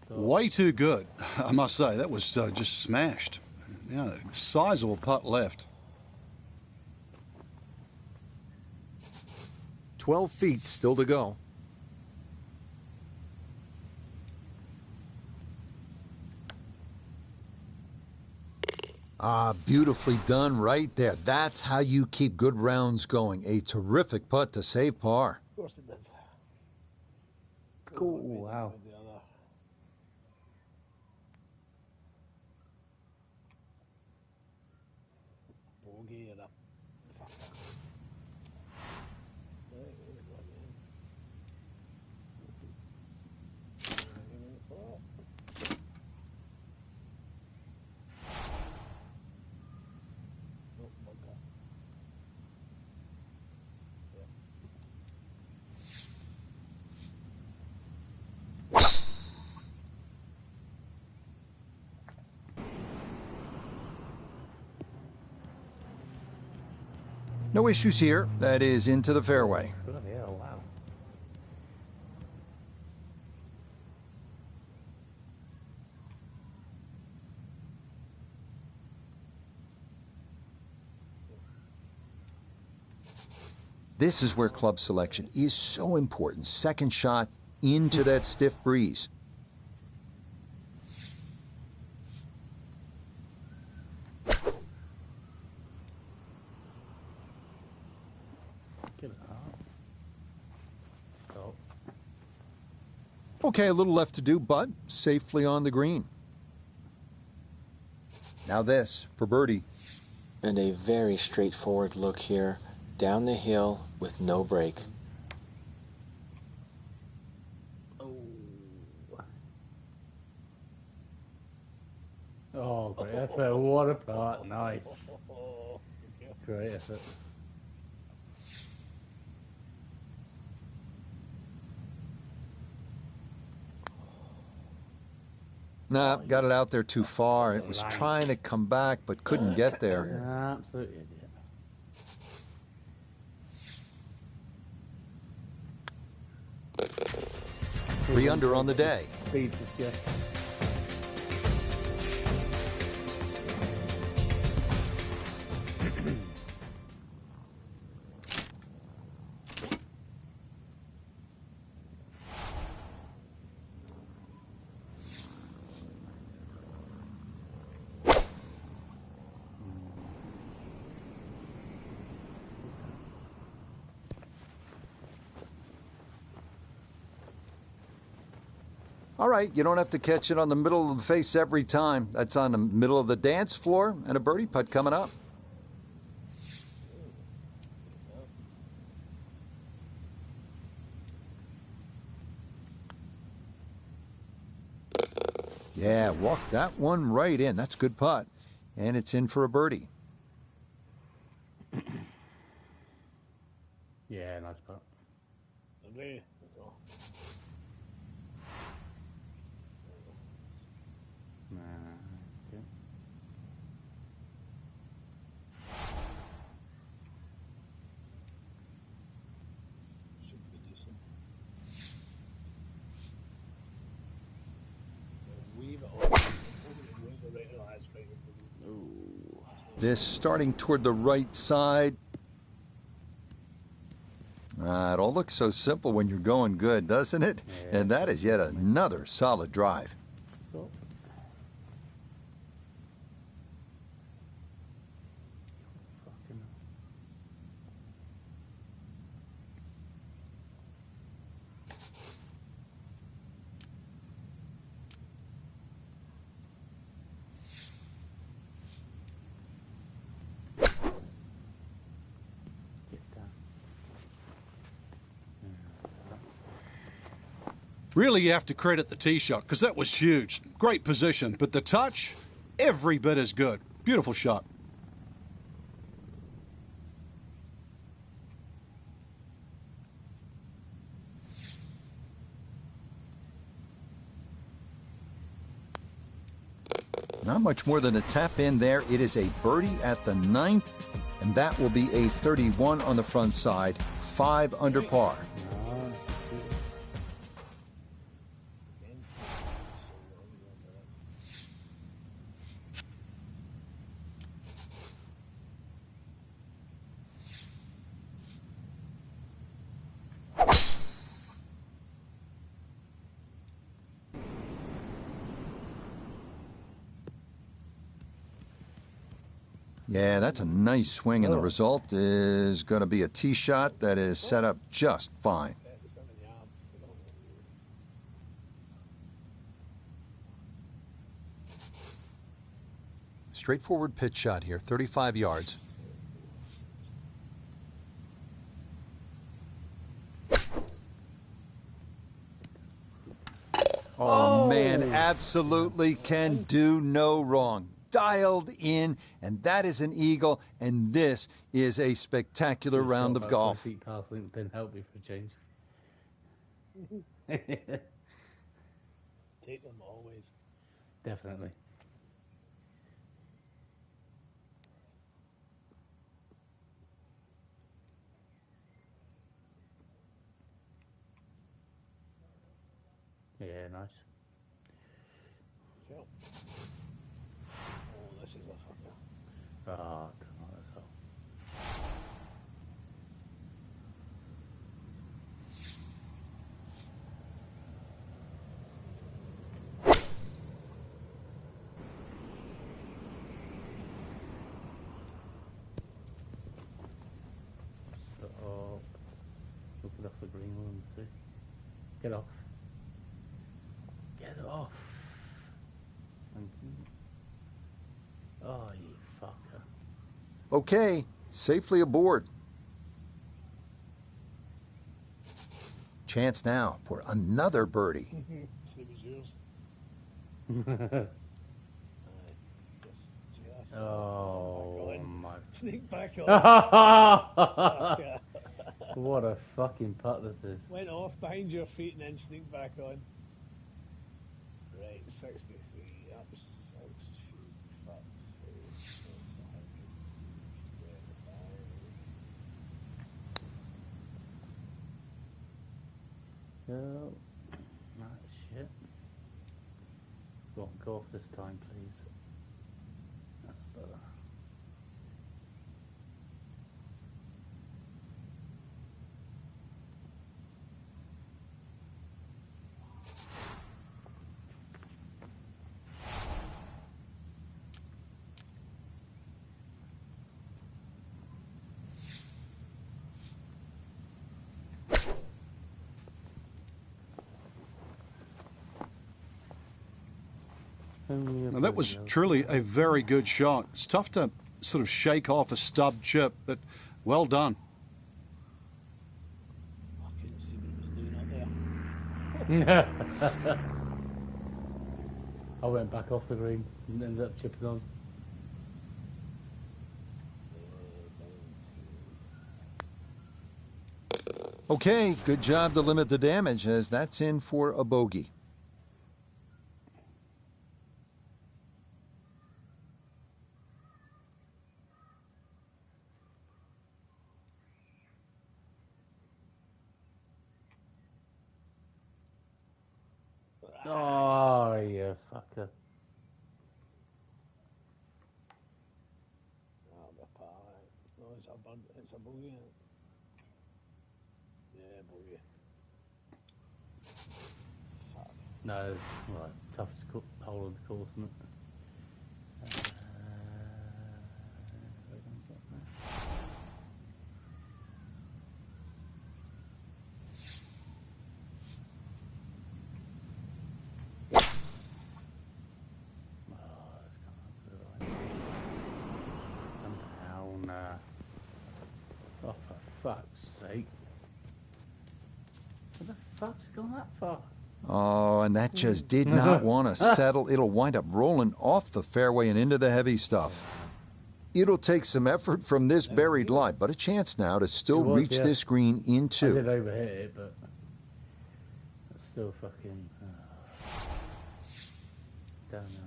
Way too good, I must say. That was just smashed. Yeah, sizable putt left. 12 feet still to go. Ah, beautifully done right there. That's how you keep good rounds going. A terrific putt to save par. Of course it did. Cool, wow. Bogey it up. No issues here. That is into the fairway. Bloody hell, wow. This is where club selection is so important. Second shot into that stiff breeze. Okay, a little left to do, but safely on the green. Now this for birdie. And a very straightforward look here, down the hill with no break. Oh, great effort. What a part. Nice. Great effort. Nah, got it out there too far. It was trying to come back, but couldn't get there. Absolute idiot. 3 under on the day. Speed was just. All right, you don't have to catch it on the middle of the face every time. That's on the middle of the dance floor, and a birdie putt coming up. Yeah, walk that one right in. That's a good putt. And it's in for a birdie. Yeah, nice putt. Okay. This starting toward the right side. It all looks so simple when you're going good, doesn't it? Yeah. And that is yet another solid drive. So. Fucking. Really, you have to credit the tee shot, because that was huge. Great position, but the touch, every bit as good. Beautiful shot. Not much more than a tap in there. It is a birdie at the 9th, and that will be a 31 on the front side, 5 under par. Yeah, that's a nice swing, and the result is going to be a tee shot that is set up just fine. Straightforward pitch shot here, 35 yards. Oh, man, absolutely can do no wrong. Dialed in, and that is an eagle, and this is a spectacular round of golf. Feet past the pin help me for a change. Take them always. Definitely. Yeah, nice. Yep. Oh, this is a fucker. Ah, come on, that's all. Stop. Look it off the green one, see? Get off. Get off. Thank you. Oh, you fucker. Okay, safely aboard. Chance now for another birdie. Same as yours. Oh, my. Sneak back on. What a fucking putt this is. Went off behind your feet and then sneaked back on. Right, 63. Up 6 feet. Fuck's sake. Oh, that shit. Go on, go off this time, please. That's better. Now, that was truly a very good shot. It's tough to sort of shake off a stub chip, but well done. I couldn't see what he was doing up there. I went back off the green and ended up chipping on. Okay, good job to limit the damage, as that's in for a bogey. Oh, you fucker. Oh, the par. No, it's a bug. It's a bogey. Yeah, bogey. No, well, toughest hole of the course, isn't it? Oh, for fuck's sake. What the fuck's gone that far? Oh, and that just did not want to settle. It'll wind up rolling off the fairway and into the heavy stuff. It'll take some effort from this buried lie, but a chance now to still reach this green in two. I did overhit it, but it's still fucking downhill now.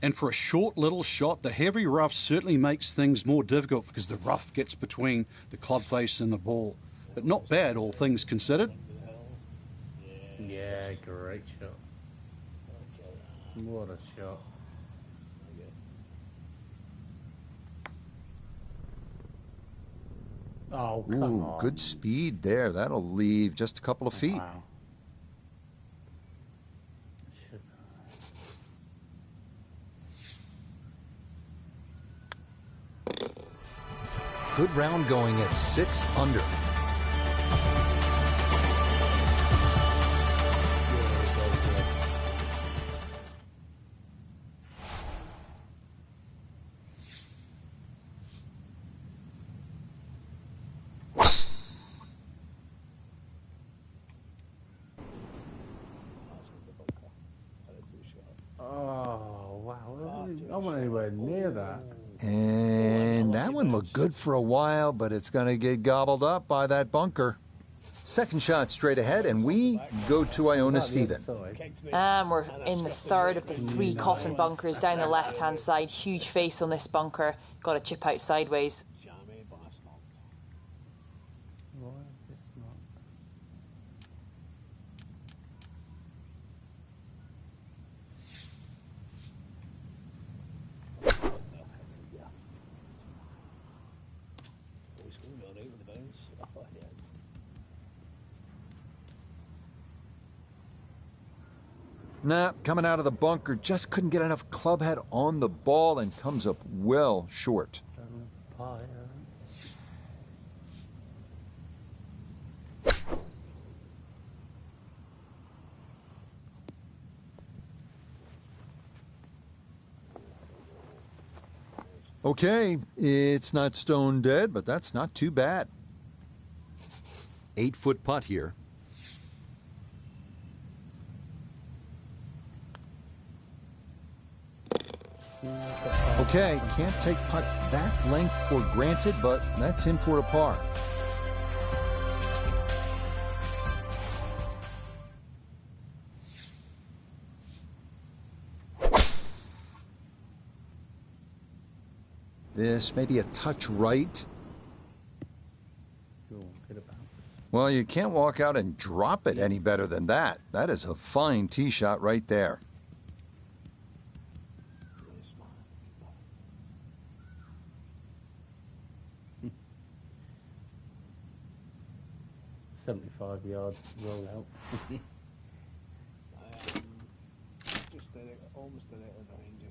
And for a short little shot, the heavy rough certainly makes things more difficult because the rough gets between the club face and the ball. But not bad, all things considered. Yeah, great shot. What a shot. Oh, come on. Good speed there. That'll leave just a couple of feet. Wow. Good round going at 6 under. Oh, wow. I wasn't anywhere near that. And that one looked good for a while, but it's going to get gobbled up by that bunker. Second shot straight ahead, and we go to Iona Stephen. And we're in the third of the 3 coffin bunkers down the left-hand side. Huge face on this bunker. Got to chip out sideways. Nah, coming out of the bunker, just couldn't get enough club head on the ball and comes up well short. Okay, it's not stone dead, but that's not too bad. 8-foot putt here. Okay, can't take putts that length for granted, but that's in for a par. This may be a touch right. Well, you can't walk out and drop it any better than that. That is a fine tee shot right there. $75 yards roll out. Just almost directly behind you.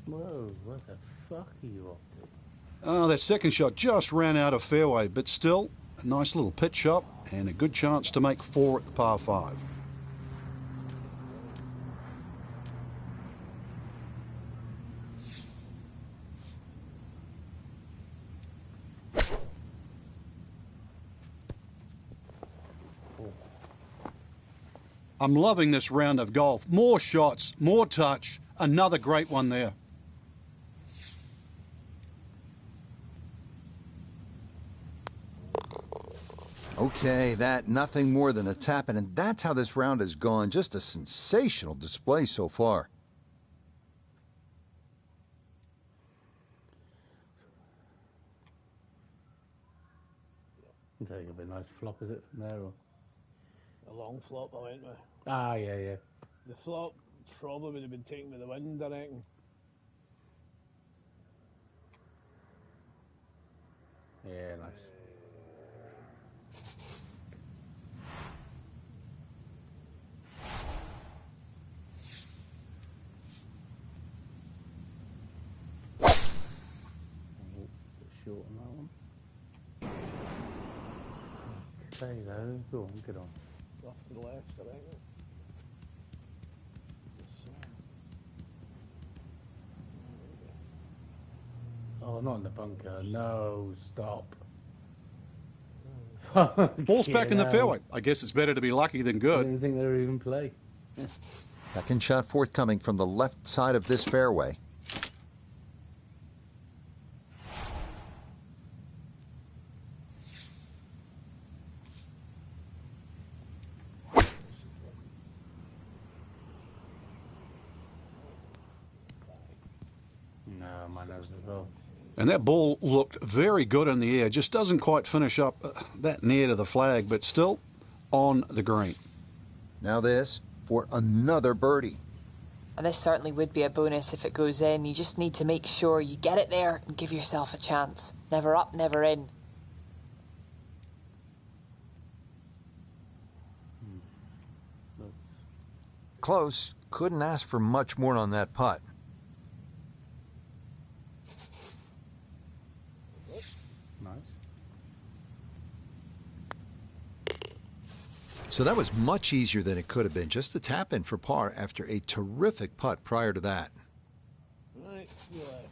Whoa, what the fuck are you up to? Oh, that second shot just ran out of fairway, but still, a nice little pitch shot and a good chance to make 4 at the par 5. I'm loving this round of golf. More shots, more touch, another great one there. Okay, that nothing more than a tap-in, and that's how this round has gone. Just a sensational display so far. It's like a nice flop, is it, from there? Or? A long flop I went with. Ah, yeah, yeah. The flop probably would have been taken with the wind, I reckon. Yeah, nice. Short on that one. Okay, though. Go on, get on. Off to the left, I reckon. Oh, not in the bunker. No, stop. Ball's back in the fairway. I guess it's better to be lucky than good. I didn't think they would even play. Second shot forthcoming from the left side of this fairway. No, my nose as well. And that ball looked very good in the air. Just doesn't quite finish up that near to the flag, but still on the green. Now this for another birdie. And this certainly would be a bonus if it goes in. You just need to make sure you get it there and give yourself a chance. Never up, never in. Close. Couldn't ask for much more on that putt. Nice. So that was much easier than it could have been. Just a tap in for par after a terrific putt prior to that. Right, to the left.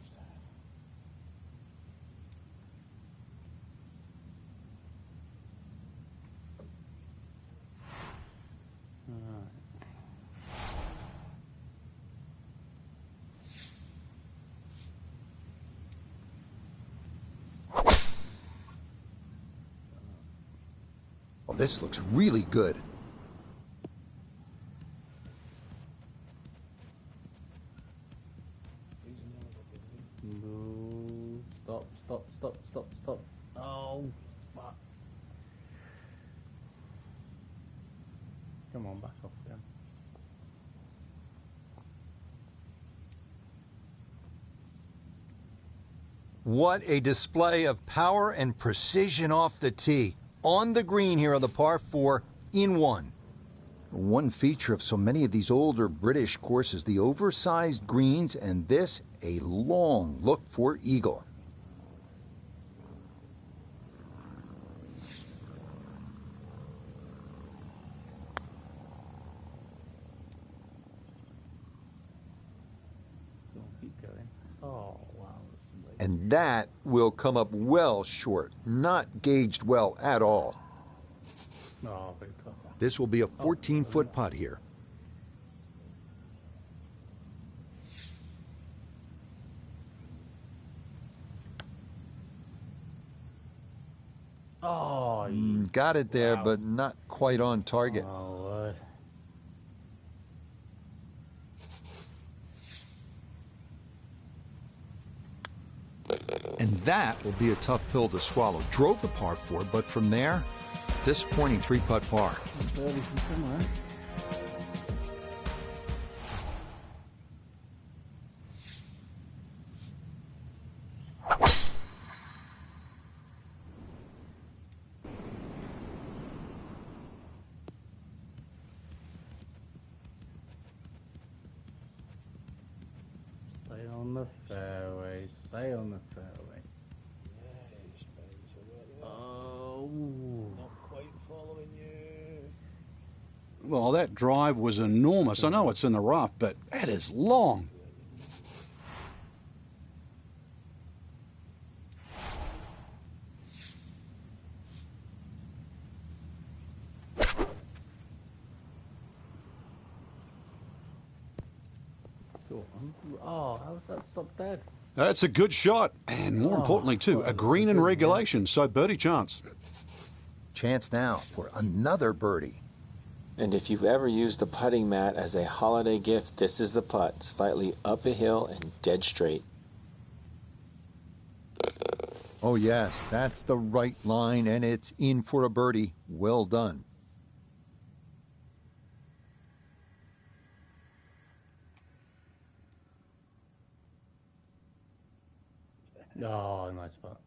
Well, this looks really good. No, stop, stop, stop, stop, stop. Oh, fuck. gone back off again. What a display of power and precision off the tee. On the green here on the par 4 in one. One feature of so many of these older British courses, the oversized greens, and this, a long look for eagle. Keep going. Oh, wow. And that will come up well short, not gauged well at all. Oh, very clever. This will be a 14-foot putt here. Oh, got it there, but not quite on target. Oh, Lord. And that will be a tough pill to swallow. Drove the par 4, but from there, disappointing 3-putt par. Early from somewhere. Stay on the fairway. Stay on the fairway. Oh. Not quite following you. Well, that drive was enormous. I know it's in the rough, but that is long. Go on. Oh, how's that stopped dead? That's a good shot, and more importantly, too, a green in regulation, so birdie chance. Chance now for another birdie. And if you've ever used a putting mat as a holiday gift, this is the putt. Slightly up a hill and dead straight. Oh, yes, that's the right line, and it's in for a birdie. Well done. Oh, nice putt.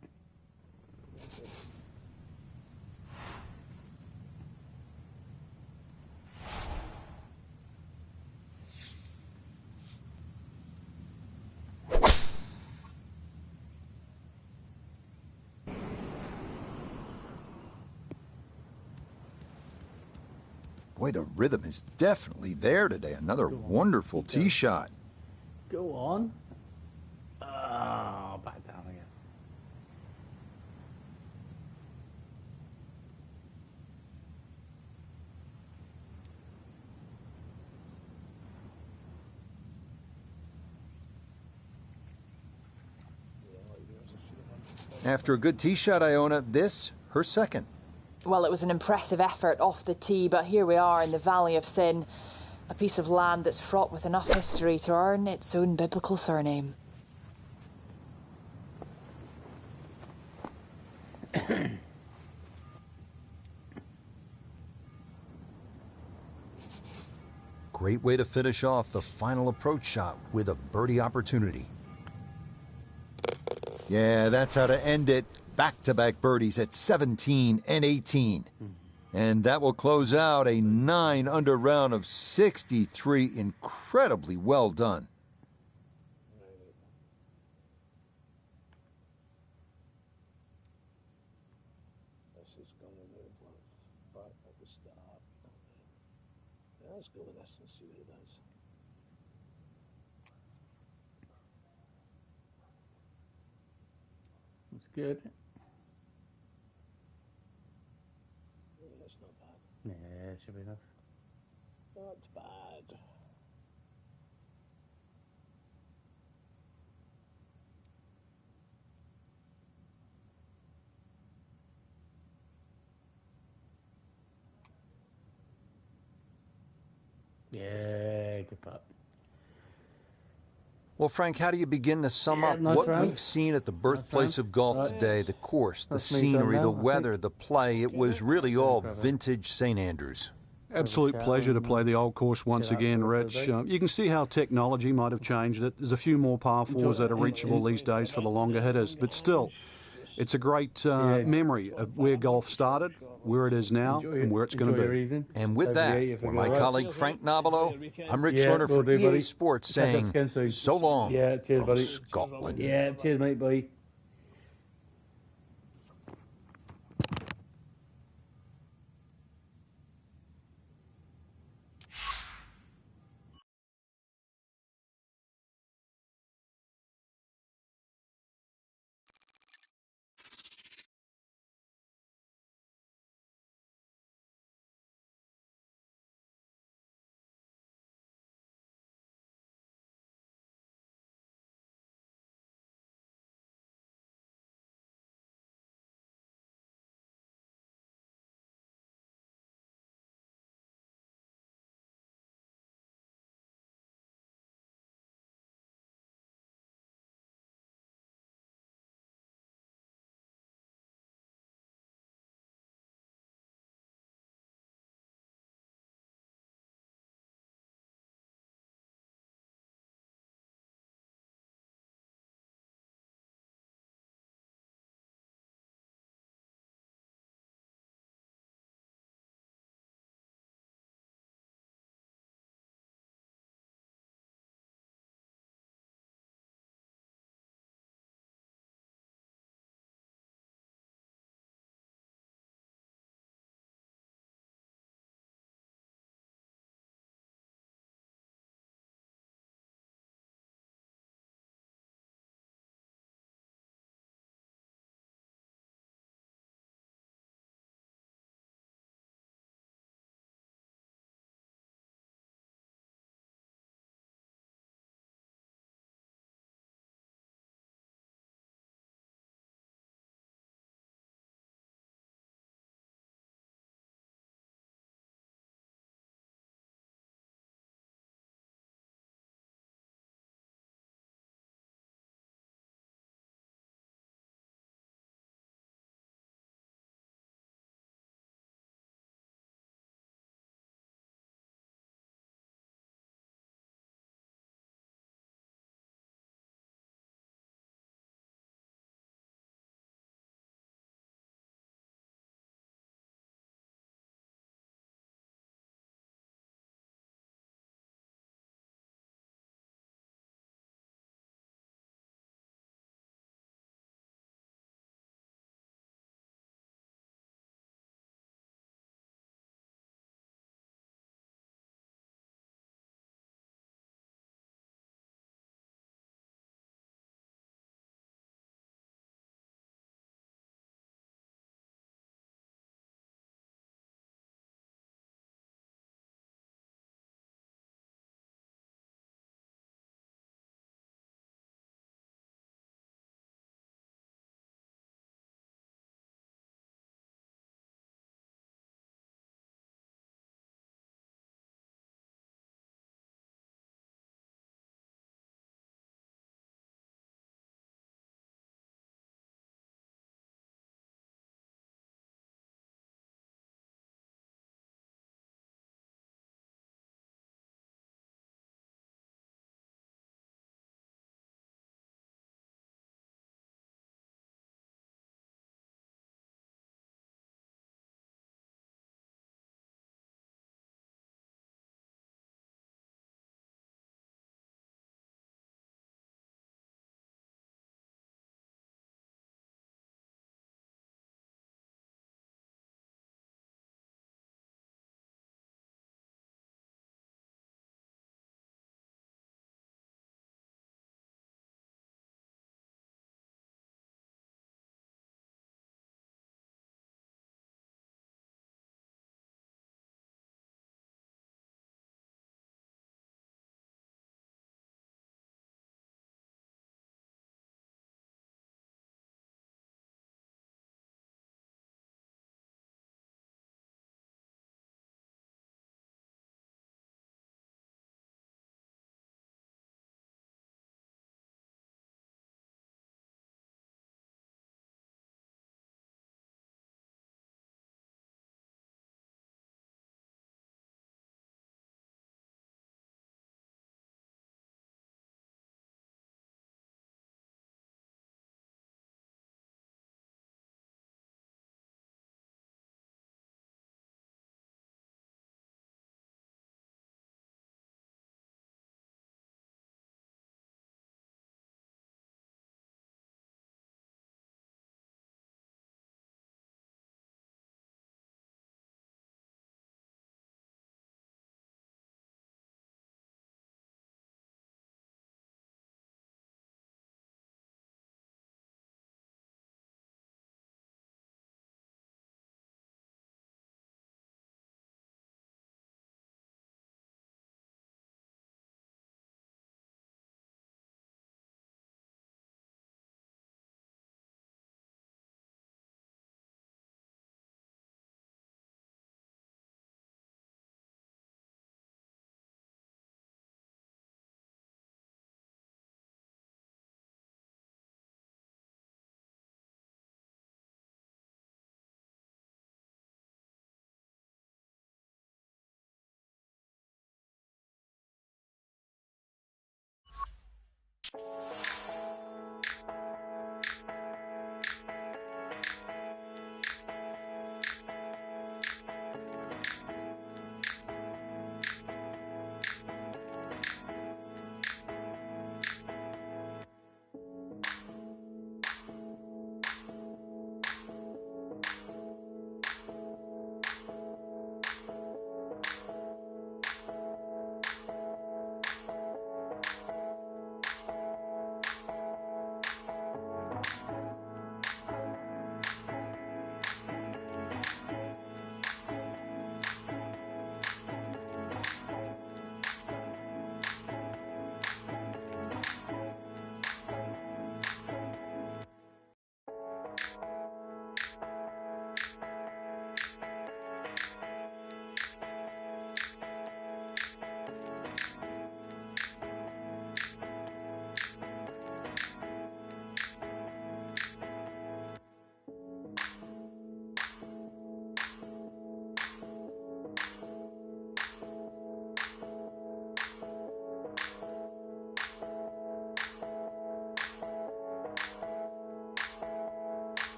Boy, the rhythm is definitely there today. Another wonderful tee shot. Go on. Oh, back down again. After a good tee shot, Iona, this, her second. Well, it was an impressive effort off the tee, but here we are in the Valley of Sin, a piece of land that's fraught with enough history to earn its own biblical surname. Great way to finish off the final approach shot with a birdie opportunity. Yeah, that's how to end it. Back-to-back birdies at 17 and 18. And that will close out a 9-under round of 63. Incredibly well done. This is going to move back at the start. Yeah, let's go with this and see what it does. It's good. That's not bad. Yeah, it should be enough. Not bad. Yeah, good putt. Well, Frank, how do you begin to sum up nice what round. we've seen at the birthplace of golf today? The course, the That's me done scenery, now, the I think. weather, the play. It was really all vintage St. Andrews. Absolute pleasure to play the old course once again, Rich. You can see how technology might have changed it. There's a few more par fours that are reachable these days for the longer hitters, but still, it's a great memory of where golf started, where it is now, and where it's going to be. And with that, for my colleague Frank Nobilo, I'm Rich Lerner for EA Sports saying so long from Scotland. Yeah, cheers, mate. Bye.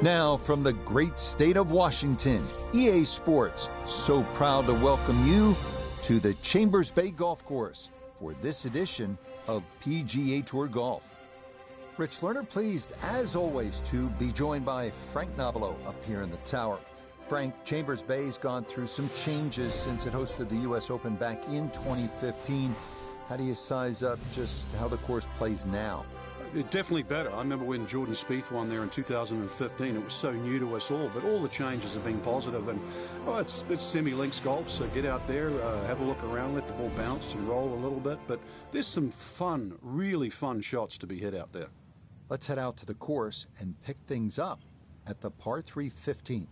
Now, from the great state of Washington, EA Sports, so proud to welcome you to the Chambers Bay Golf Course for this edition of PGA Tour Golf. Rich Lerner, pleased as always to be joined by Frank Nobilo up here in the tower. Frank, Chambers Bay's gone through some changes since it hosted the U.S. Open back in 2015. How do you size up just how the course plays now? Definitely better. I remember when Jordan Spieth won there in 2015. It was so new to us all, but all the changes have been positive. And it's semi-links golf, so get out there, have a look around, let the ball bounce and roll a little bit. But there's some fun, really fun shots to be hit out there. Let's head out to the course and pick things up at the par 3 15.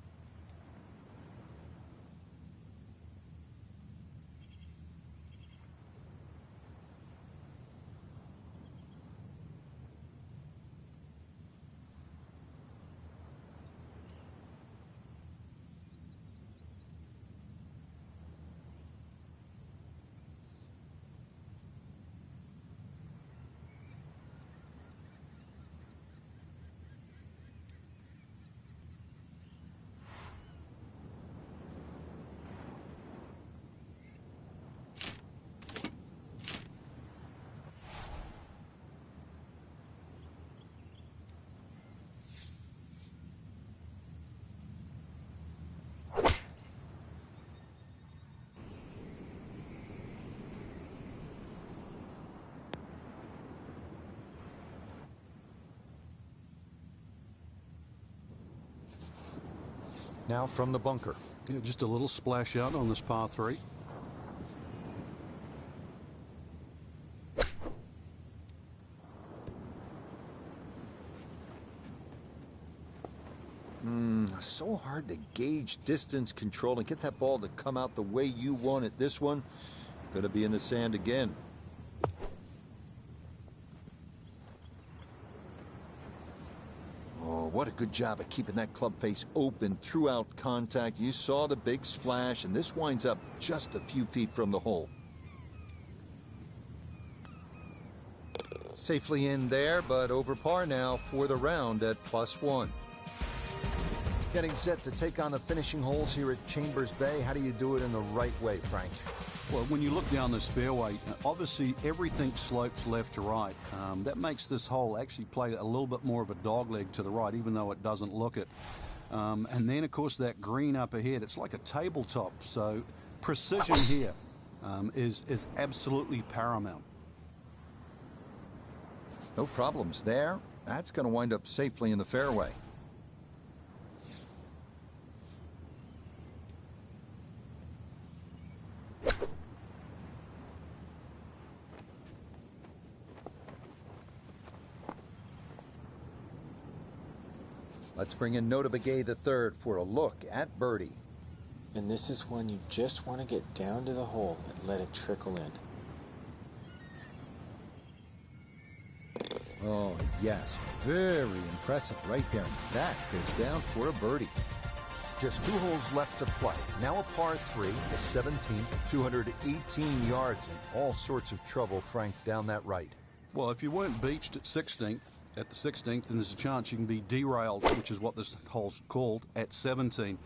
Now from the bunker. Yeah, just a little splash out on this par 3. So hard to gauge distance control and get that ball to come out the way you want it. This one, going to be in the sand again. What a good job of keeping that club face open throughout contact. You saw the big splash, and this winds up just a few feet from the hole. Safely in there, but over par now for the round at +1. Getting set to take on the finishing holes here at Chambers Bay. How do you do it in the right way, Frank? Well, when you look down this fairway, obviously everything slopes left to right. That makes this hole actually play a little bit more of a dogleg to the right, even though it doesn't look it. And then, of course, that green up ahead, it's like a tabletop. So precision here is absolutely paramount. No problems there. That's going to wind up safely in the fairway. Let's bring in Nota Begay III for a look at birdie. And this is one you just want to get down to the hole and let it trickle in. Oh, yes. Very impressive right there. That goes down for a birdie. Just 2 holes left to play. Now a par 3, the 17th, 218 yards, and all sorts of trouble, Frank, down that right. Well, if you weren't beached at the 16th, then there's a chance you can be derailed, which is what this hole's called, at 17.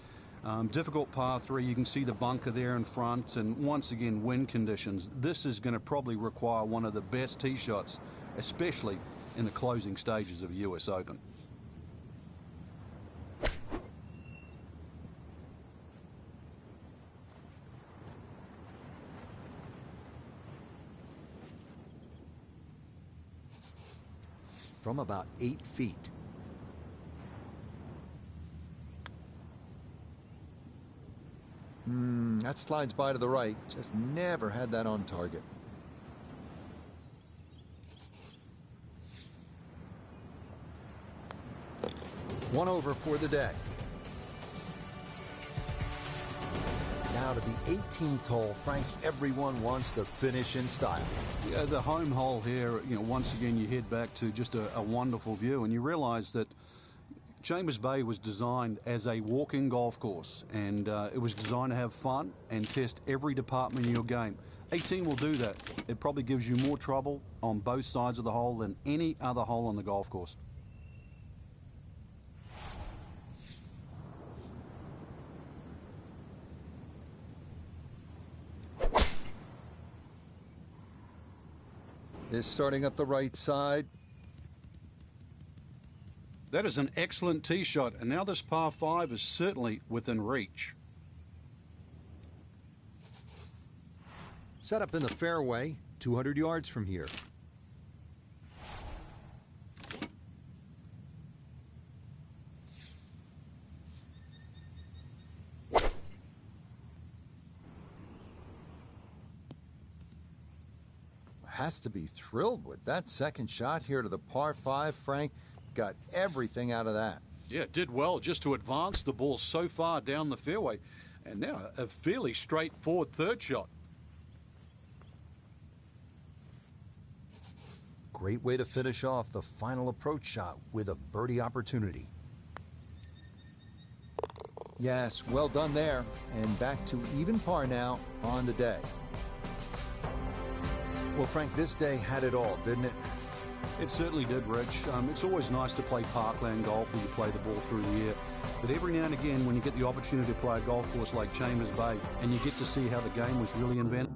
Difficult par 3. You can see the bunker there in front, and once again, wind conditions. This is going to probably require one of the best tee shots, especially in the closing stages of a U.S. Open. From about 8 feet. That slides by to the right. Just never had that on target. One over for the day. Now to the 18th hole, Frank. Everyone wants to finish in style. Yeah, the home hole here, once again you head back to just a wonderful view, and you realize that Chambers Bay was designed as a walking golf course, and it was designed to have fun and test every department of your game. 18 will do that. It probably gives you more trouble on both sides of the hole than any other hole on the golf course. is starting up the right side. That is an excellent tee shot, and now this par 5 is certainly within reach. Set up in the fairway, 200 yards from here. Has to be thrilled with that second shot here to the par 5, Frank. Got everything out of that. Yeah, did well just to advance the ball so far down the fairway. And now a fairly straightforward third shot. Great way to finish off the final approach shot with a birdie opportunity. Yes, well done there. And back to even par now on the day. Well, Frank, this day had it all, didn't it? It certainly did, Rich. It's always nice to play parkland golf where you play the ball through the air. But every now and again, when you get the opportunity to play a golf course like Chambers Bay and you get to see how the game was really invented.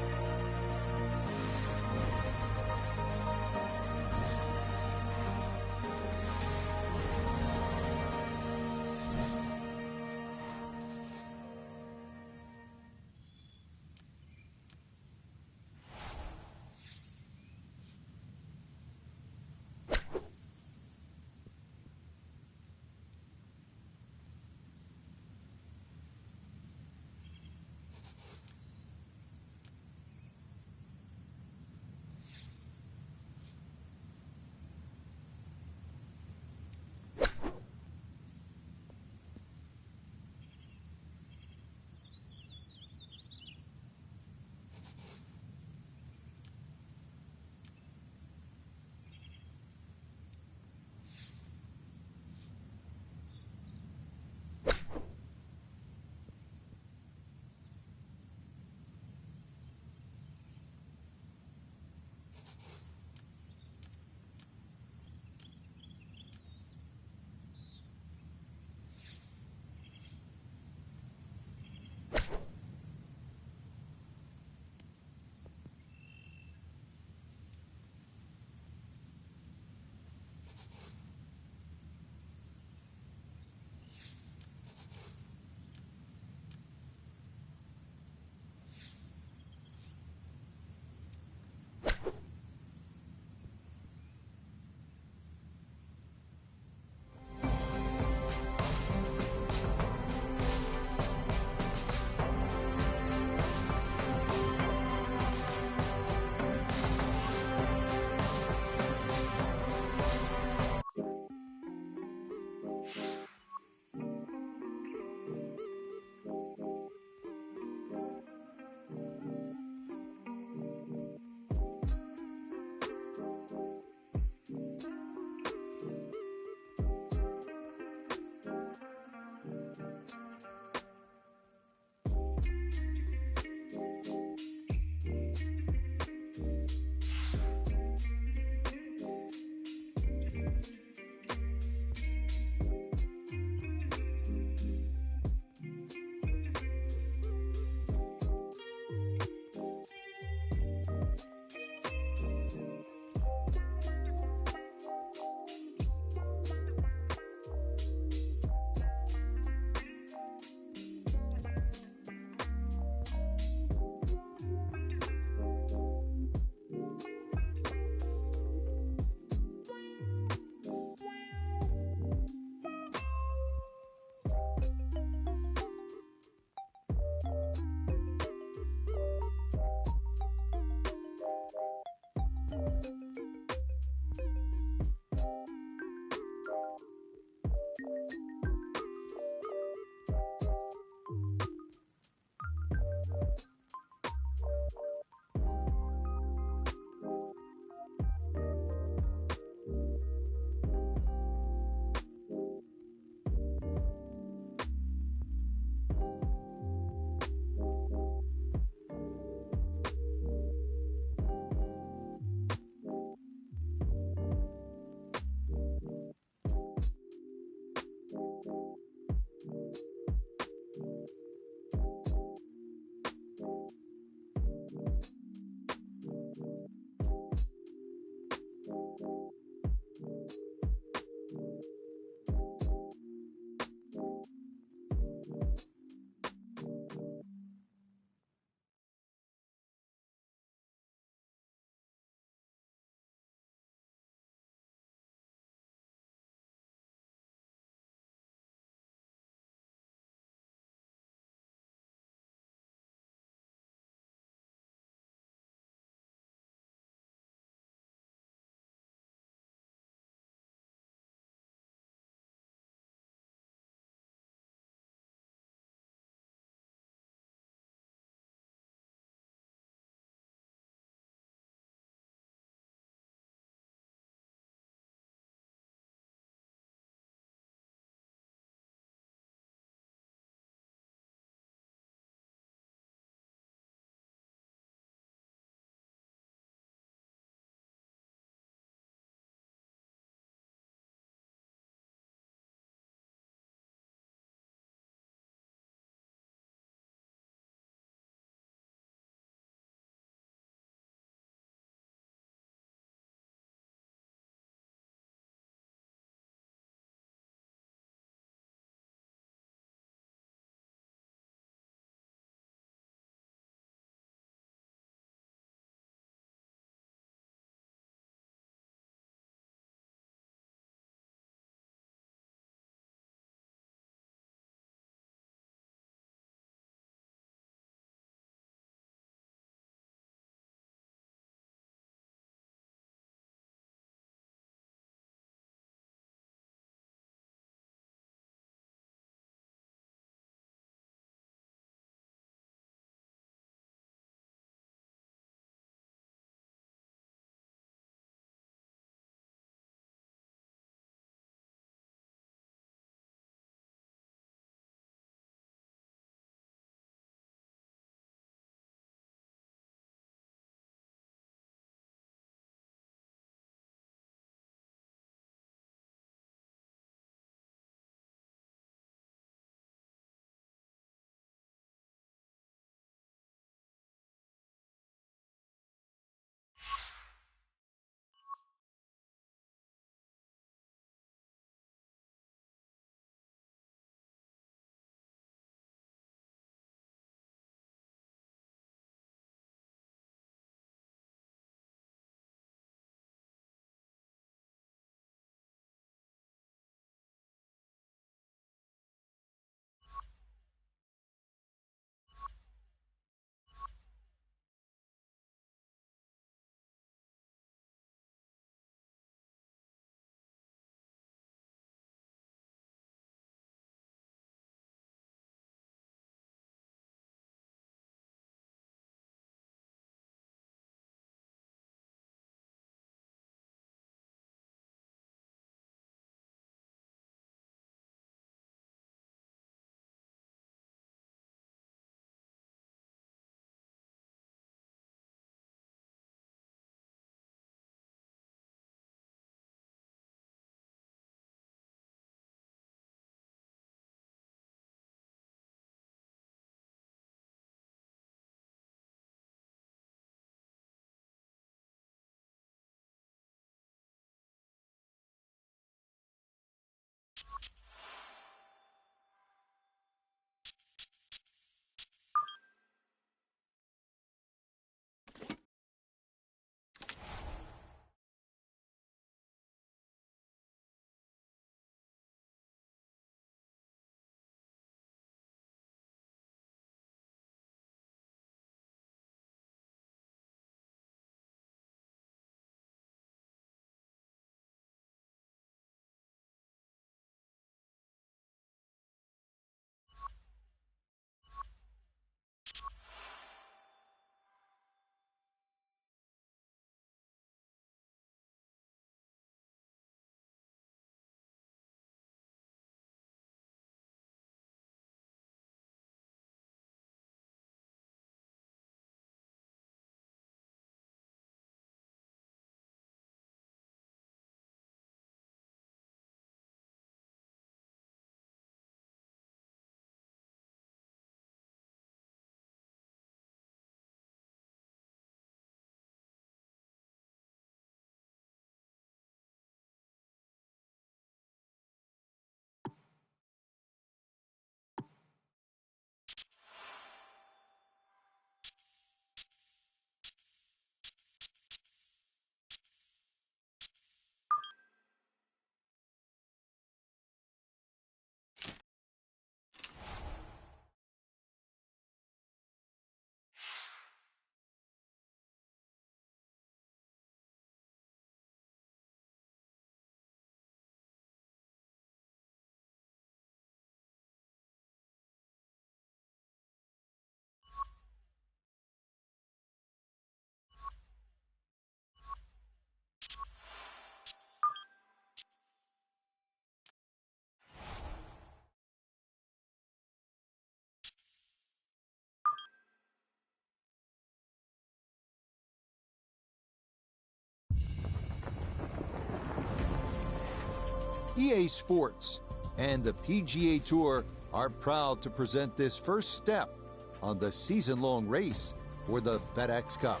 EA Sports, and the PGA Tour are proud to present this first step on the season-long race for the FedEx Cup.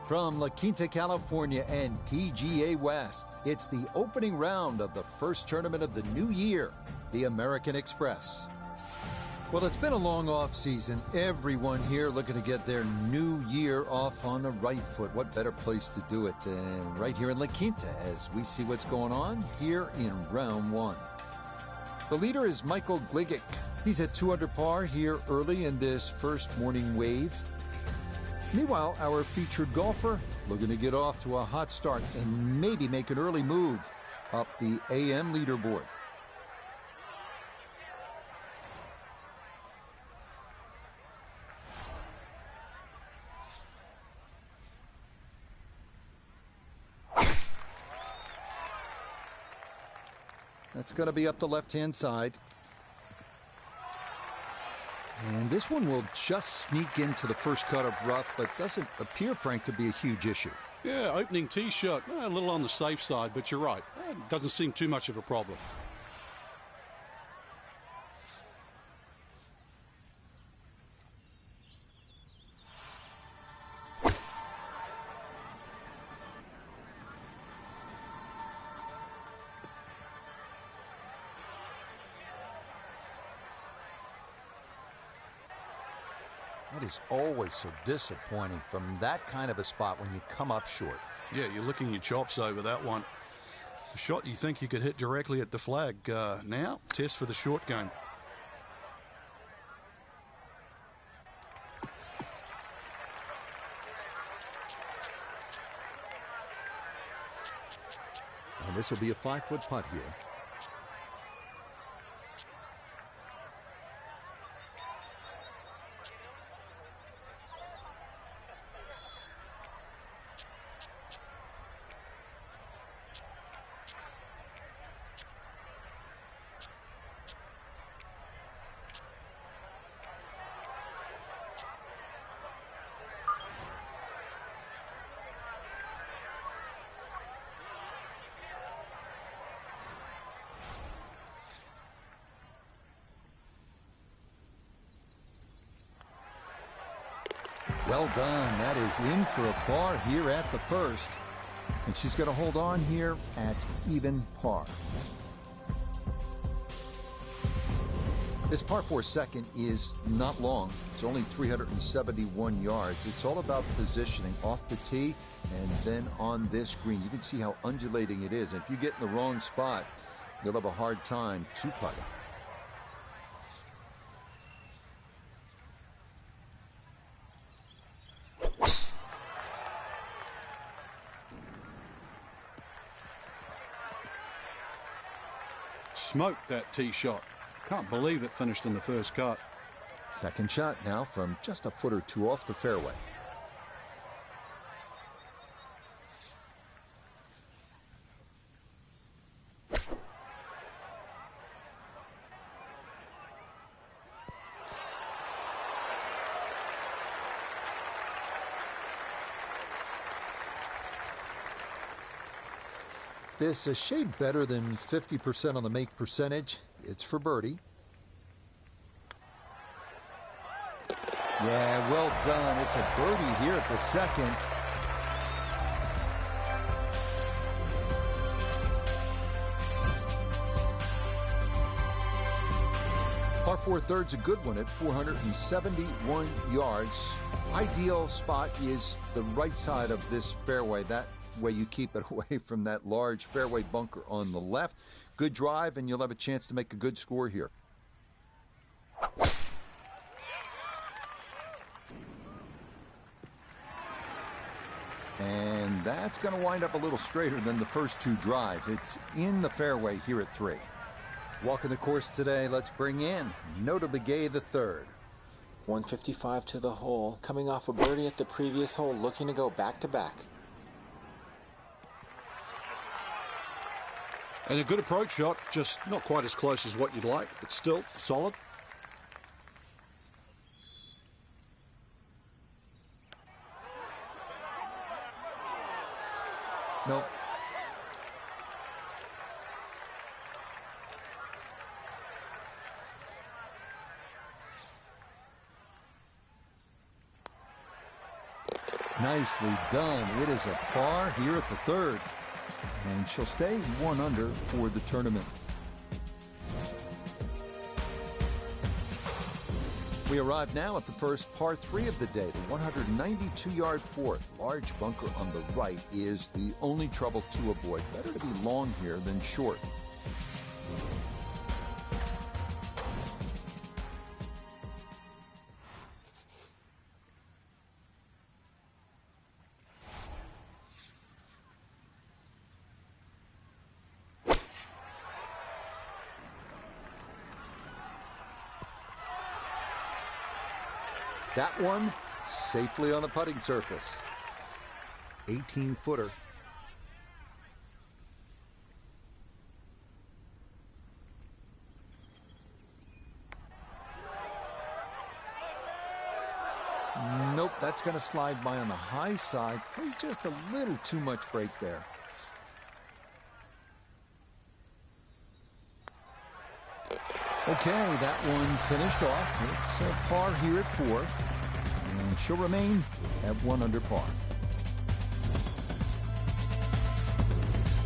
From La Quinta, California and PGA West, it's the opening round of the first tournament of the new year, the American Express. Well, it's been a long off season. Everyone here looking to get their new year off on the right foot. What better place to do it than right here in La Quinta as we see what's going on here in round one. The leader is Michael Gligic. He's at 2 under par here early in this first morning wave. Meanwhile, our featured golfer looking to get off to a hot start and maybe make an early move up the AM leaderboard. That's going to be up the left-hand side. And this one will just sneak into the first cut of rough, but doesn't appear, Frank, to be a huge issue. Yeah, opening tee shot, a little on the safe side, but you're right. It doesn't seem too much of a problem. That is always so disappointing from that kind of a spot when you come up short. Yeah, you're licking your chops over that one. A shot you think you could hit directly at the flag. Now, test for the short game. And this will be a 5-foot putt here. Well done. That is in for a par here at the first. And she's going to hold on here at even par. This par 4 second is not long. It's only 371 yards. It's all about positioning off the tee and then on this green. You can see how undulating it is. And if you get in the wrong spot, you'll have a hard time to putt it. Smoked that tee shot. Can't believe it finished in the first cut. Second shot now from just a foot or two off the fairway. This a shade better than 50% on the make percentage. It's for birdie. Yeah, well done. It's a birdie here at the second. Par 4/3's a good one at 471 yards. Ideal spot is the right side of this fairway. That way you keep it away from that large fairway bunker on the left. Good drive, and you'll have a chance to make a good score here. And that's going to wind up a little straighter than the first two drives. It's in the fairway here at 3. Walking the course today, let's bring in Nota Begay III. 155 to the hole, coming off a birdie at the previous hole, looking to go back-to-back. And a good approach shot, just not quite as close as what you'd like, but still solid. Nope. Nicely done. It is a par here at the third. And she'll stay 1 under for the tournament. We arrive now at the first par 3 of the day, the 192-yard fourth. Large bunker on the right is the only trouble to avoid. Better to be long here than short. That one safely on the putting surface. 18-footer. Nope, that's going to slide by on the high side. Just a little too much break there. Okay, that one finished off. It's a par here at 4. And she'll remain at 1 under par.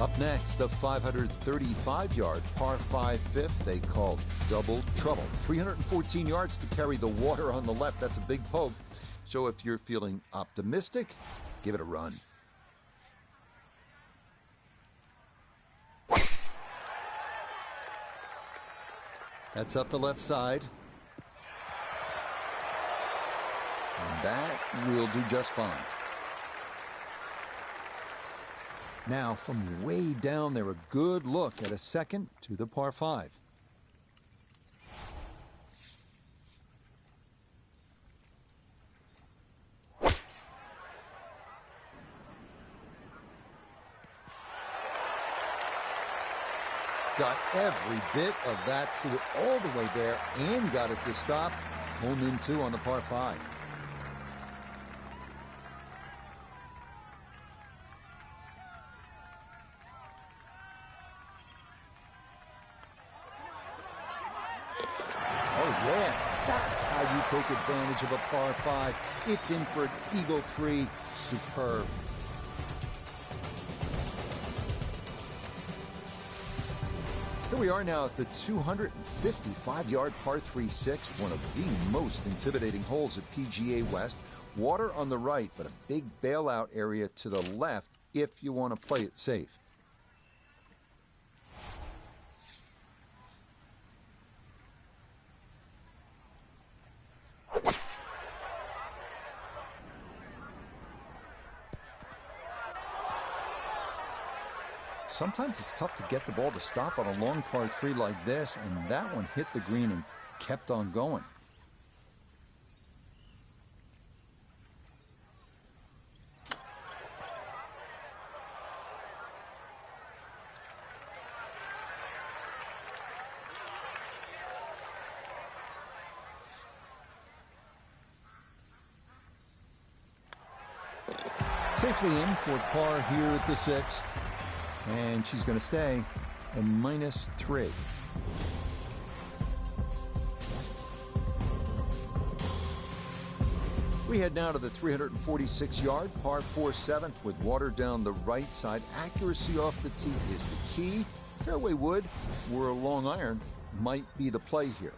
Up next, the 535-yard par 5 fifth they call double trouble. 314 yards to carry the water on the left. That's a big poke. So if you're feeling optimistic, give it a run. That's up the left side. And that will do just fine. Now, from way down there, a good look at a second to the par 5. Got every bit of that, threw it all the way there, and got it to stop. Home in 2 on the par 5. Oh, yeah. That's how you take advantage of a par 5. It's in for an eagle 3. Superb. Here we are now at the 255-yard par 3-6, one of the most intimidating holes at PGA West. Water on the right, but a big bailout area to the left if you want to play it safe. Sometimes it's tough to get the ball to stop on a long par 3 like this, and that one hit the green and kept on going. Safely in for par here at the 6th. And she's going to stay at -3. We head now to the 346-yard par 4 7th with water down the right side. Accuracy off the tee is the key. Fairway wood or a long iron might be the play here.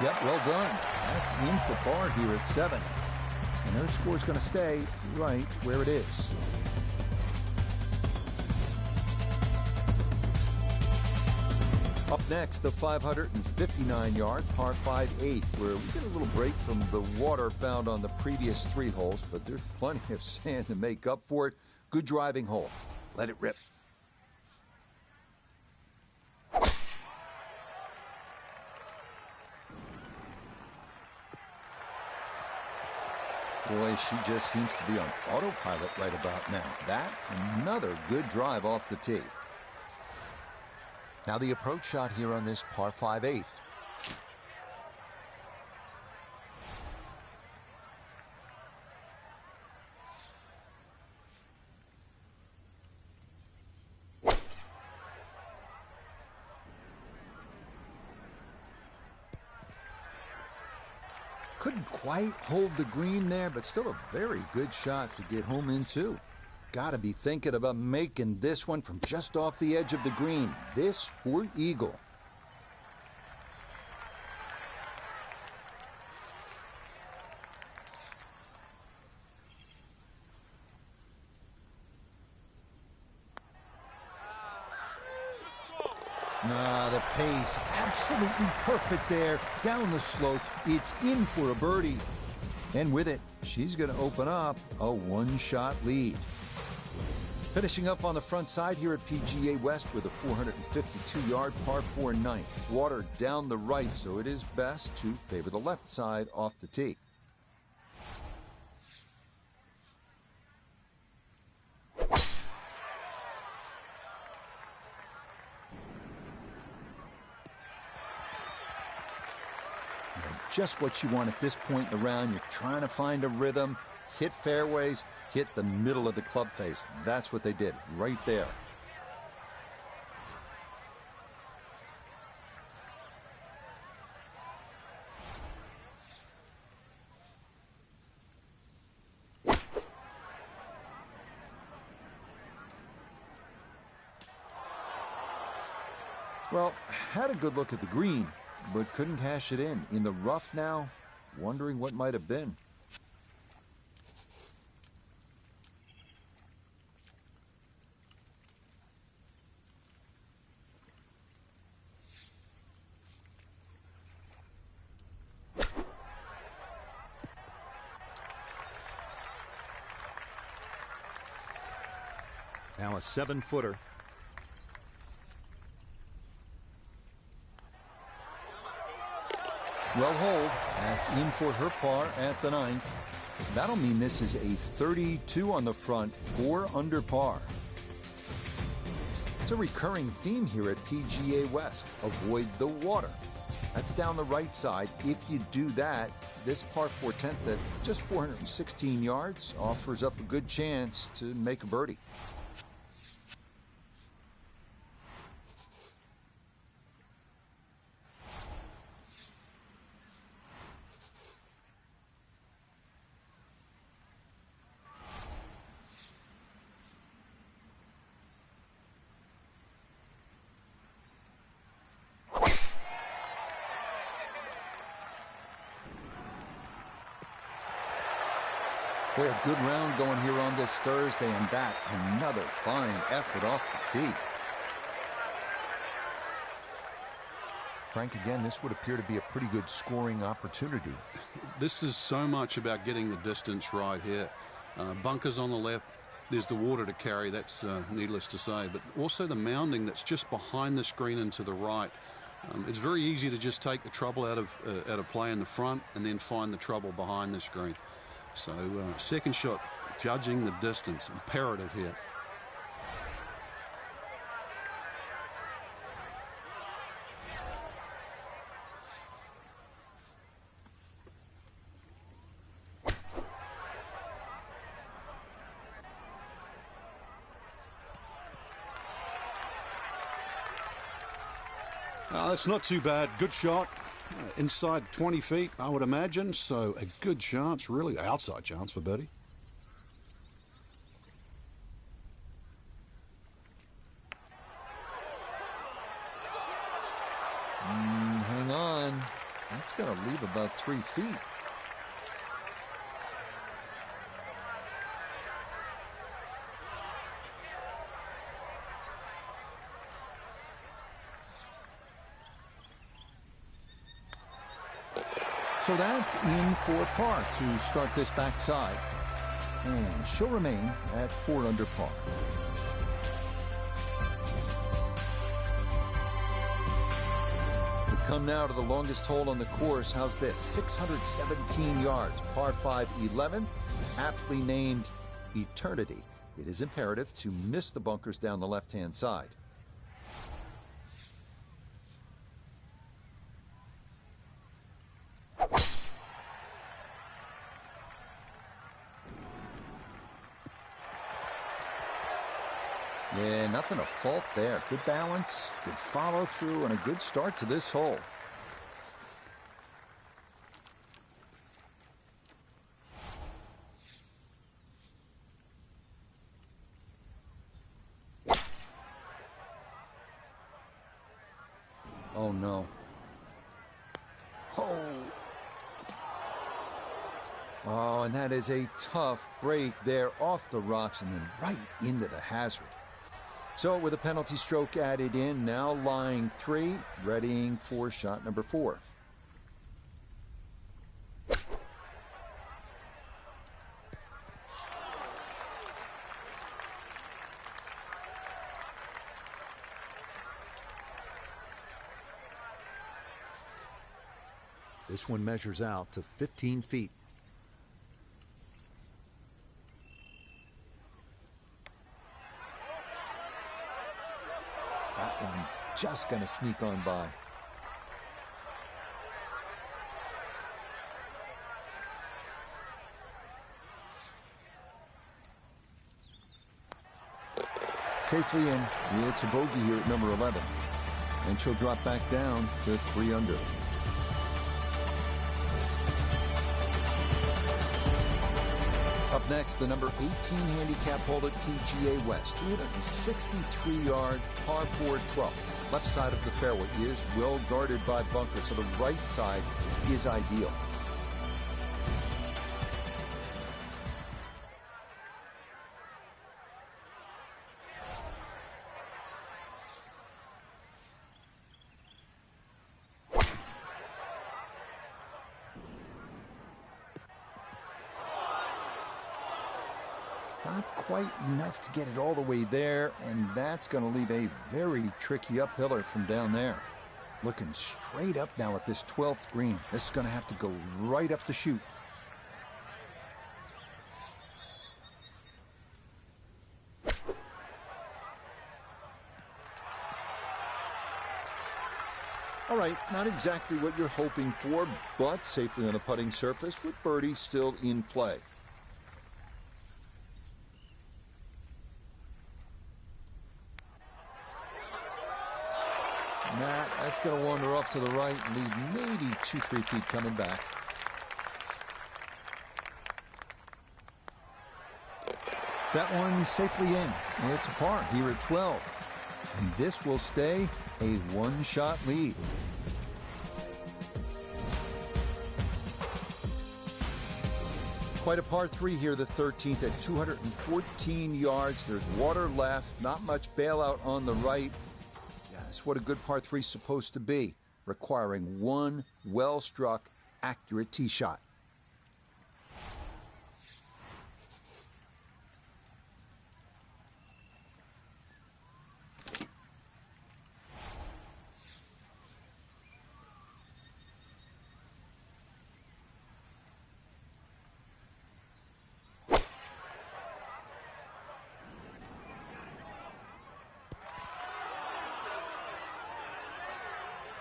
Yep, well done. That's in for par here at 7. And her score's going to stay right where it is. Up next, the 559-yard par 5-8, where we get a little break from the water found on the previous 3 holes, but there's plenty of sand to make up for it. Good driving hole. Let it rip. Boy, she just seems to be on autopilot right about now. That, another good drive off the tee. Now the approach shot here on this par 5-8. Couldn't quite hold the green there, but still a very good shot to get home in too. Got to be thinking about making this one from just off the edge of the green. This for eagle. The pace, absolutely perfect there. Down the slope, it's in for a birdie. And with it, she's going to open up a 1-shot lead. Finishing up on the front side here at PGA West with a 452-yard par 4 ninth. Water down the right, so it is best to favor the left side off the tee. Just what you want at this point in the round. You're trying to find a rhythm, hit fairways, hit the middle of the club face. That's what they did right there. Well, had a good look at the green, but couldn't cash it in. In the rough now, wondering what might have been. Now a 7-footer. Well hold, that's in for her par at the 9th. That'll mean this is a 32 on the front, 4 under par. It's a recurring theme here at PGA West. Avoid the water. That's down the right side. If you do that, this par 4 10th at just 416 yards offers up a good chance to make a birdie. Boy, a good round going here on this Thursday, and that, another fine effort off the tee. Frank, again, this would appear to be a pretty good scoring opportunity. This is so much about getting the distance right here. Bunkers on the left, there's the water to carry, that's needless to say, but also the mounding that's just behind the screen and to the right. It's very easy to just take the trouble out of play in the front and then find the trouble behind the screen. So second shot, judging the distance, imperative here. That's not too bad. Good shot. Inside 20 feet, I would imagine. So a good chance, really outside chance for birdie. Hang on. That's That's going to leave about 3 feet. So that's in for par to start this backside. And she'll remain at 4 under par. We come now to the longest hole on the course. How's this? 617 yards, par 5, 11th, aptly named Eternity. It is imperative to miss the bunkers down the left-hand side. Yeah, nothing to fault there. Good balance, good follow through, and a good start to this hole. Oh no. Oh, and that is a tough break there off the rocks and then right into the hazard. So with a penalty stroke added in, now lying 3, readying for shot number 4. This one measures out to 15 feet. That one just going to sneak on by. Safely in. It's a bogey here at number 11. And she'll drop back down to 3 under. Up next, the number 18 handicap hole at PGA West. 363 yards, par 4, 12. Left side of the fairway is well guarded by bunkers, so the right side is ideal. Not quite enough to get it all the way there, and that's going to leave a very tricky uphiller from down there. Looking straight up now at this 12th green. This is going to have to go right up the chute. All right, not exactly what you're hoping for, but safely on the putting surface with birdie still in play. That's going to wander off to the right and leave maybe 2-3 feet coming back. That one safely in. It's a par here at 12. And this will stay a one-shot lead. Quite a par 3 here, the 13th at 214 yards. There's water left, not much bailout on the right. That's what a good par 3 is supposed to be, requiring one well-struck, accurate tee shot.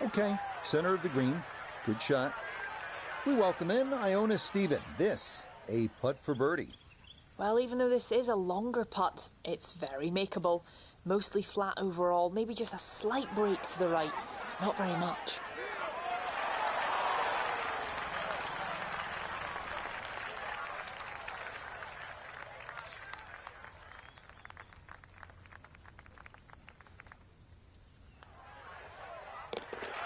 Okay, center of the green. Good shot. We welcome in Iona Stephen. This, a putt for birdie. Well, even though this is a longer putt, it's very makeable. Mostly flat overall, maybe just a slight break to the right. Not very much.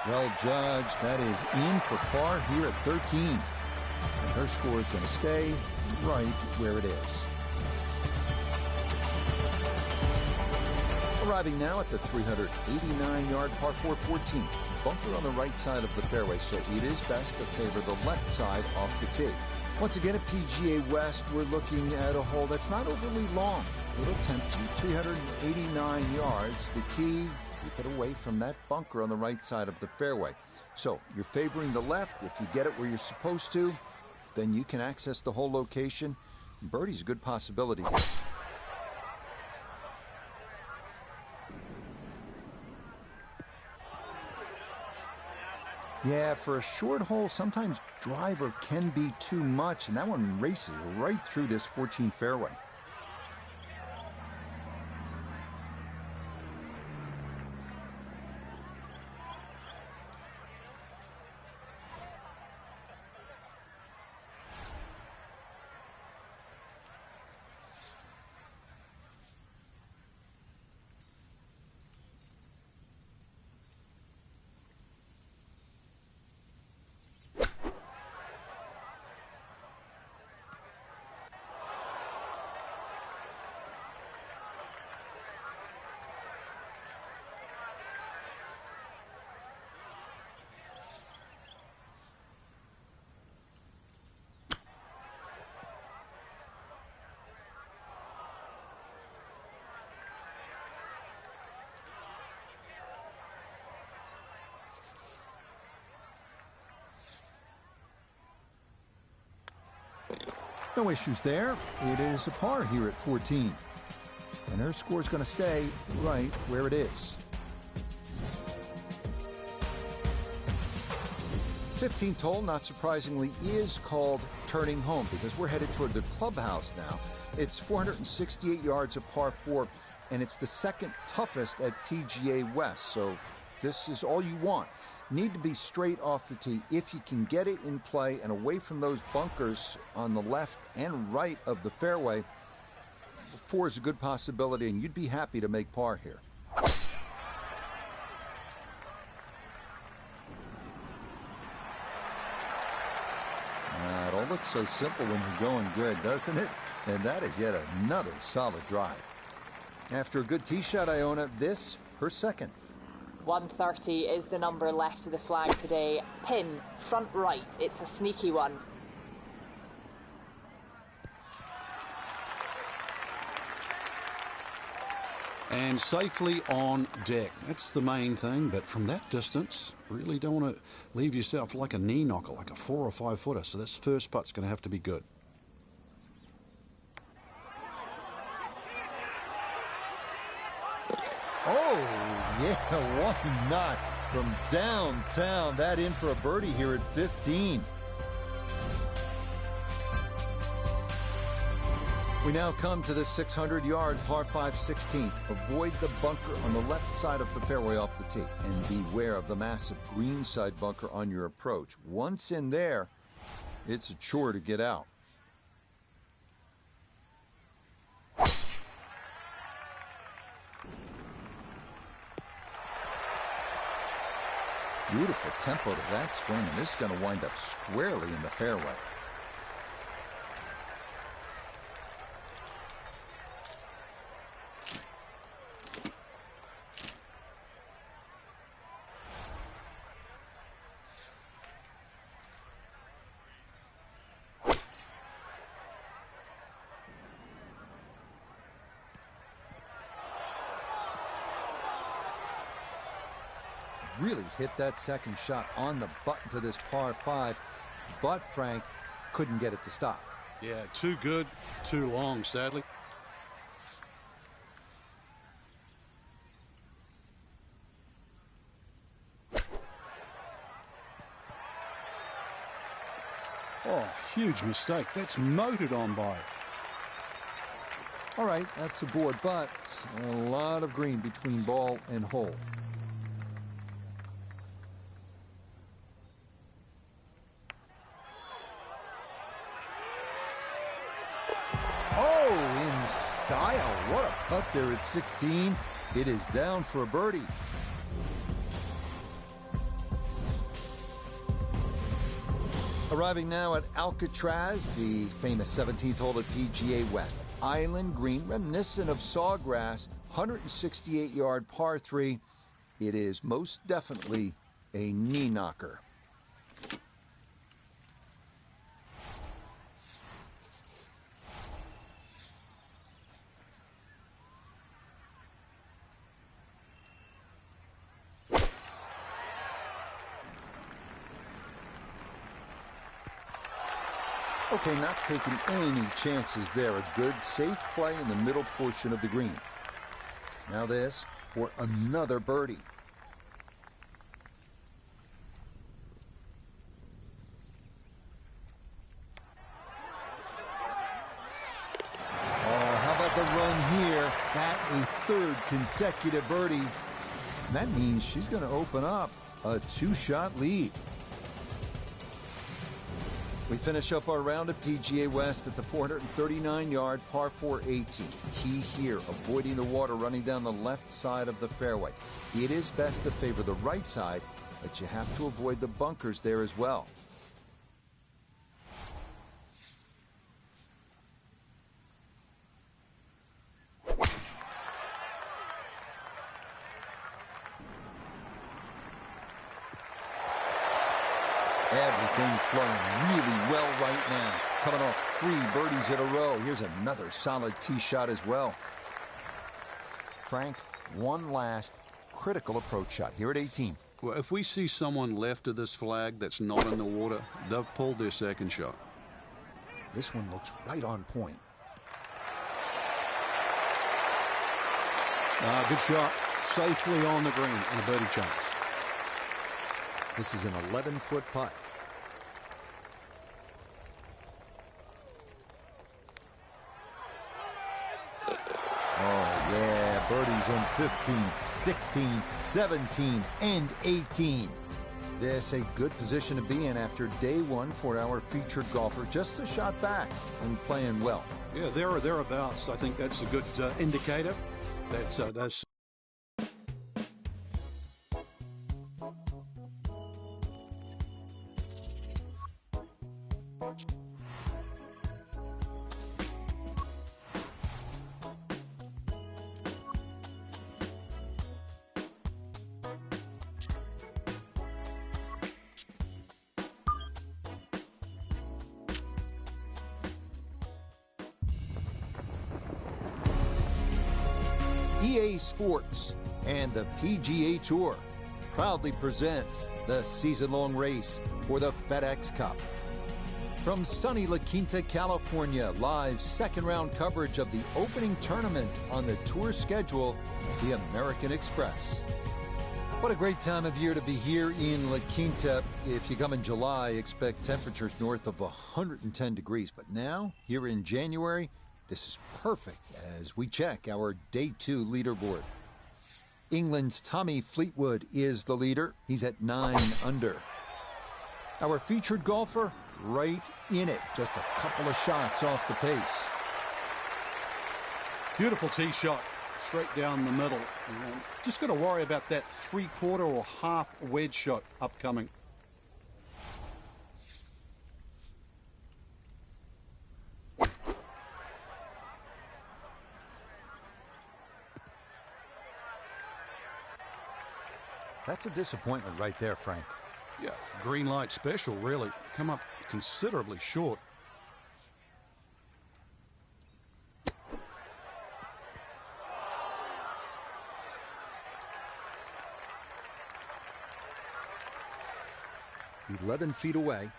Well judged. That is in for par here at 13. And her score is going to stay right where it is. Arriving now at the 389-yard par 4 14. Bunker on the right side of the fairway, so it is best to favor the left side off the tee. Once again at PGA West, we're looking at a hole that's not overly long. It'll tempt you 389 yards. The key, keep it away from that bunker on the right side of the fairway. So you're favoring the left. If you get it where you're supposed to, then you can access the whole location. Birdie's a good possibility here. Yeah, for a short hole, sometimes driver can be too much, and that one races right through this 14th fairway. No issues there. It is a par here at 14. And her score is going to stay right where it is. 15th hole, not surprisingly, is called Turning Home because we're headed toward the clubhouse now. It's 468 yards of par 4, and it's the second toughest at PGA West, so this is all you want. Need to be straight off the tee. If you can get it in play and away from those bunkers on the left and right of the fairway, 4 is a good possibility, and you'd be happy to make par here. It all looks so simple when you're going good, doesn't it? And that is yet another solid drive. After a good tee shot, Iona, this, her second. 130 is the number left of the flag today. Pin, front right. It's a sneaky one. And safely on deck. That's the main thing, but from that distance, really don't want to leave yourself like a knee knocker, like a 4 or 5 footer. So this first putt's going to have to be good. Oh, yeah, why not? From downtown, that in for a birdie here at 15. We now come to the 600-yard par 5 16th. Avoid the bunker on the left side of the fairway off the tee. And beware of the massive green side bunker on your approach. Once in there, it's a chore to get out. Beautiful tempo to that swing, and this is going to wind up squarely in the fairway. Really hit that second shot on the button to this par 5, but Frank couldn't get it to stop. Yeah, too good, too long, sadly. Oh, huge mistake. That's motored on by. All right, that's a board, but a lot of green between ball and hole. Style. What a putt there at 16. It is down for a birdie. Arriving now at Alcatraz, the famous 17th hole at PGA West. Island green, reminiscent of Sawgrass, 168-yard par 3. It is most definitely a knee knocker. Okay, not taking any chances there. A good, safe play in the middle portion of the green. Now this for another birdie. Oh, how about the run here? That a third consecutive birdie. That means she's going to open up a two-shot lead. We finish up our round at PGA West at the 439-yard par 4 18. Key here, avoiding the water running down the left side of the fairway. It is best to favor the right side, but you have to avoid the bunkers there as well. Everything flowing really well right now. Coming off 3 birdies in a row. Here's another solid tee shot as well. Frank, one last critical approach shot here at 18. Well, if we see someone left of this flag that's not in the water, they've pulled their second shot. This one looks right on point. Good shot. Safely on the green and a birdie chance. This is an 11-foot putt. Oh, yeah, birdies on 15, 16, 17, and 18. This a good position to be in after day one for our featured golfer. Just a shot back and playing well. Yeah, there or thereabouts. I think that's a good indicator. That's EA Sports and the PGA Tour proudly present the season-long race for the FedEx Cup. From sunny La Quinta, California, live second-round coverage of the opening tournament on the tour schedule, the American Express. What a great time of year to be here in La Quinta. If you come in July, expect temperatures north of 110 degrees. But now, here in January, this is perfect as we check our Day 2 leaderboard. England's Tommy Fleetwood is the leader. He's at 9 under. Our featured golfer, right in it. Just a couple of shots off the pace. beautiful tee shot. Straight down the middle. Just got to worry about that 3/4 or half wedge shot upcoming. That's a disappointment right there, Frank. Yeah, green light special, really. Come up considerably short. He's 11 feet away.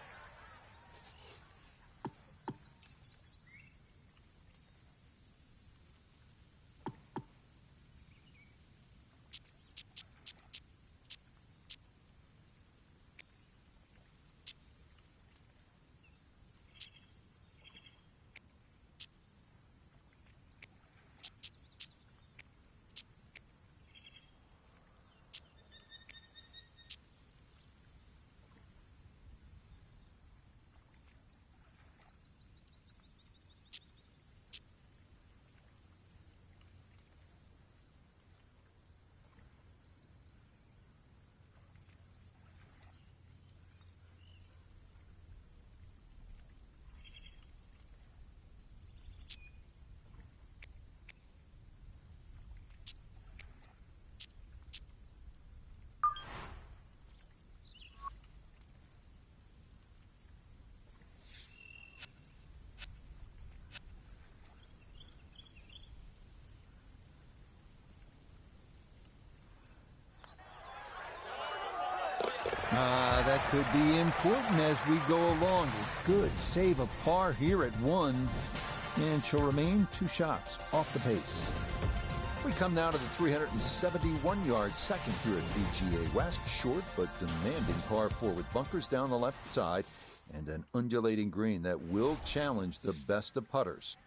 could be important as we go along. Good save of par here at 1. And she'll remain 2 shots off the pace. We come now to the 371-yard second here at PGA West. Short but demanding par 4 with bunkers down the left side and an undulating green that will challenge the best of putters.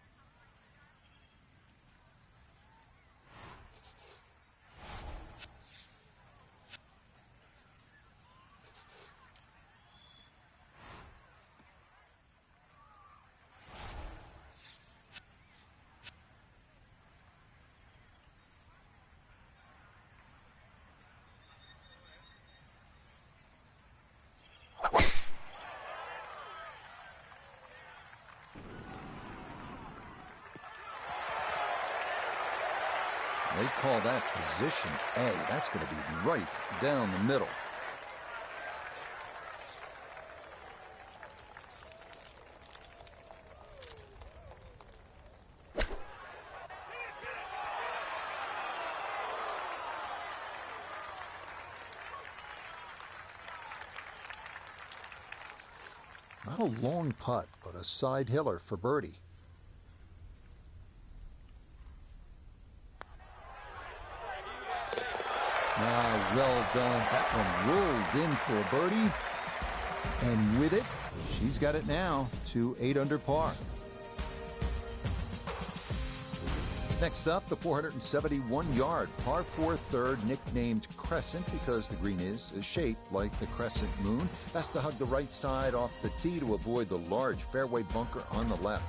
They call that position A. That's going to be right down the middle. Not a long putt, but a side hiller for birdie. Well done. That one rolled in for a birdie. And with it, she's got it now to 8 under par. Next up, the 471-yard par 4 third, nicknamed Crescent because the green is shaped like the crescent moon. Best to hug the right side off the tee to avoid the large fairway bunker on the left.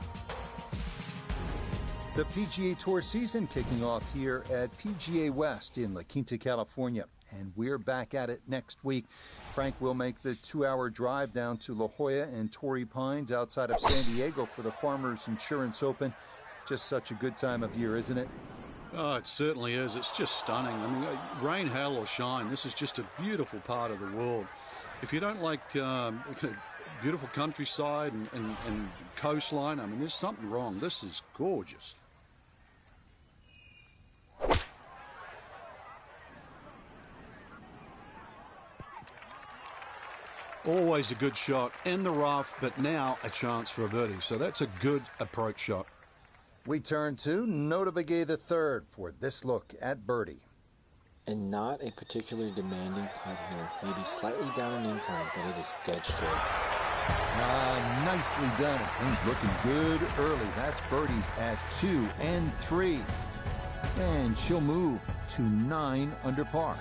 The PGA Tour season kicking off here at PGA West in La Quinta, California. And we're back at it next week. Frank will make the 2-hour drive down to La Jolla and Torrey Pines outside of San Diego for the Farmers Insurance Open. Just such a good time of year, isn't it? Oh, it certainly is. It's just stunning. I mean, rain, hail, or shine, this is just a beautiful part of the world. If you don't like beautiful countryside and coastline, I mean, there's something wrong. This is gorgeous. Always a good shot in the rough, but now a chance for a birdie. So that's a good approach shot. We turn to Nota Begay III for this look at birdie. And not a particularly demanding putt here. Maybe slightly down an incline, but it is dead straight. Nicely done. Things looking good early. That's birdies at 2 and 3. And she'll move to 9 under par.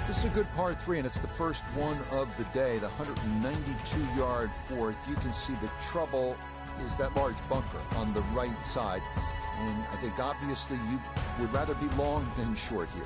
This is a good par 3, and it's the first one of the day, the 192-yard fourth. You can see the trouble is that large bunker on the right side. And I think obviously you would rather be long than short here.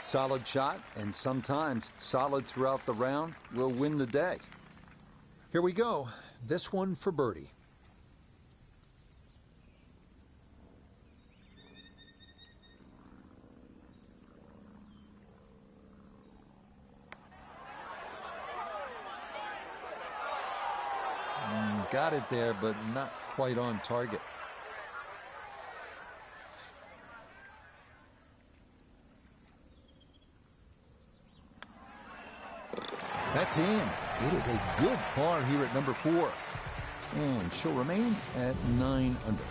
Solid shot, and sometimes solid throughout the round, will win the day. Here we go. This one for birdie. Got it there, but not quite on target. That's in. It is a good par here at number 4. And she'll remain at 9 under.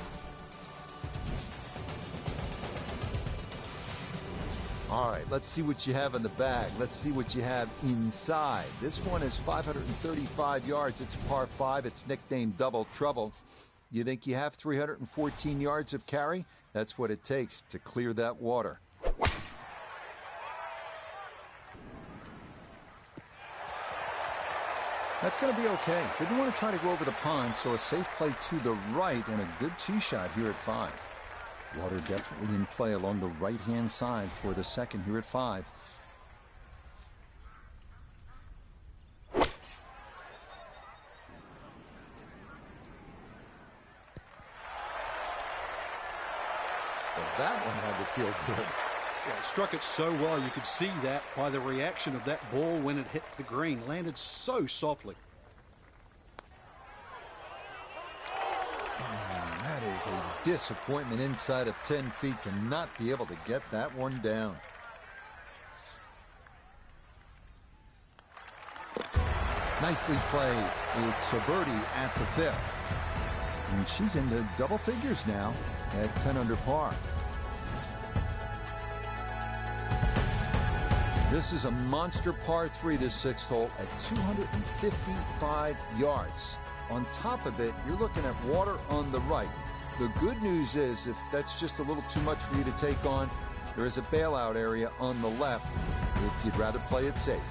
All right, let's see what you have in the bag. Let's see what you have inside. This one is 535 yards. It's a par 5. It's nicknamed Double Trouble. You think you have 314 yards of carry? That's what it takes to clear that water. That's going to be okay. Didn't want to try to go over the pond, so a safe play to the right and a good tee shot here at 5. Water definitely in play along the right-hand side for the second here at 5. That one had to feel good. Yeah, it struck it so well. You could see that by the reaction of that ball when it hit the green. Landed so softly. That is a disappointment inside of 10 feet to not be able to get that one down. Nicely played. It's a birdie at the 5th. And she's into double figures now at 10 under par. This is a monster par 3, this 6th hole, at 255 yards. On top of it, you're looking at water on the right. The good news is, if that's just a little too much for you to take on, there is a bailout area on the left if you'd rather play it safe.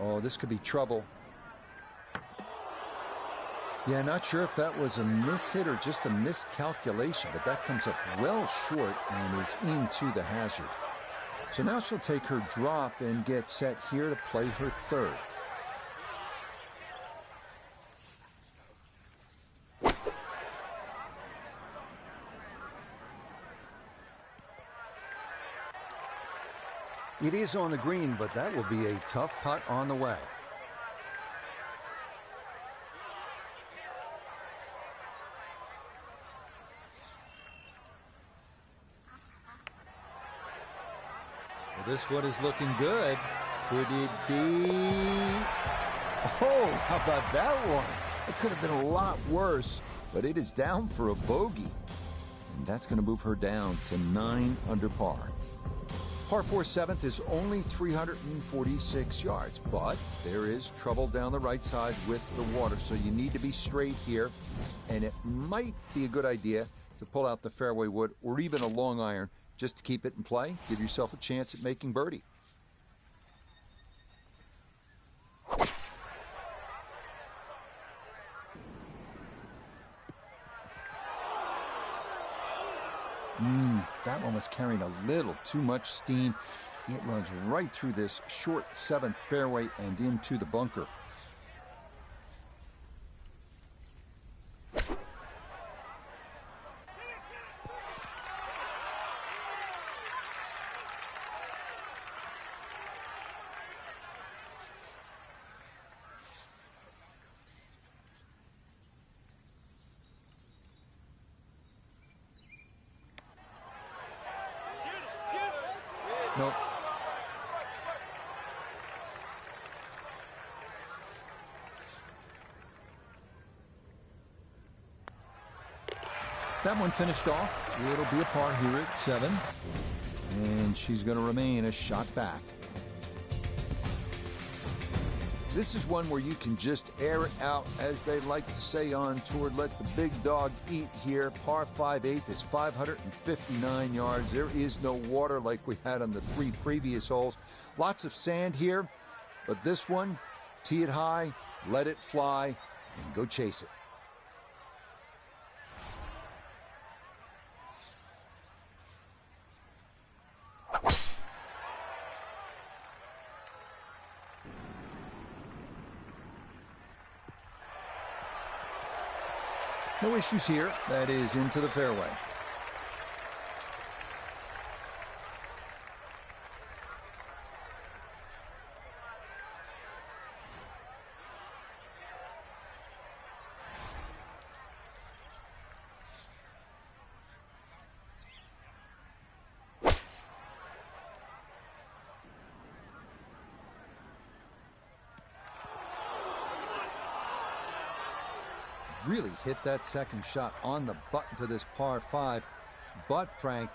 Oh, this could be trouble. Yeah, not sure if that was a mishit or just a miscalculation, but that comes up well short and is into the hazard. So now she'll take her drop and get set here to play her 3rd. It is on the green, but that will be a tough putt on the way. Well, this one is looking good. Could it be? Oh, how about that one? It could have been a lot worse, but it is down for a bogey. And that's going to move her down to 9 under par. Par 4 7th is only 346 yards, but there is trouble down the right side with the water, so you need to be straight here, and it might be a good idea to pull out the fairway wood or even a long iron just to keep it in play, give yourself a chance at making birdie. That one was carrying a little too much steam. It runs right through this short 7th fairway and into the bunker. Nope. That one finished off. It'll be a par here at 7. And she's going to remain a shot back. This is one where you can just air it out, as they like to say on tour. Let the big dog eat here. Par 5/8 is 559 yards. There is no water like we had on the 3 previous holes. Lots of sand here, but this one, tee it high, let it fly, and go chase it. No issues here. That is into the fairway. Really hit that second shot on the button to this par 5, but Frank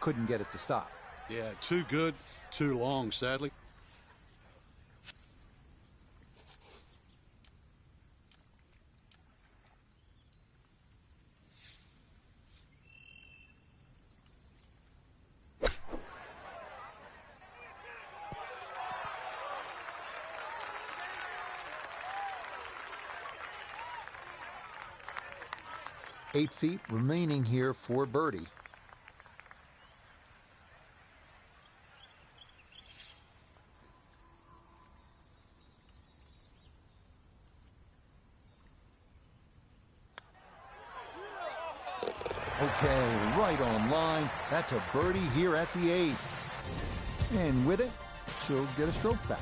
couldn't get it to stop. Yeah, too good, too long, sadly. Eight feet remaining here for birdie. Okay, right on line. That's a birdie here at the 8th. And with it, she'll get a stroke back.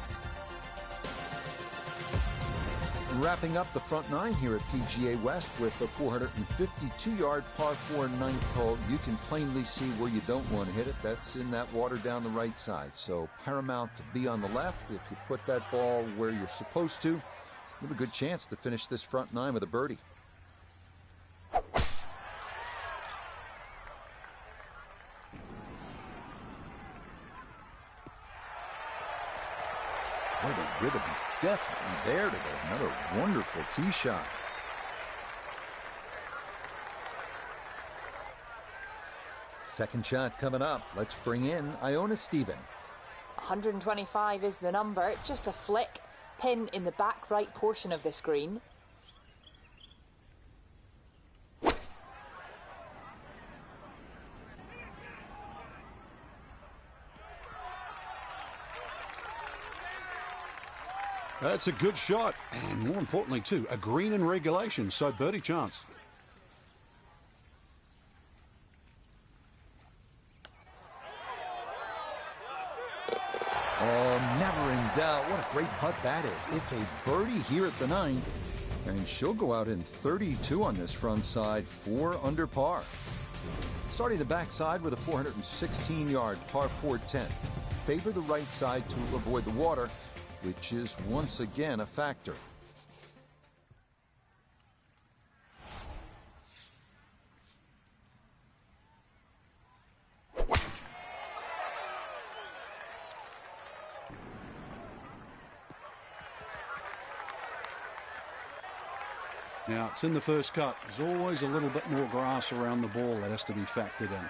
Wrapping up the front 9 here at PGA West with a 452-yard par 4 ninth hole. You can plainly see where you don't want to hit it. That's in that water down the right side. So paramount to be on the left. If you put that ball where you're supposed to, you have a good chance to finish this front 9 with a birdie. Boy, the rhythm is definitely there today. Another wonderful tee shot. Second shot coming up. Let's bring in Iona Stephen. 125 is the number. Just a flick. Pin in the back right portion of this green. That's a good shot, and more importantly, too, a green in regulation, so birdie chance. Oh, never in doubt. What a great putt that is. It's a birdie here at the 9th, and she'll go out in 32 on this front side, 4 under par. Starting the backside with a 416-yard par 4-10. Favor the right side to avoid the water, which is once again a factor. Now, it's in the first cut. There's always a little bit more grass around the ball that has to be factored in.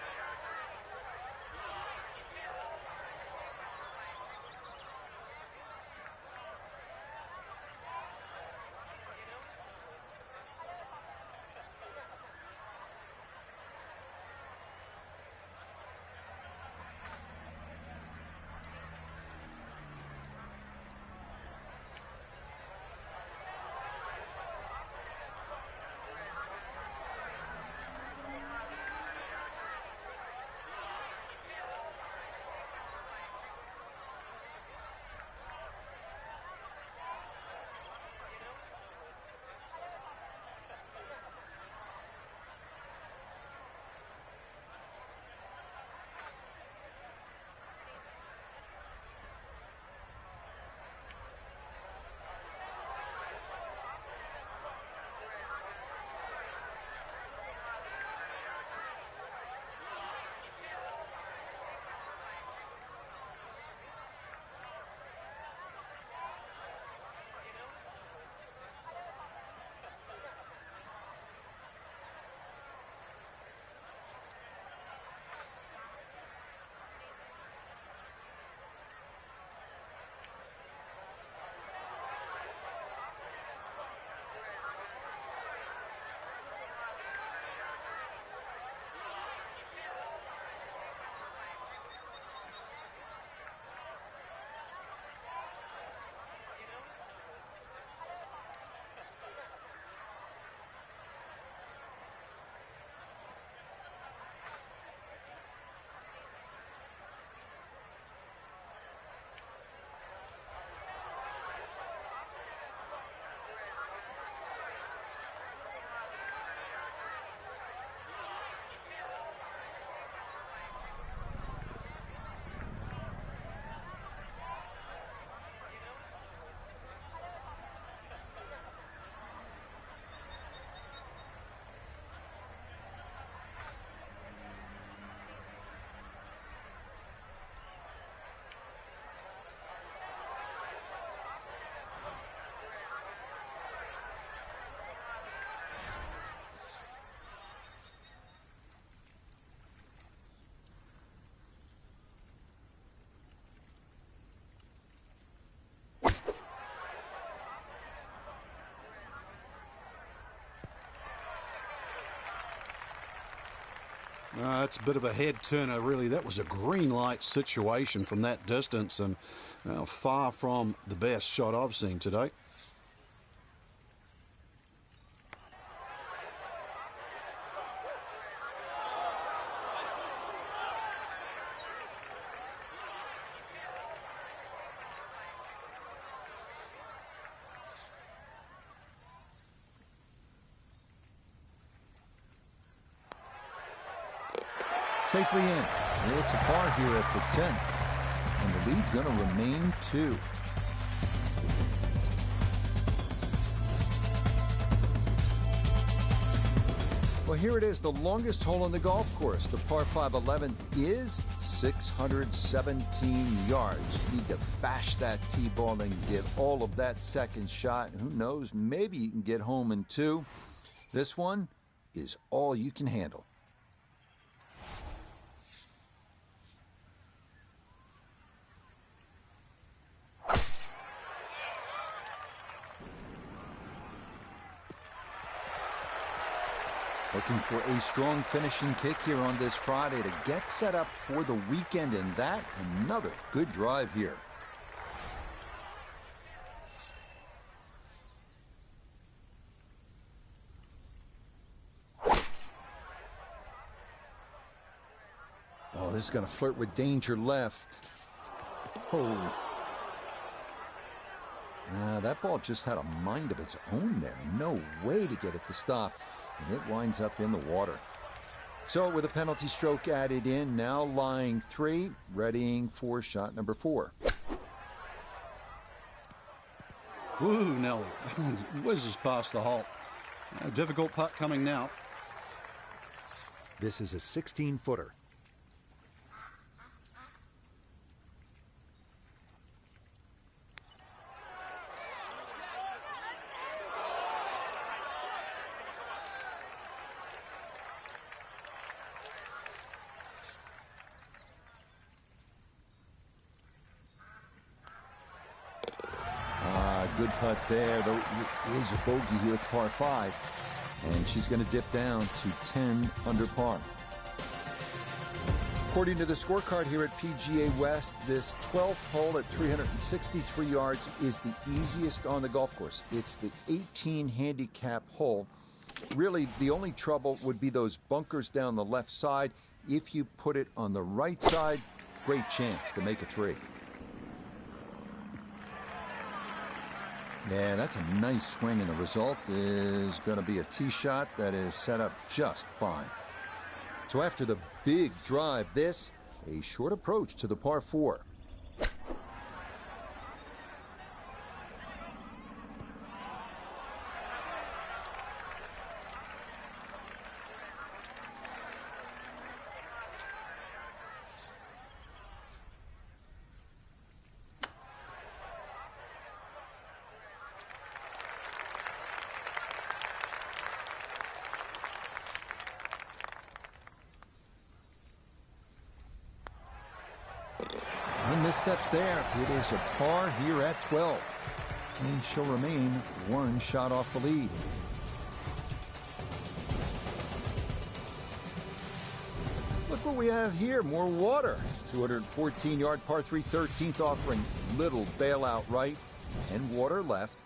That's a bit of a head turner, really. That was a green light situation from that distance, and far from the best shot I've seen today. Safely in. It's a par here at the 10th, and the lead's going to remain 2. Well, here it is, the longest hole on the golf course. The par 5 11th is 617 yards. You need to bash that tee ball and get all of that second shot. Who knows, maybe you can get home in 2. This one is all you can handle. Looking for a strong finishing kick here on this Friday to get set up for the weekend, and that another good drive here. Oh, this is going to flirt with danger left. Oh. That ball just had a mind of its own there. No way to get it to stop. And it winds up in the water. So with a penalty stroke added in, now lying 3, readying for shot number 4. Ooh, Nelly. Whizzes past the hole. A difficult putt coming now. This is a 16-footer. Good putt there, though it is a bogey here at par 5. And she's going to dip down to 10 under par. According to the scorecard here at PGA West, this 12th hole at 363 yards is the easiest on the golf course. It's the 18 handicap hole. Really, the only trouble would be those bunkers down the left side. If you put it on the right side, great chance to make a 3. Yeah, that's a nice swing, and the result is going to be a tee shot that is set up just fine. So after the big drive, this, a short approach to the par 4. Missteps there. It is a par here at 12. And she'll remain 1 shot off the lead. Look what we have here. More water. 214-yard par 3 13th, offering little bailout right and water left.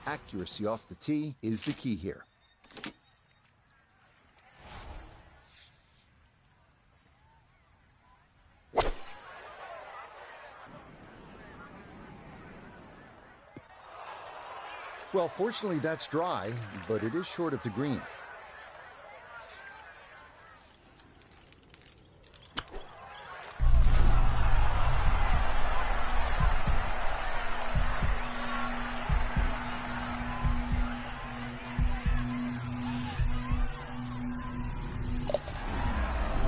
Accuracy off the tee is the key here. Well, fortunately, that's dry, but it is short of the green.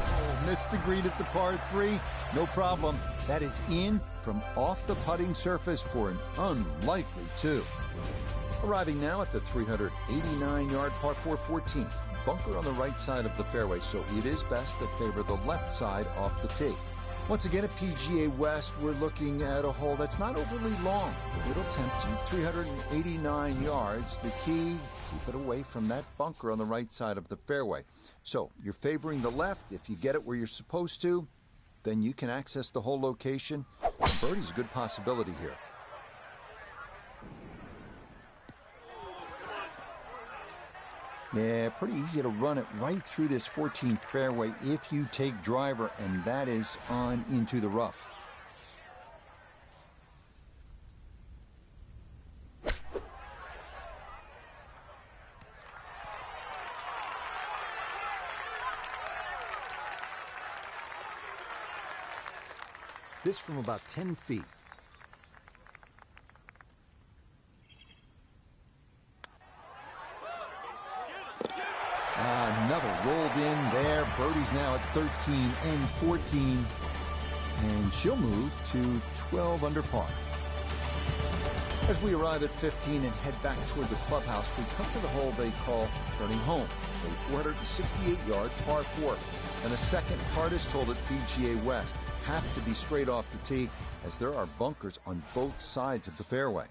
Oh, missed the green at the par 3. No problem. That is in from off the putting surface for an unlikely 2. Arriving now at the 389-yard par 4 14th. Bunker on the right side of the fairway, so it is best to favor the left side off the tee. Once again, at PGA West, we're looking at a hole that's not overly long, but it'll tempt you. 389 yards. The key, keep it away from that bunker on the right side of the fairway. So you're favoring the left. If you get it where you're supposed to, then you can access the whole location. Birdie's a good possibility here. Yeah, pretty easy to run it right through this 14th fairway if you take driver, and that is on into the rough. This from about 10 feet. Another rolled in there. Birdie's now at 13 and 14. And she'll move to 12 under par. As we arrive at 15 and head back toward the clubhouse, we come to the hole they call turning home. A 468-yard par 4. And the second hardest hole at PGA West. Have to be straight off the tee, as there are bunkers on both sides of the fairway.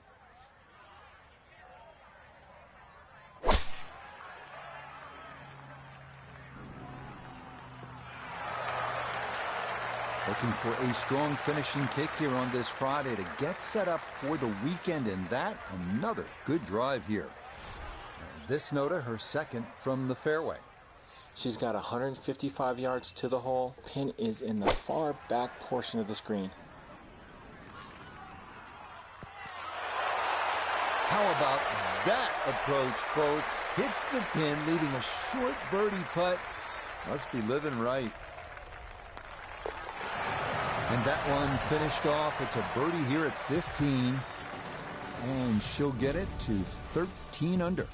Looking for a strong finishing kick here on this Friday to get set up for the weekend, and that another good drive here. And this Nota, her second from the fairway. She's got 155 yards to the hole. Pin is in the far back portion of the screen. How about that approach, folks? Hits the pin, leaving a short birdie putt. Must be living right. And that one finished off. It's a birdie here at 15. And she'll get it to 13 under.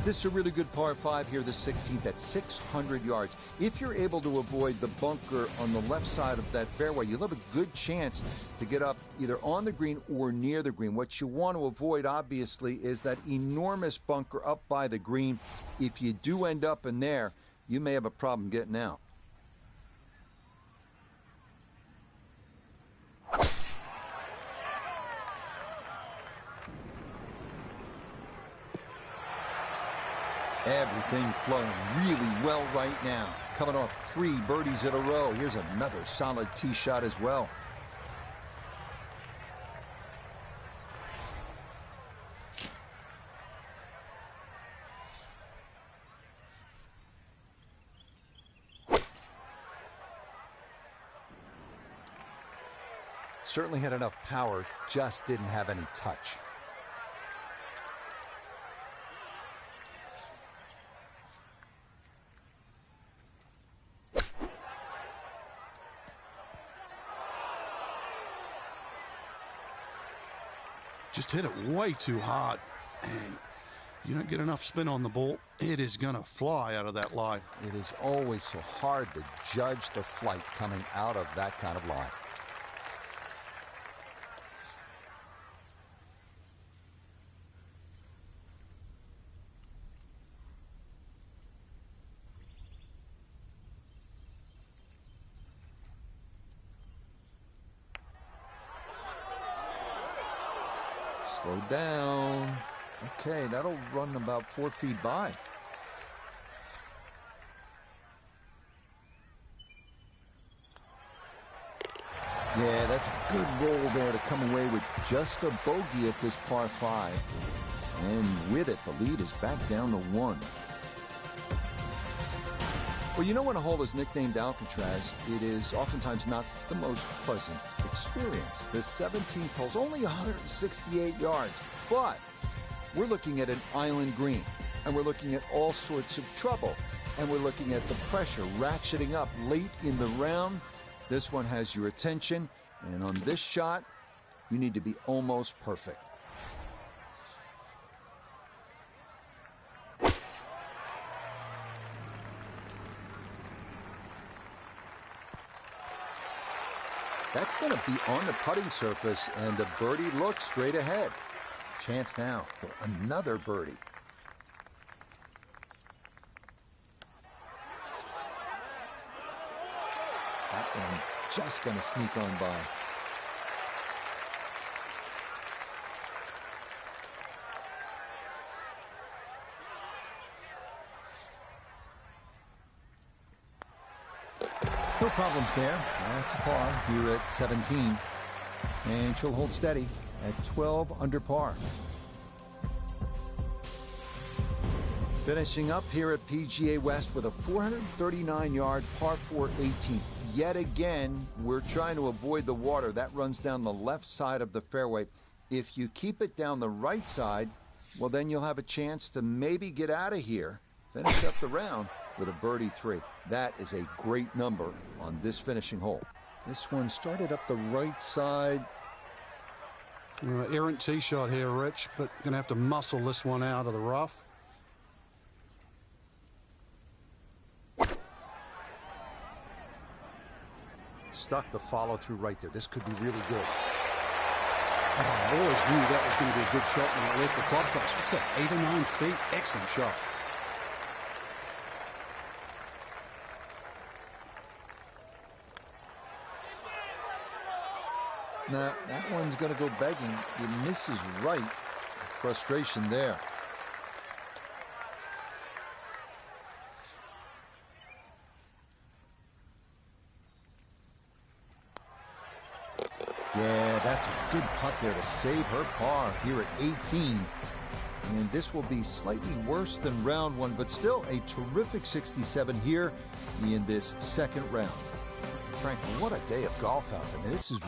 This is a really good par 5 here, the 16th, at 600 yards. If you're able to avoid the bunker on the left side of that fairway, you'll have a good chance to get up either on the green or near the green. What you want to avoid, obviously, is that enormous bunker up by the green. If you do end up in there, you may have a problem getting out. Everything flowing really well right now. Coming off 3 birdies in a row. Here's another solid tee shot as well. Certainly had enough power, just didn't have any touch. Just hit it way too hard, and you don't get enough spin on the ball, it is going to fly out of that line. It is always so hard to judge the flight coming out of that kind of line. Slow down. Okay, that'll run about 4 feet by. Yeah, that's a good roll there to come away with just a bogey at this par 5. And with it, the lead is back down to 1. Well, you know, when a hole is nicknamed Alcatraz, it is oftentimes not the most pleasant experience. The 17th hole's only 168 yards, but we're looking at an island green, and we're looking at all sorts of trouble, and we're looking at the pressure ratcheting up late in the round. This one has your attention, and on this shot, you need to be almost perfect. That's going to be on the putting surface, and the birdie looks straight ahead. Chance now for another birdie. And I'm just going to sneak on by. No problems there. That's a par here at 17. And she'll hold steady at 12 under par. Finishing up here at PGA West with a 439-yard par 4 18. Yet again, we're trying to avoid the water. That runs down the left side of the fairway. If you keep it down the right side, well, then you'll have a chance to maybe get out of here, finish up the round with a birdie 3. That is a great number on this finishing hole. This one started up the right side. Errant tee shot here, Rich, but going to have to muscle this one out of the rough. Stuck the follow through right there. This could be really good. I always knew that was going to be a good shot when it left the club face. What's that, 8 or 9 feet? Excellent shot. Now, that one's going to go begging. He misses right. Frustration there. Yeah, that's a good putt there to save her par here at 18. And this will be slightly worse than round 1, but still a terrific 67 here in this second round. Frank, what a day of golf out there. This is